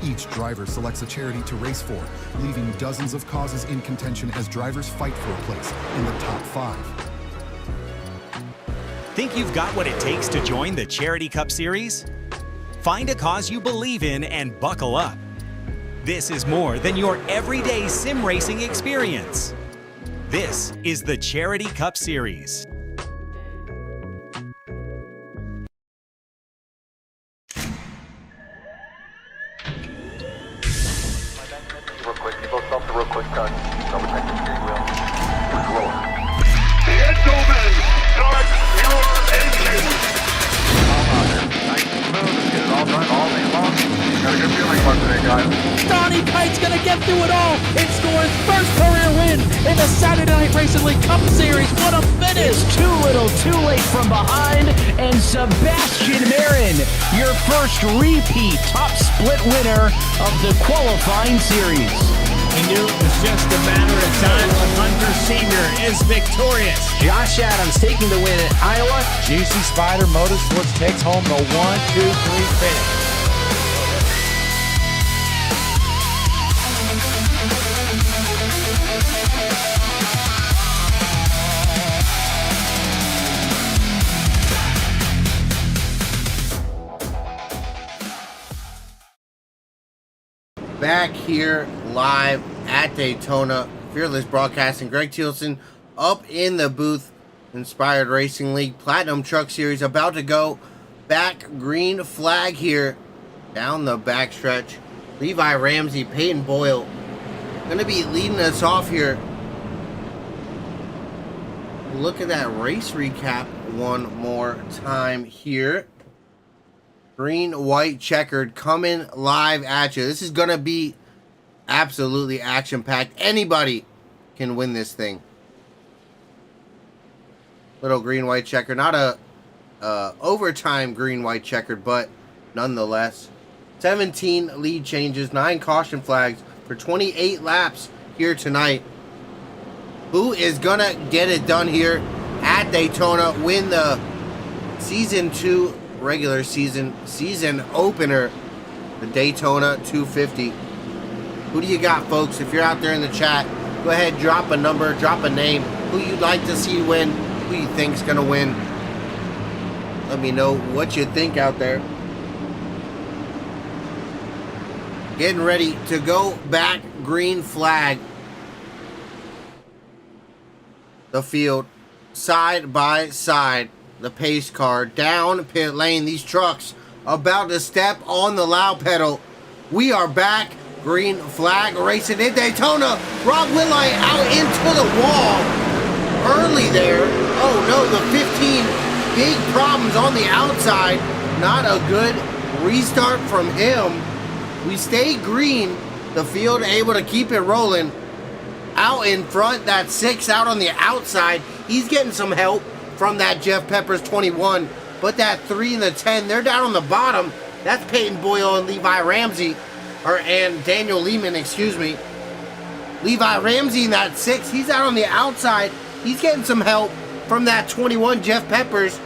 Each driver selects a charity to race for, leaving dozens of causes in contention as drivers fight for a place in the top 5. Think you've got what it takes to join the Charity Cup Series? Find a cause you believe in and buckle up. This is more than your everyday sim racing experience. This is the Charity Cup Series. Real quick, you both stop the real quick cut. Double check the steering wheel. Gentlemen, start your engines. Nice and smooth. Get it all done all day long. Got a good feeling about today, guys. Donnie Kite's gonna get through it all and score his first career win in the Saturday Night Racing League Cup Series. What a finish! It's too little, too late from behind, and Sebastian Marin, your first repeat top split winner of the qualifying series. He knew it was just a matter of time. Hunter Sr. is victorious. Josh Adams taking the win at Iowa. GC Spider Motorsports takes home the 1-2-3 finish. Back here live at Daytona, Fearless Broadcasting. Greg Thielsen up in the booth. Inspired Racing League Platinum Truck Series about to go. Back green flag here down the backstretch. Levi Ramsey, Peyton Boyle going to be leading us off here. Look at that race recap one more time here. Green, white, checkered, coming live at you. This is going to be absolutely action-packed. Anybody can win this thing. Little green, white, checkered. Not a overtime green, white, checkered, but nonetheless. 17 lead changes, 9 caution flags for 28 laps here tonight. Who is going to get it done here at Daytona? Win the Season 2 regular season opener, the Daytona 250. Who do you got, folks? If you're out there in the chat, go ahead, drop a number, drop a name, who you'd like to see win, who you think's gonna win. Let me know what you think out there. Getting ready to go back green flag. The field side by side. The pace car down pit lane. These trucks about to step on the loud pedal. We are back. Green flag racing in Daytona. Rob Willite out into the wall early there. Oh no, the 15 big problems on the outside. Not a good restart from him. We stay green. The field able to keep it rolling. Out in front, that 6 out on the outside. He's getting some help from that Jeff Peppers 21, but that 3 and the 10, they're down on the bottom. That's Peyton Boyle and Levi Ramsey, and Daniel Lehman, excuse me. Levi Ramsey in that 6, he's out on the outside. He's getting some help from that 21, Jeff Peppers.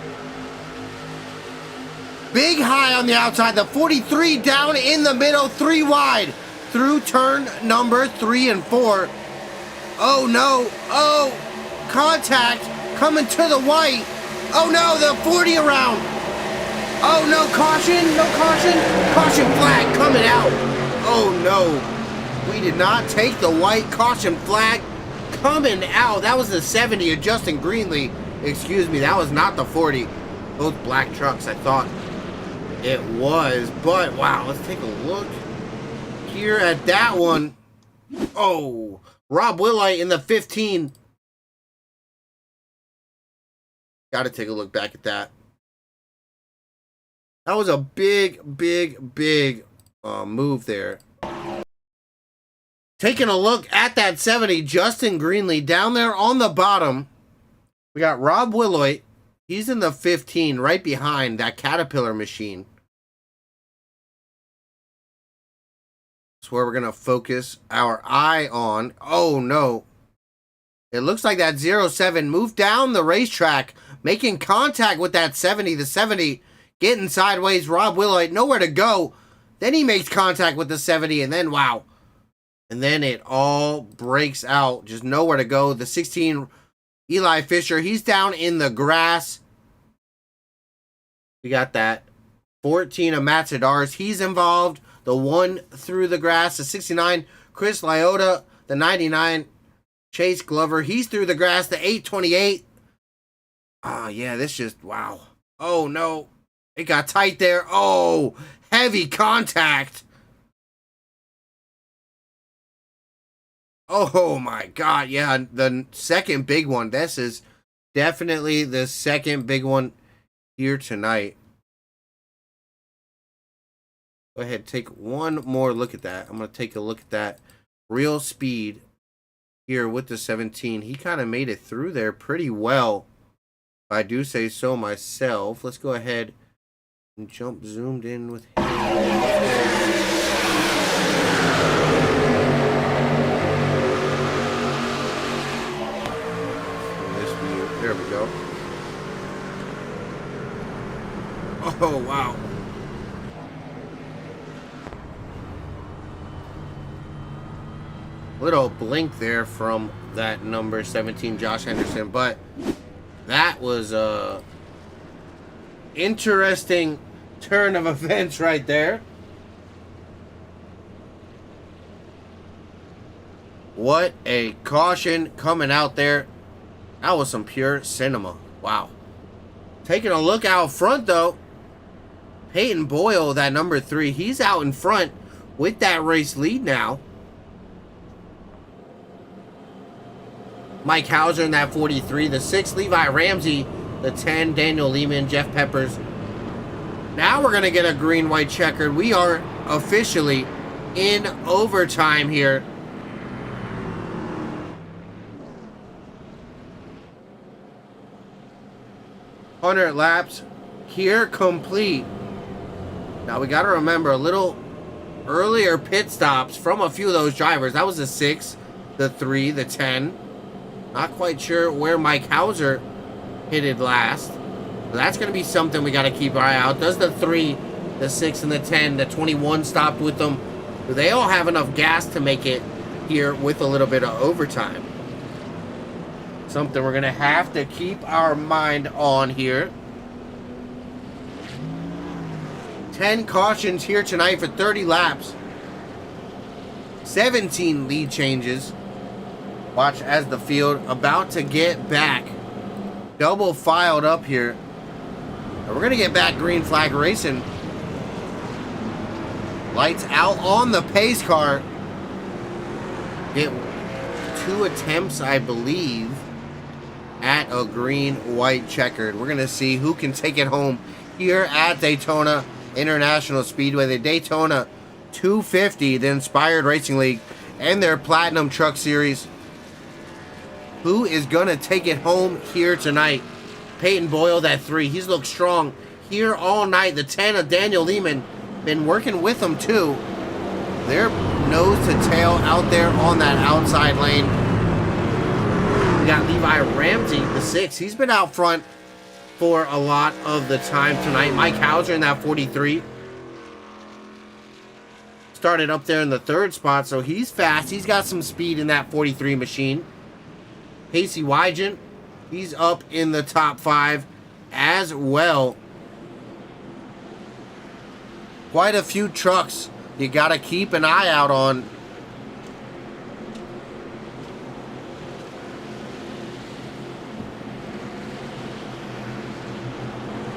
Big high on the outside, the 43 down in the middle, 3 wide through turn number 3 and 4. Oh no, oh, contact. Coming to the white. Oh no, the 40 around. Oh no, caution, no caution. Caution flag coming out. Oh no, we did not take the white. Caution flag coming out. That was the 70 of Justin Greenlee. Excuse me, that was not the 40. Both black trucks, I thought it was. But wow, let's take a look here at that one. Oh, Rob Willite in the 15. Got to take a look back at that. That was a big move there. Taking a look at that 70, Justin Greenlee down there on the bottom. We got Rob Willite. He's in the 15 right behind that Caterpillar machine. That's where we're going to focus our eye on. Oh no. It looks like that 07 moved down the racetrack, making contact with that 70. The 70 getting sideways. Rob Willite nowhere to go. Then he makes contact with the 70, and then wow. And then it all breaks out. Just nowhere to go. The 16, Eli Fisher, he's down in the grass. We got that 14 of Matadors. He's involved. The 1 through the grass. The 69, Chris Lyotta. The 99, Chase Glover, he's through the grass. The 828. Oh, yeah, this just, wow. Oh, no. It got tight there. Oh, heavy contact. Oh, my God. Yeah, the second big one. This is definitely the second big one here tonight. Go ahead, take one more look at that. I'm going to take a look at that. Real speed here with the 17. He kind of made it through there pretty well, if I do say so myself. Let's go ahead and jump zoomed in with him. Oh, wow. Little blink there from that number 17, Josh Henderson, but that was a interesting turn of events right there. What a caution coming out there. That was some pure cinema. Wow. Taking a look out front, though. Peyton Boyle, that number 3, he's out in front with that race lead now. Mike Hauser in that 43. The 6, Levi Ramsey. The 10, Daniel Lehman, Jeff Peppers. Now we're going to get a green-white checkered. We are officially in overtime here. .100 laps here complete. Now we got to remember a little earlier pit stops from a few of those drivers. That was the 6, the 3, the 10. Not quite sure where Mike Hauser hit it last. So that's going to be something we got to keep our eye out. Does the 3, the 6, and the 10, the 21 stopped with them? Do they all have enough gas to make it here with a little bit of overtime? Something we're going to have to keep our mind on here. 10 cautions here tonight for 30 laps. 17 lead changes. Watch as the field about to get back. Double filed up here. And we're going to get back green flag racing. Lights out on the pace car. Get 2 attempts, I believe, at a green-white checkered. We're going to see who can take it home here at Daytona International Speedway. The Daytona 250, the Inspired Racing League, and their Platinum Truck Series. Who is going to take it home here tonight? Peyton Boyle, that 3. He's looked strong here all night. The 10 of Daniel Lehman, been working with them too. They're nose to tail out there on that outside lane. We got Levi Ramsey, the 6. He's been out front for a lot of the time tonight. Mike Hauser in that 43. Started up there in the 3rd spot, so he's fast. He's got some speed in that 43 machine. Casey Wygant, he's up in the top 5 as well. Quite a few trucks you got to keep an eye out on.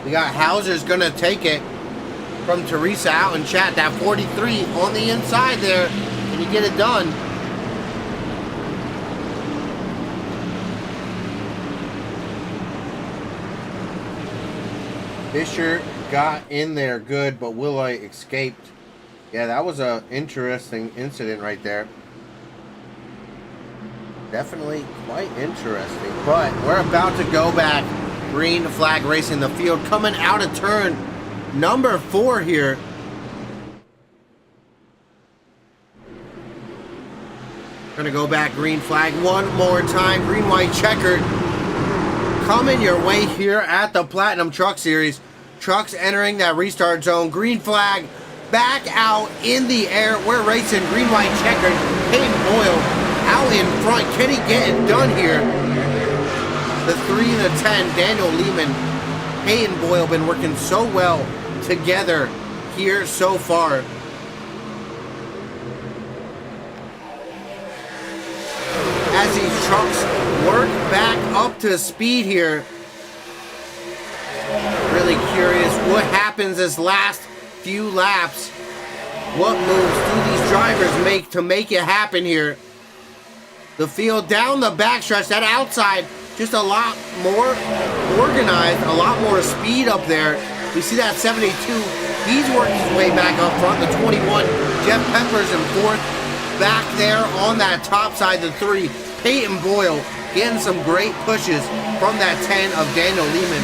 We got Hauser's going to take it from Teresa out in chat. That 43 on the inside there. Can you get it done? Fisher got in there good, but Willow escaped. Yeah, that was an interesting incident right there. Definitely quite interesting. But we're about to go back. Green flag racing, the field coming out of turn number 4 here. Gonna go back green flag one more time. Green white checkered. Coming your way here at the Platinum Truck Series. Trucks entering that restart zone. Green flag back out in the air. We're racing green white checkered. Peyton Boyle out in front. Can he get it done here? The 3 and the 10, Daniel Lehman. Peyton Boyle been working so well together here so far. As these trucks work back up to speed here. Really curious what happens this last few laps. What moves do these drivers make to make it happen here? The field down the backstretch, that outside, just a lot more organized, a lot more speed up there. We see that 72. He's working his way back up front. The 21, Jeff Peppers in 4th. Back there on that top side, the 3, Peyton Boyle getting some great pushes from that 10 of Daniel Lehman.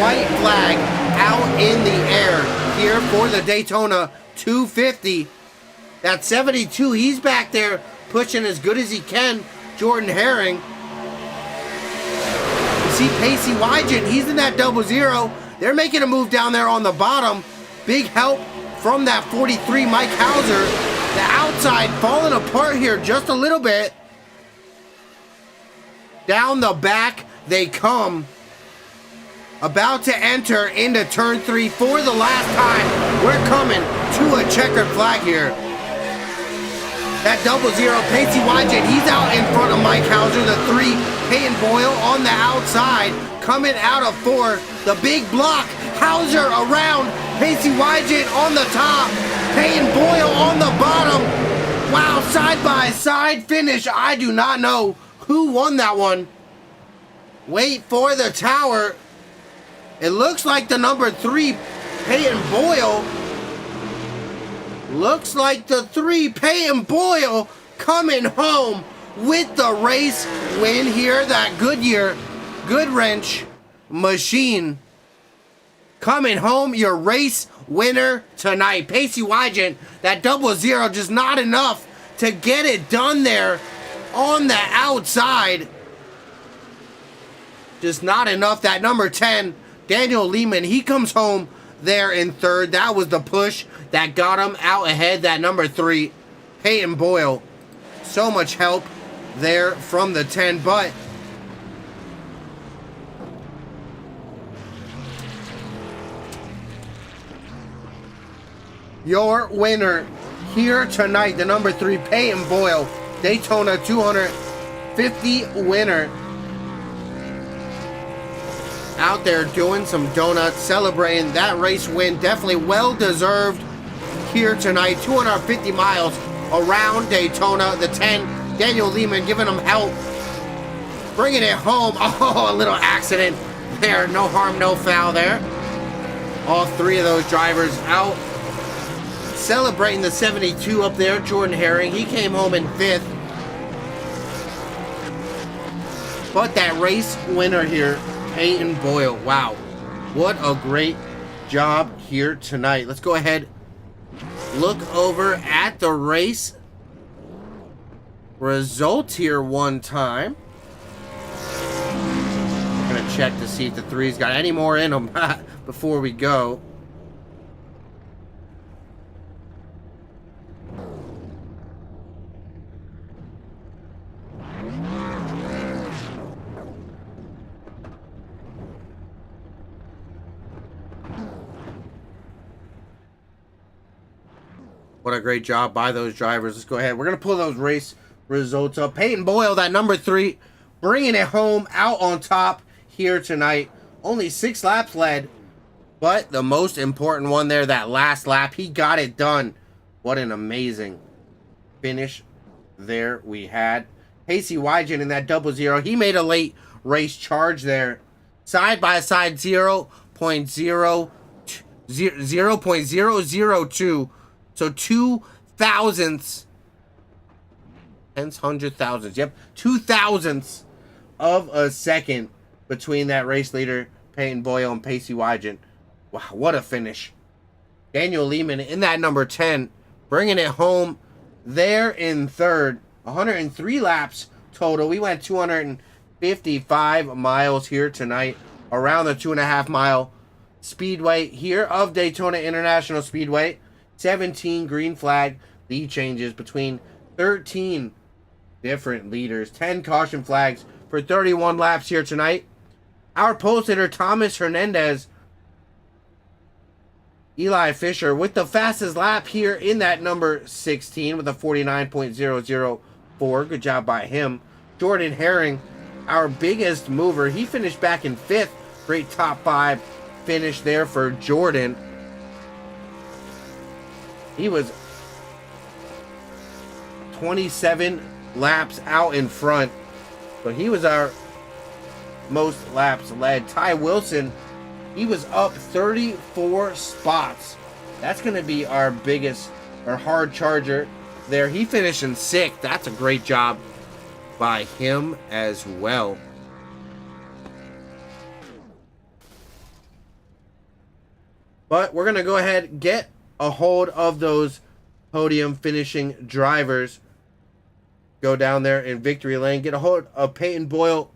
White flag out in the air here for the Daytona 250. That 72, he's back there pushing as good as he can. Jordan Herring. You see Casey Wygant, he's in that 00. They're making a move down there on the bottom. Big help from that 43 Mike Hauser. The outside falling apart here just a little bit. Down the back they come. About to enter into turn 3 for the last time. We're coming to a checkered flag here. That 0-0, Pacey Wyjet, he's out in front of Mike Hauser. The 3, Peyton Boyle on the outside. Coming out of 4, the big block. Hauser around, Pacey Wyjet on the top. Peyton Boyle on the bottom. Wow, side-by-side finish. I do not know who won that one. Wait for the tower. It looks like the number 3, Peyton Boyle. Looks like the 3, Peyton Boyle, coming home with the race win here. That Goodyear Goodwrench machine coming home, your race winner tonight. Pacey Wyjet, that 0-0 just not enough to get it done there on the outside. Just not enough. That number 10, Daniel Lehman, he comes home there in 3rd. That was the push that got him out ahead. That number 3, Peyton Boyle. So much help there from the 10, but your winner here tonight, the number 3, Peyton Boyle, Daytona 250 winner. Out there doing some donuts, celebrating that race win. Definitely well deserved here tonight. 250 miles around Daytona. The 10, Daniel Lehman, giving him help, bringing it home. Oh, a little accident there. No harm, no foul there. All 3 of those drivers out celebrating the 72 up there. Jordan Herring, he came home in 5th. But that race winner here, Peyton Boyle. Wow, what a great job here tonight. Let's go ahead, look over at the race results here one time. I'm gonna check to see if the 3's got any more in them before we go. What a great job by those drivers. Let's go ahead. We're going to pull those race results up. Peyton Boyle, that number 3, bringing it home out on top here tonight. Only 6 laps led, but the most important one there, that last lap, he got it done. What an amazing finish there we had. Pacey Wyjet in that 0-0. He made a late race charge there. Side by side 0.002. So 2 thousandths, hence 100,000ths. Yep, 2 thousandths of a second between that race leader, Peyton Boyle, and Pacey Wyjet. Wow, what a finish. Daniel Lehman in that number 10, bringing it home there in 3rd. 103 laps total. We went 255 miles here tonight around the 2.5 mile speedway here of Daytona International Speedway. 17 green flag lead changes between 13 different leaders. 10 caution flags for 31 laps here tonight. Our pole sitter, Thomas Hernandez, Eli Fisher with the fastest lap here in that number 16 with a 49.004. Good job by him. Jordan Herring, our biggest mover, he finished back in 5th. Great top 5 finish there for Jordan. He was 27 laps out in front, but he was our most laps led. Ty Wilson, he was up 34 spots. That's going to be our biggest, our hard charger there. He finished in 6th. That's a great job by him as well. But we're going to go ahead and get a hold of those podium finishing drivers. Go down there in victory lane, get a hold of Peyton Boyle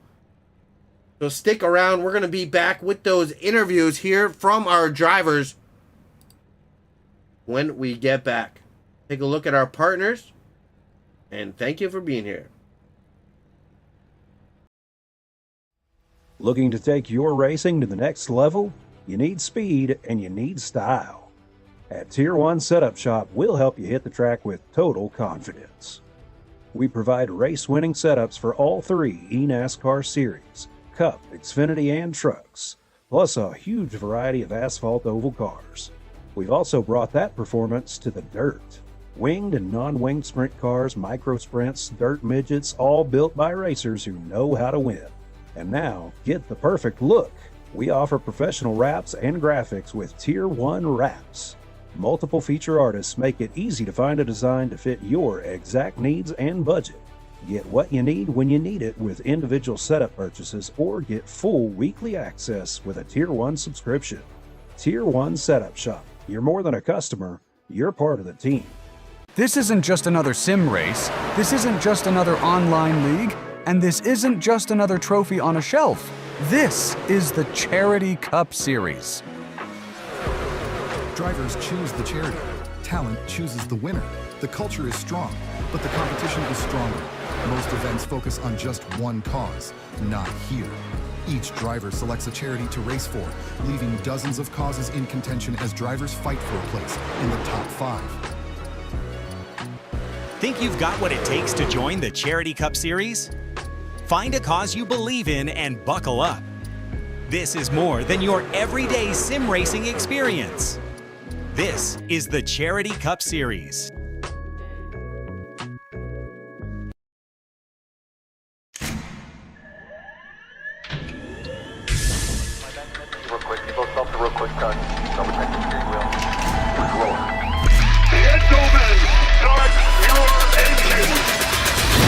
So stick around. We're going to be back with those interviews here from our drivers when we get back. Take a look at our partners, and thank you for being here. Looking to take your racing to the next level? You need speed and you need style. At Tier 1 Setup Shop, we'll help you hit the track with total confidence. We provide race-winning setups for all three eNASCAR series, Cup, Xfinity, and trucks, plus a huge variety of asphalt oval cars. We've also brought that performance to the dirt. Winged and non-winged sprint cars, micro sprints, dirt midgets, all built by racers who know how to win. And now, get the perfect look. We offer professional wraps and graphics with Tier 1 wraps. Multiple feature artists make it easy to find a design to fit your exact needs and budget. Get what you need when you need it with individual setup purchases, or get full weekly access with a Tier 1 subscription. Tier 1 Setup Shop. You're more than a customer, you're part of the team. This isn't just another sim race, this isn't just another online league, and this isn't just another trophy on a shelf. This is the Charity Cup Series. Drivers choose the charity. Talent chooses the winner. The culture is strong, but the competition is stronger. Most events focus on just one cause, not here. Each driver selects a charity to race for, leaving dozens of causes in contention as drivers fight for a place in the top 5. Think you've got what it takes to join the Charity Cup Series? Find a cause you believe in and buckle up. This is more than your everyday sim racing experience. This is the Charity Cup Series. Real quick, you both stop the real quick cut. Double check the steering wheel. Gentlemen, start your engines.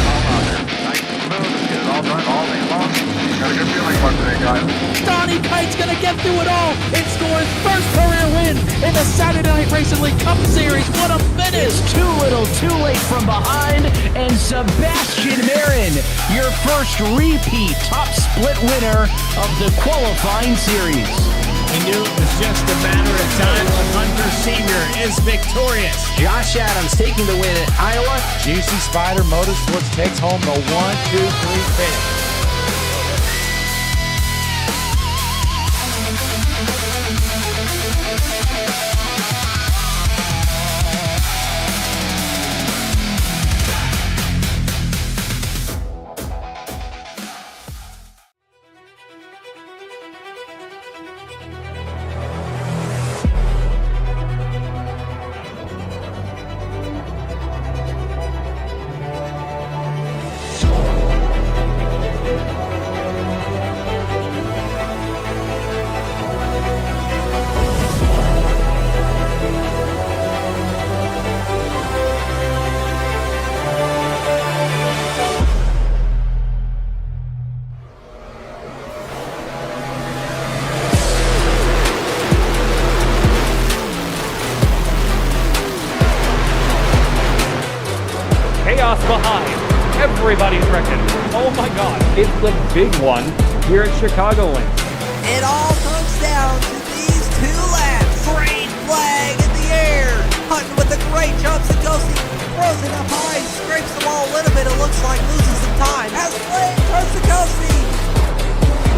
Calm out there. Nice and smooth. Let's get it all done all day long. Got a good feeling about today, guys. Donnie Kite's gonna get through it all and score his first career win in the Saturday Night Racing League Cup Series. What a finish! It's too little, too late from behind, and Sebastian Marin, your first repeat top split winner of the qualifying series. We knew it was just a matter of time when Hunter Sr. is victorious. Josh Adams taking the win at Iowa. Juicy Spider Motorsports takes home the 1-2-3 finish. Chaos behind. Everybody's wrecking. Oh my God, it's the big one here at Chicagoland. It all comes down to these 2 laps. Green flag in the air. Hunting with the great jumps and Gosi throws it up high, scrapes the wall a little bit. It looks like losing some time. As Blake turns to Gosi.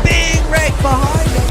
Big wreck behind him.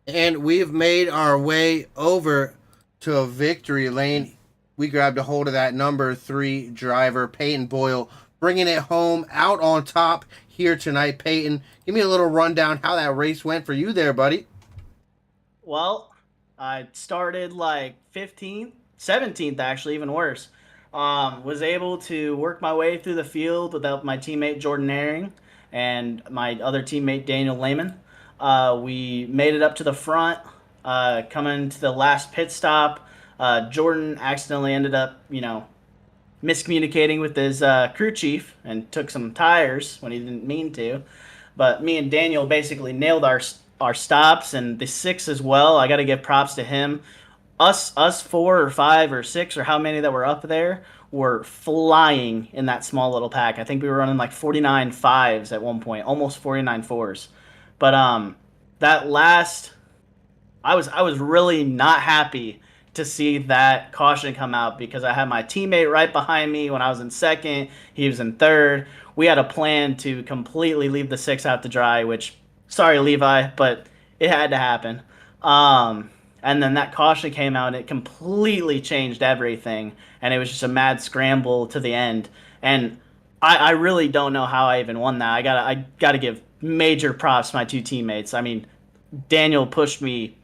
And we've made our way over to a victory lane. We grabbed a hold of that number 3 driver, Peyton Boyle, bringing it home out on top here tonight. Peyton, give me a little rundown how that race went for you there, buddy. Well, I started like 15th, 17th actually, even worse. Was able to work my way through the field without my teammate Jordan Herring and my other teammate Daniel Lehman. We made it up to the front, coming to the last pit stop. Jordan accidentally ended up, miscommunicating with his crew chief and took some tires when he didn't mean to. But me and Daniel basically nailed our stops and the 6 as well. I got to give props to him. Us 4 or 5 or 6 or how many that were up there were flying in that small little pack. I think we were running like 49 5s at one point, almost 49 4s. But that last, I was really not happy to see that caution come out because I had my teammate right behind me when I was in second. He was in third. We had a plan to completely leave the 6 out to dry, which, sorry, Levi, but it had to happen. And then that caution came out and it completely changed everything. And it was just a mad scramble to the end. And I really don't know how I even won that. I gotta give major props to my 2 teammates. I mean, Daniel pushed me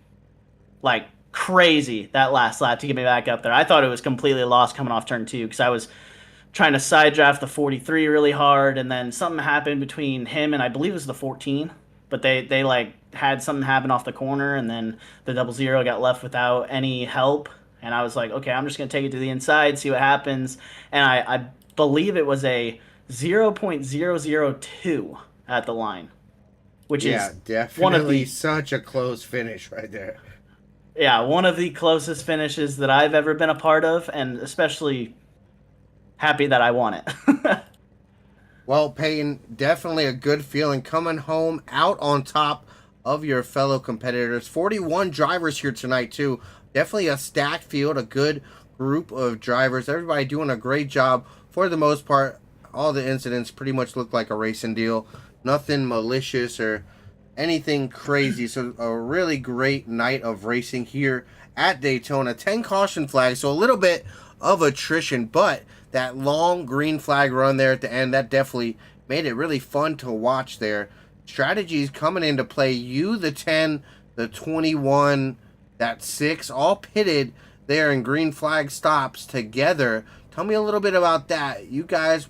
like crazy that last lap to get me back up there. I thought it was completely lost coming off turn 2 because I was trying to side draft the 43 really hard, and then something happened between him and I believe it was the 14, but they like had something happen off the corner, and then the 00 got left without any help, and I was like, okay, I'm just gonna take it to the inside, see what happens, and I believe it was a 0.002 at the line, which is definitely one of the such a close finish right there. Yeah, one of the closest finishes that I've ever been a part of, and especially happy that I won it. Well, Peyton, definitely a good feeling coming home out on top of your fellow competitors. 41 drivers here tonight, too. Definitely a stacked field, a good group of drivers. Everybody doing a great job for the most part. All the incidents pretty much look like a racing deal. Nothing malicious or anything crazy. So a really great night of racing here at Daytona. 10 caution flags, so a little bit of attrition, but that long green flag run there at the end, that definitely made it really fun to watch there. Strategies coming into play. You, the 10, the 21, that 6, all pitted there in green flag stops together. Tell me a little bit about that. You guys,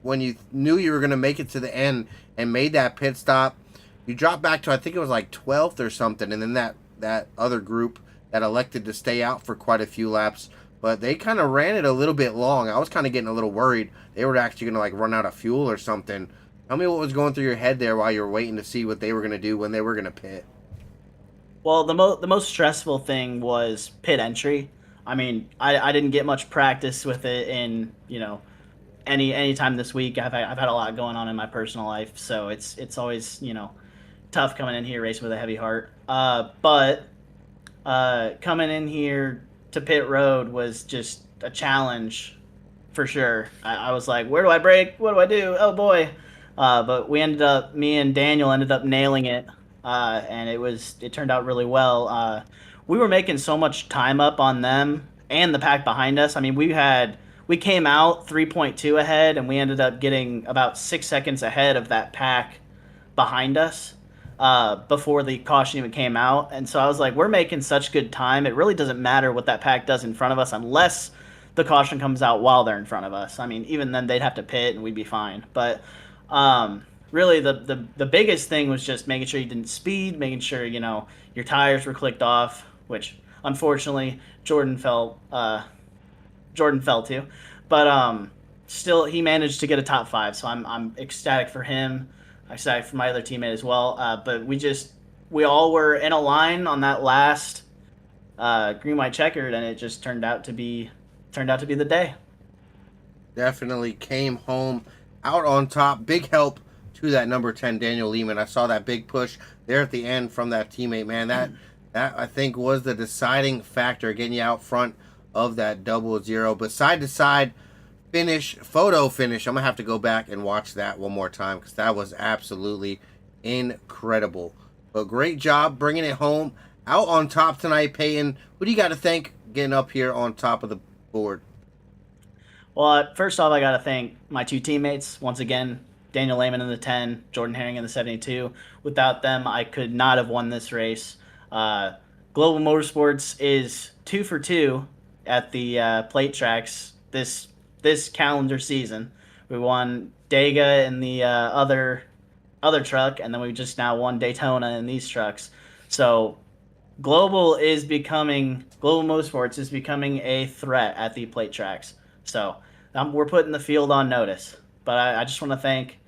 when you knew you were going to make it to the end and made that pit stop, you dropped back to, I think it was like 12th or something, and then that other group that elected to stay out for quite a few laps, but they kind of ran it a little bit long. I was kind of getting a little worried they were actually going to like run out of fuel or something. Tell me what was going through your head there while you were waiting to see what they were going to do when they were going to pit. Well, the most stressful thing was pit entry. I mean, I didn't get much practice with it in, any time this week. I've had a lot going on in my personal life, so it's always, tough coming in here racing with a heavy heart. But coming in here to pit road was just a challenge for sure. I was like, where do I brake? What do I do? Oh boy. But me and Daniel ended up nailing it. And it turned out really well. We were making so much time up on them and the pack behind us. I mean, we came out 3.2 ahead, and we ended up getting about 6 seconds ahead of that pack behind us before the caution even came out. And so I was like, we're making such good time. It really doesn't matter what that pack does in front of us unless the caution comes out while they're in front of us. I mean, even then they'd have to pit and we'd be fine. But really the biggest thing was just making sure you didn't speed, making sure, your tires were clicked off, which unfortunately Jordan fell to. But still he managed to get a top 5, so I'm ecstatic for him. Ecstatic for my other teammate as well. But we all were in a line on that last green white checkered, and it just turned out to be the day. Definitely came home out on top. Big help to that number 10 Daniel Lehman. I saw that big push there at the end from that teammate, man. That I think was the deciding factor, getting you out front of that 00. But side to side photo finish, I'm gonna have to go back and watch that one more time because that was absolutely incredible. But great job bringing it home. Out on top tonight, Peyton. What do you got to thank getting up here on top of the board? Well, first off, I got to thank my two teammates once again, Daniel Lehman in the 10, Jordan Herring in the 72. Without them, I could not have won this race. Global Motorsports is 2 for 2 at the plate tracks this calendar season. We won Dega in the other truck, and then we just now won Daytona in these trucks. So Global Motorsports is becoming a threat at the plate tracks. So we're putting the field on notice. But I just want to thank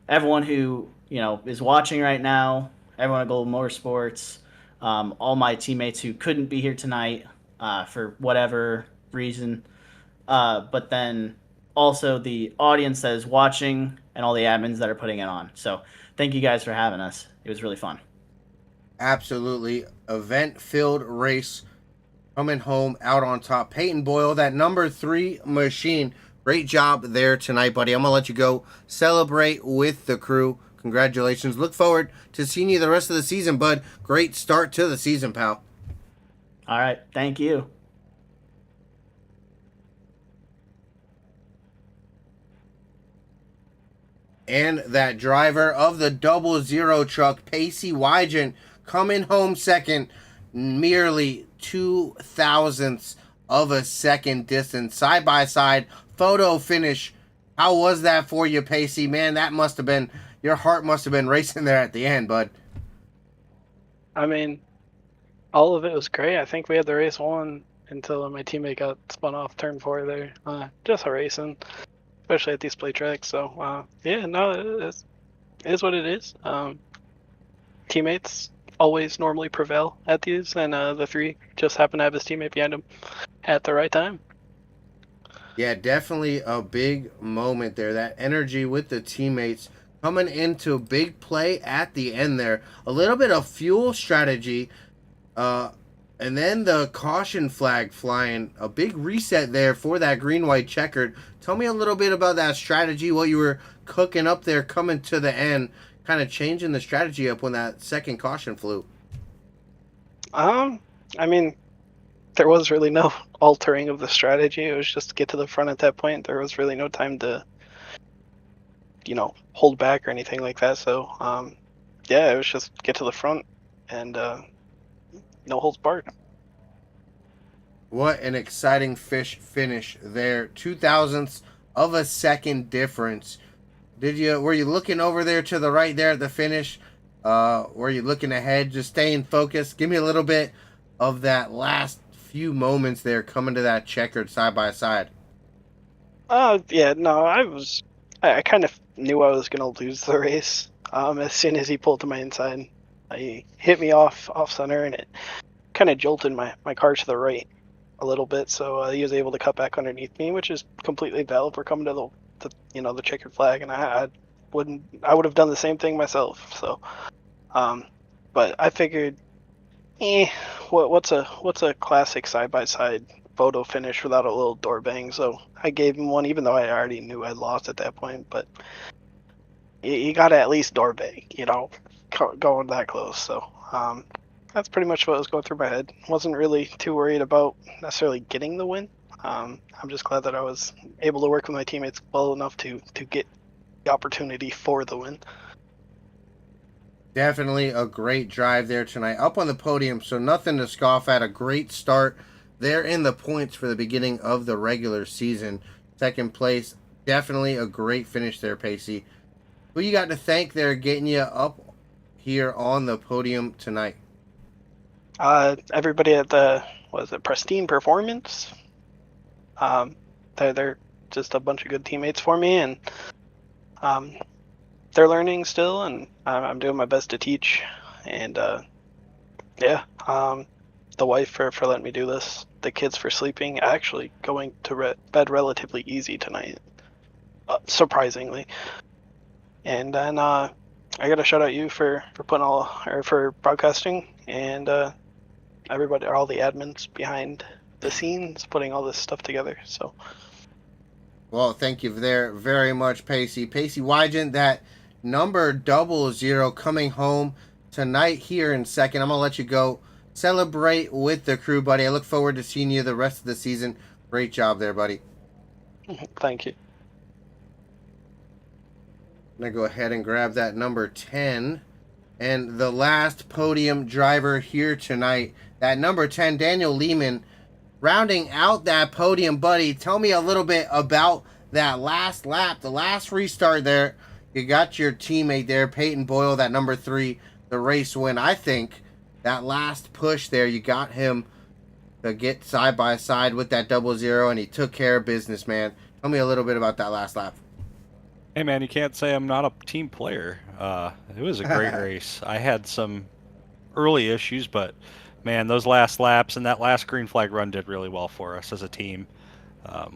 everyone who is watching right now, everyone at Global Motorsports, all my teammates who couldn't be here tonight for whatever reason, but then also the audience that is watching and all the admins that are putting it on. So thank you guys for having us. It was really fun. Absolutely. Event-filled race coming home out on top. Peyton Boyle, that number 3 machine. Great job there tonight, buddy. I'm going to let you go celebrate with the crew. Congratulations. Look forward to seeing you the rest of the season, bud. Great start to the season, pal. All right. Thank you. And that driver of the 00 truck, Pacey Wygant, coming home second, merely 0.02 of a second distance. Side by side, photo finish. How was that for you, Pacey? Man, that must have been, your heart must have been racing there at the end, bud. I mean, all of it was great. I think we had the race won until my teammate got spun off turn 4 there. Just a racing, especially at these play tracks. So, yeah, no, it is what it is. Teammates always normally prevail at these, and the 3 just happened to have his teammate behind him at the right time. Yeah, definitely a big moment there. That energy with the teammates coming into a big play at the end there. A little bit of fuel strategy, and then the caution flag flying. A big reset there for that green-white checkered. Tell me a little bit about that strategy, what you were cooking up there coming to the end, kind of changing the strategy up when that second caution flew. I mean, there was really no altering of the strategy. It was just to get to the front at that point. There was really no time to, hold back or anything like that. So, yeah, it was just get to the front and no holds barred. What an exciting finish there. 0.02 of a second difference. Were you looking over there to the right there at the finish? Were you looking ahead, just staying focused? Give me a little bit of that last few moments there coming to that checkered side by side. Yeah, no, I kind of knew I was going to lose the race. As soon as he pulled to my inside, he hit me off center, and it kind of jolted my car to the right a little bit, so he was able to cut back underneath me, which is completely valid for coming to the checkered flag, and I would have done the same thing myself. So, but I figured, what's a classic side by side photo finish without a little door bang? So I gave him one, even though I already knew I lost at that point. But you got to at least door bang, going that close. So that's pretty much what was going through my head. Wasn't really too worried about necessarily getting the win. I'm just glad that I was able to work with my teammates well enough to get the opportunity for the win. Definitely a great drive there tonight. Up on the podium, so nothing to scoff at. A great start there in the points for the beginning of the regular season. Second place, definitely a great finish there, Pacey. Who you got to thank there getting you up here on the podium tonight? Everybody at the Pristine Performance. They're just a bunch of good teammates for me, and they're learning still, and I'm doing my best to teach. And the wife for letting me do this, the kids for sleeping, actually going to bed relatively easy tonight, surprisingly. And then I gotta shout out you for for broadcasting, and everybody, all the admins behind the scenes putting all this stuff together. So, well, thank you there very much, Pacey. Pacey Wygant, that number 00 coming home tonight here in second. I'm going to let you go celebrate with the crew, buddy. I look forward to seeing you the rest of the season. Great job there, buddy. Thank you. I'm going to go ahead and grab that number 10. And the last podium driver here tonight, that number 10, Daniel Lehman, rounding out that podium, buddy. Tell me a little bit about that last lap, the last restart there. You got your teammate there, Peyton Boyle, that number 3, the race win. I think that last push there, you got him to get side by side with that 00, and he took care of business, man. Tell me a little bit about that last lap. Hey, man, you can't say I'm not a team player. It was a great race. I had some early issues, but, man, those last laps and that last green flag run did really well for us as a team.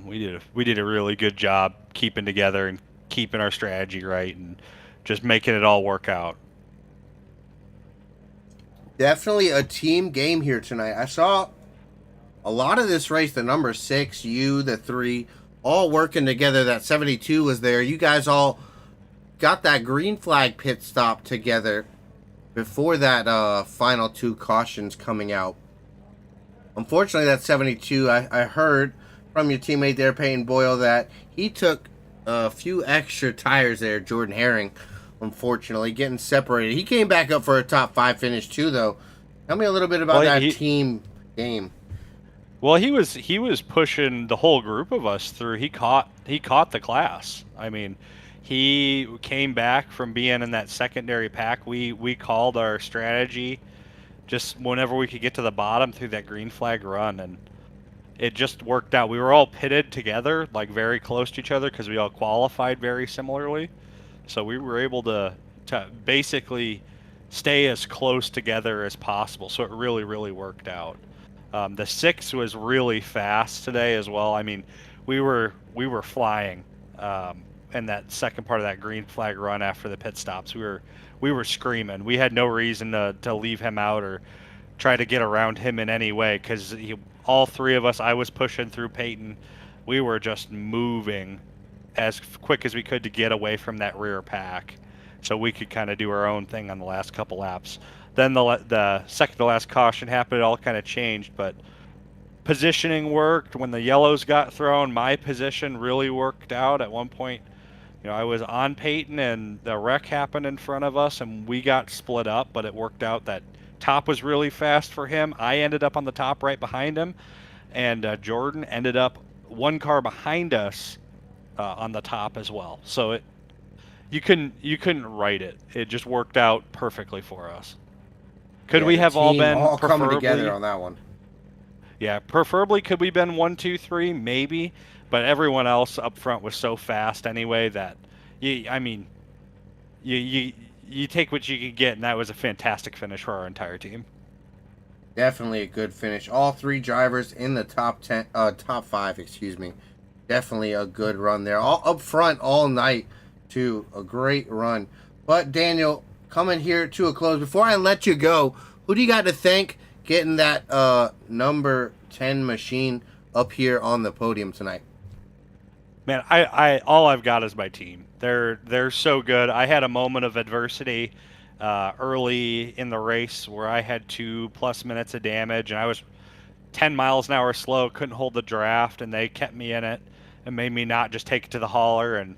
We did a really good job keeping together and keeping our strategy right and just making it all work out. Definitely a team game here tonight. I saw a lot of this race, the number 6, you, the 3, all working together. That 72 was there. You guys all got that green flag pit stop together before that final 2 cautions coming out. Unfortunately, that 72, I heard from your teammate there, Peyton Boyle, that he took a few extra tires there, Jordan Herring, unfortunately, getting separated. He came back up for a top 5 finish too, though. Tell me a little bit about that team game. Well, he was pushing the whole group of us through. He caught the class. I mean, he came back from being in that secondary pack. We called our strategy just whenever we could get to the bottom through that green flag run, and it just worked out. We were all pitted together, like very close to each other, because we all qualified very similarly. So we were able to basically stay as close together as possible. So it really, really worked out. The 6 was really fast today as well. I mean, we were flying in that second part of that green flag run after the pit stops. We were screaming. We had no reason to leave him out or try to get around him in any way, because all 3 of us, I was pushing through Peyton. We were just moving as quick as we could to get away from that rear pack so we could kind of do our own thing on the last couple laps. Then the second to last caution happened, it all kind of changed, but positioning worked. When the yellows got thrown, my position really worked out. At one point, I was on Peyton and the wreck happened in front of us and we got split up, but it worked out. That top was really fast for him. I ended up on the top right behind him, and Jordan ended up 1 car behind us on the top as well. So you couldn't write it. It just worked out perfectly for us. Could we have all been coming together on that one? Yeah, preferably could we been 1, 2, 3, maybe, but everyone else up front was so fast anyway that you take what you can get, and that was a fantastic finish for our entire team. Definitely a good finish. All 3 drivers in the top 5, excuse me. Definitely a good run there. All up front all night too. A great run. But Daniel, coming here to a close, before I let you go, who do you got to thank getting that number 10 machine up here on the podium tonight? Man, I all I've got is my team. They're so good. I had a moment of adversity early in the race where I had 2+ minutes of damage, and I was 10 miles an hour slow, couldn't hold the draft, and they kept me in it and made me not just take it to the hauler and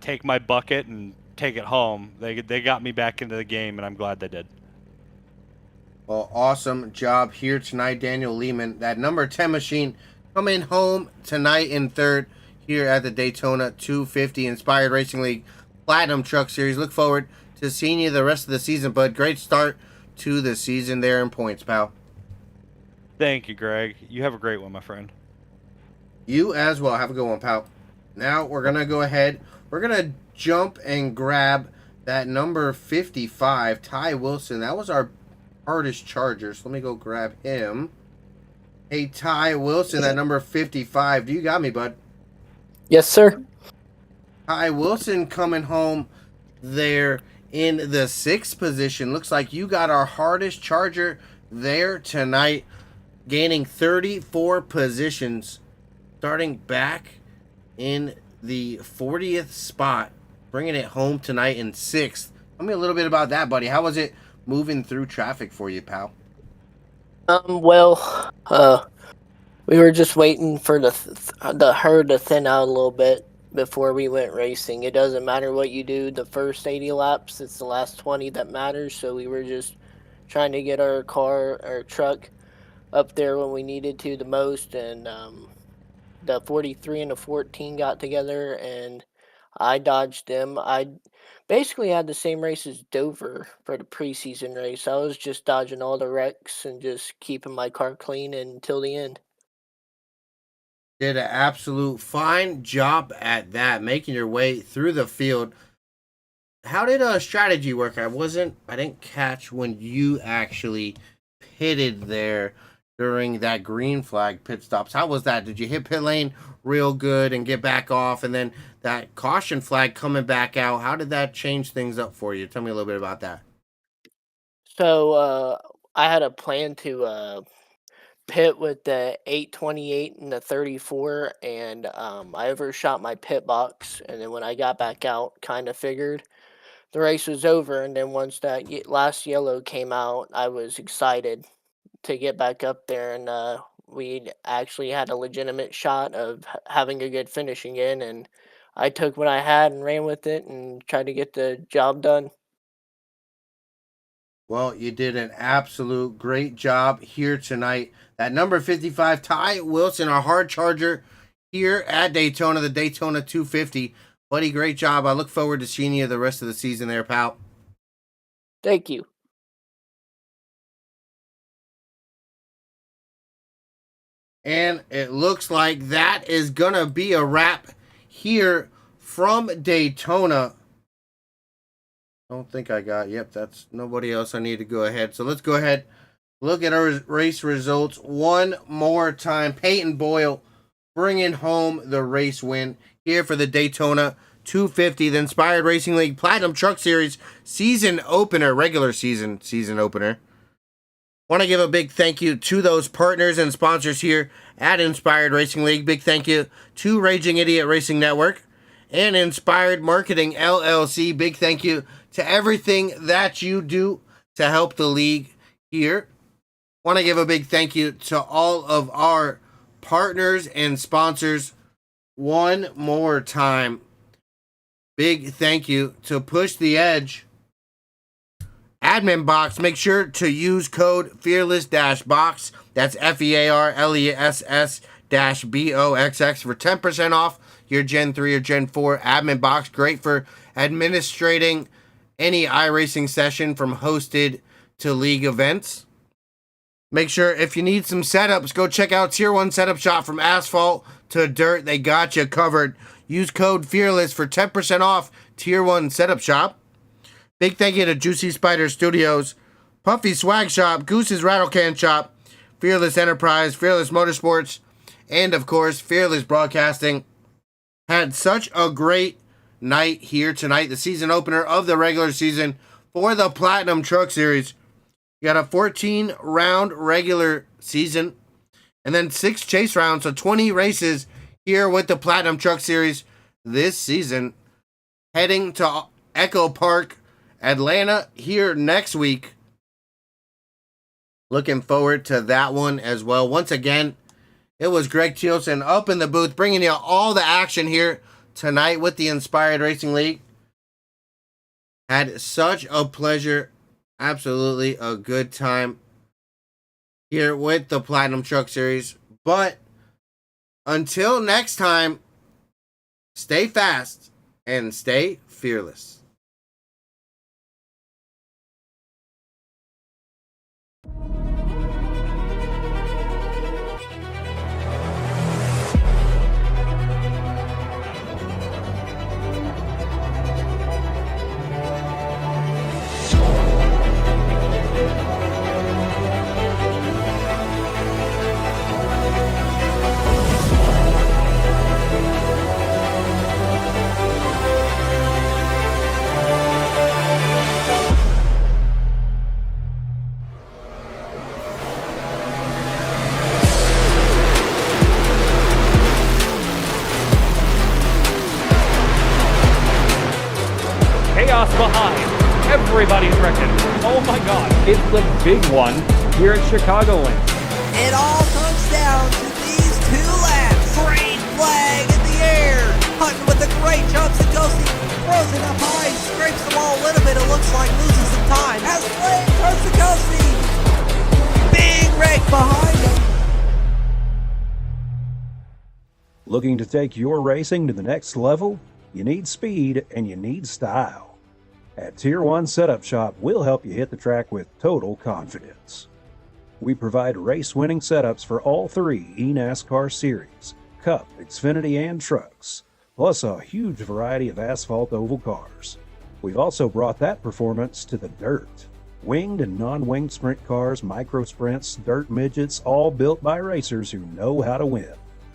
take my bucket and take it home. They got me back into the game, and I'm glad they did. Well, awesome job here tonight, Daniel Lehman. That number 10 machine coming home tonight in third here at the Daytona 250 Inspired Racing League Platinum Truck Series. Look forward to seeing you the rest of the season, bud. Great start to the season there in points, pal. Thank you, Greg. You have a great one, my friend. You as well. Have a good one, pal. Now we're going to go ahead. We're going to jump and grab that number 55, Ty Wilson. That was our hardest charger, so let me go grab him. Hey, Ty Wilson, that number 55. Do you got me, bud? Yes, sir. Ty Wilson coming home there in the 6th position. Looks like you got our hardest charger there tonight, gaining 34 positions, starting back in the 40th spot, bringing it home tonight in 6th. Tell me a little bit about that, buddy. How was it moving through traffic for you, pal? Well, we were just waiting for the herd to thin out a little bit before we went racing. It doesn't matter what you do the first 80 laps, it's the last 20 that matters. So we were just trying to get our truck up there when we needed to the most, and the 43 and the 14 got together and I dodged them. I basically had the same race as Dover for the preseason race. I was just dodging all the wrecks and just keeping my car clean until the end. Did an absolute fine job at that, making your way through the field. How did strategy work? I didn't catch when you actually pitted there during that green flag pit stops. How was that? Did you hit pit lane real good and get back off, and then that caution flag coming back out? How did that change things up for you? Tell me a little bit about that. So I had a plan to pit with the 828 and the 34, and I overshot my pit box, and then when I got back out, kind of figured the race was over. And then once that last yellow came out, I was excited to get back up there, and we actually had a legitimate shot of having a good finish again, and I took what I had and ran with it and tried to get the job done. Well, you did an absolute great job here tonight. That number 55, Ty Wilson, our hard charger here at Daytona, the Daytona 250. Buddy, great job. I look forward to seeing you the rest of the season there, pal. Thank you. And it looks like that is going to be a wrap here from Daytona. Don't think I got, yep, that's nobody else I need to go ahead. So let's go ahead, look at our race results one more time. Peyton Boyle bringing home the race win here for the Daytona 250, the Inspired Racing League Platinum Truck Series season opener, regular season opener. Want to give a big thank you to those partners and sponsors here at Inspired Racing League. Big thank you to Raging Idiot Racing Network and Inspired Marketing LLC. Big thank you to everything that you do to help the league here. Want to give a big thank you to all of our partners and sponsors one more time. Big thank you to Push the Edge Admin Box. Make sure to use code Fearless-Box. That's FEARLESS-BOXX for 10% off your Gen 3 or Gen 4 Admin Box. Great for administrating any iRacing session from hosted to league events. Make sure if you need some setups, go check out Tier 1 Setup Shop. From asphalt to dirt, they got you covered. Use code FEARLESS for 10% off Tier 1 Setup Shop. Big thank you to Juicy Spider Studios, Puffy Swag Shop, Goose's Rattle Can Shop, Fearless Enterprise, Fearless Motorsports, and of course, Fearless Broadcasting. Had such a great night here tonight, the season opener of the regular season for the Platinum Truck Series. You got a 14-round regular season and then 6 chase rounds, so 20 races here with the Platinum Truck Series this season. Heading to Echo Park, Atlanta here next week. Looking forward to that one as well. Once again, it was Greg Thielsen up in the booth, bringing you all the action here tonight with the Inspired Racing League. Had such a pleasure. Absolutely a good time here with the Platinum Truck Series. But until next time, stay fast and stay fearless. Chaos behind. Everybody's wrecking. Oh my God. It's the big one here at Chicagoland. It all comes down to these 2 laps. Green flag in the air. Hunting with the great jumps and Ghosty throws it up high, scrapes the wall a little bit. It looks like losing some time. Has Flame turns to Ghosty. Big wreck behind him. Looking to take your racing to the next level? You need speed and you need style. At Tier 1 Setup Shop, we'll help you hit the track with total confidence. We provide race-winning setups for all 3 eNASCAR series, Cup, Xfinity, and trucks, plus a huge variety of asphalt oval cars. We've also brought that performance to the dirt. Winged and non-winged sprint cars, micro sprints, dirt midgets, all built by racers who know how to win.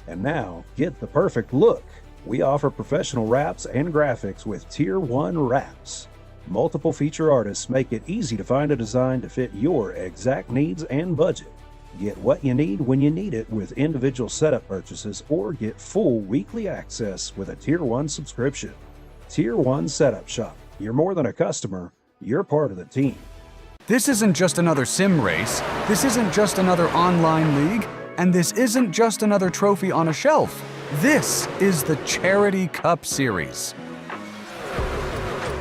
And now, get the perfect look. We offer professional wraps and graphics with Tier 1 wraps. Multiple feature artists make it easy to find a design to fit your exact needs and budget. Get what you need when you need it with individual setup purchases, or get full weekly access with a Tier 1 subscription. Tier 1 Setup Shop. You're more than a customer, you're part of the team. This isn't just another sim race, this isn't just another online league, and this isn't just another trophy on a shelf. This is the Charity Cup Series.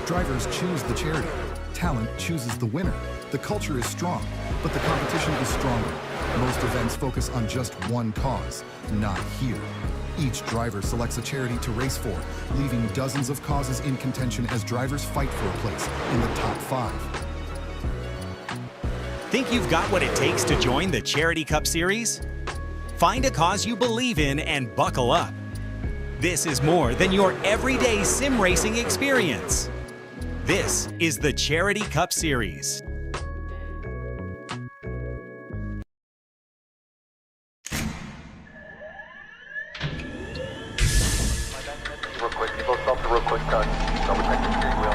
Drivers choose the charity. Talent chooses the winner. The culture is strong, but the competition is stronger. Most events focus on just one cause, not here. Each driver selects a charity to race for, leaving dozens of causes in contention as drivers fight for a place in the top 5. Think you've got what it takes to join the Charity Cup Series? Find a cause you believe in and buckle up. This is more than your everyday sim racing experience. This is the Charity Cup Series. Real quick, you both stop the real quick cut. Double check the steering wheel.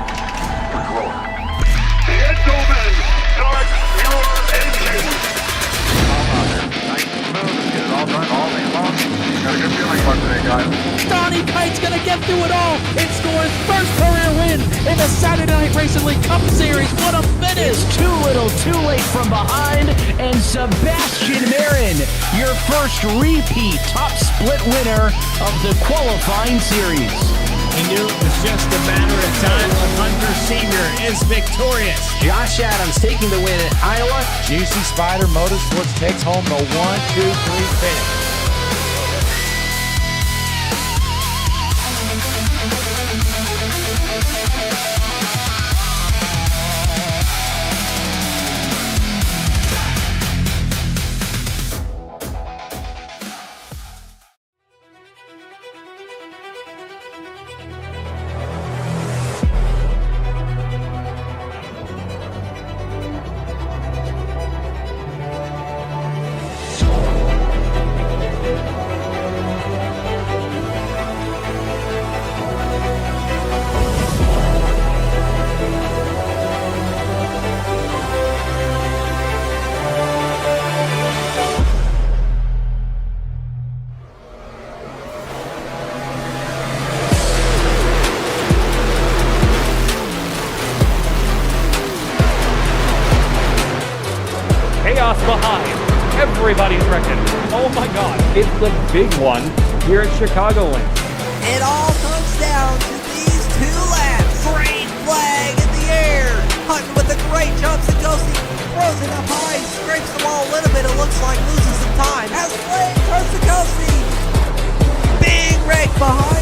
Gentlemen, start your engines. All out there. Nice and smooth. Let's get it all done all day long. Got a good feeling about today, guys. Donnie Kite's gonna get through it all and score his first career win in the Saturday Night Racing League Cup Series. What a finish! Too little, too late from behind, and Sebastian Marin, your first repeat top split winner of the qualifying series. He knew it was just a matter of time. Hunter Sr. is victorious. Josh Adams taking the win at Iowa. Juicy Spider Motorsports takes home the 1-2-3 finish. Chaos behind. Everybody's wrecking. Oh my God. It's the big one here at Chicagoland. It all comes down to these 2 laps. Green flag in the air. Hunting with the great jumps and Ghosty throws it up high, scrapes the wall a little bit. It looks like losing some time. Has Flame turns to Ghosty. Big wreck behind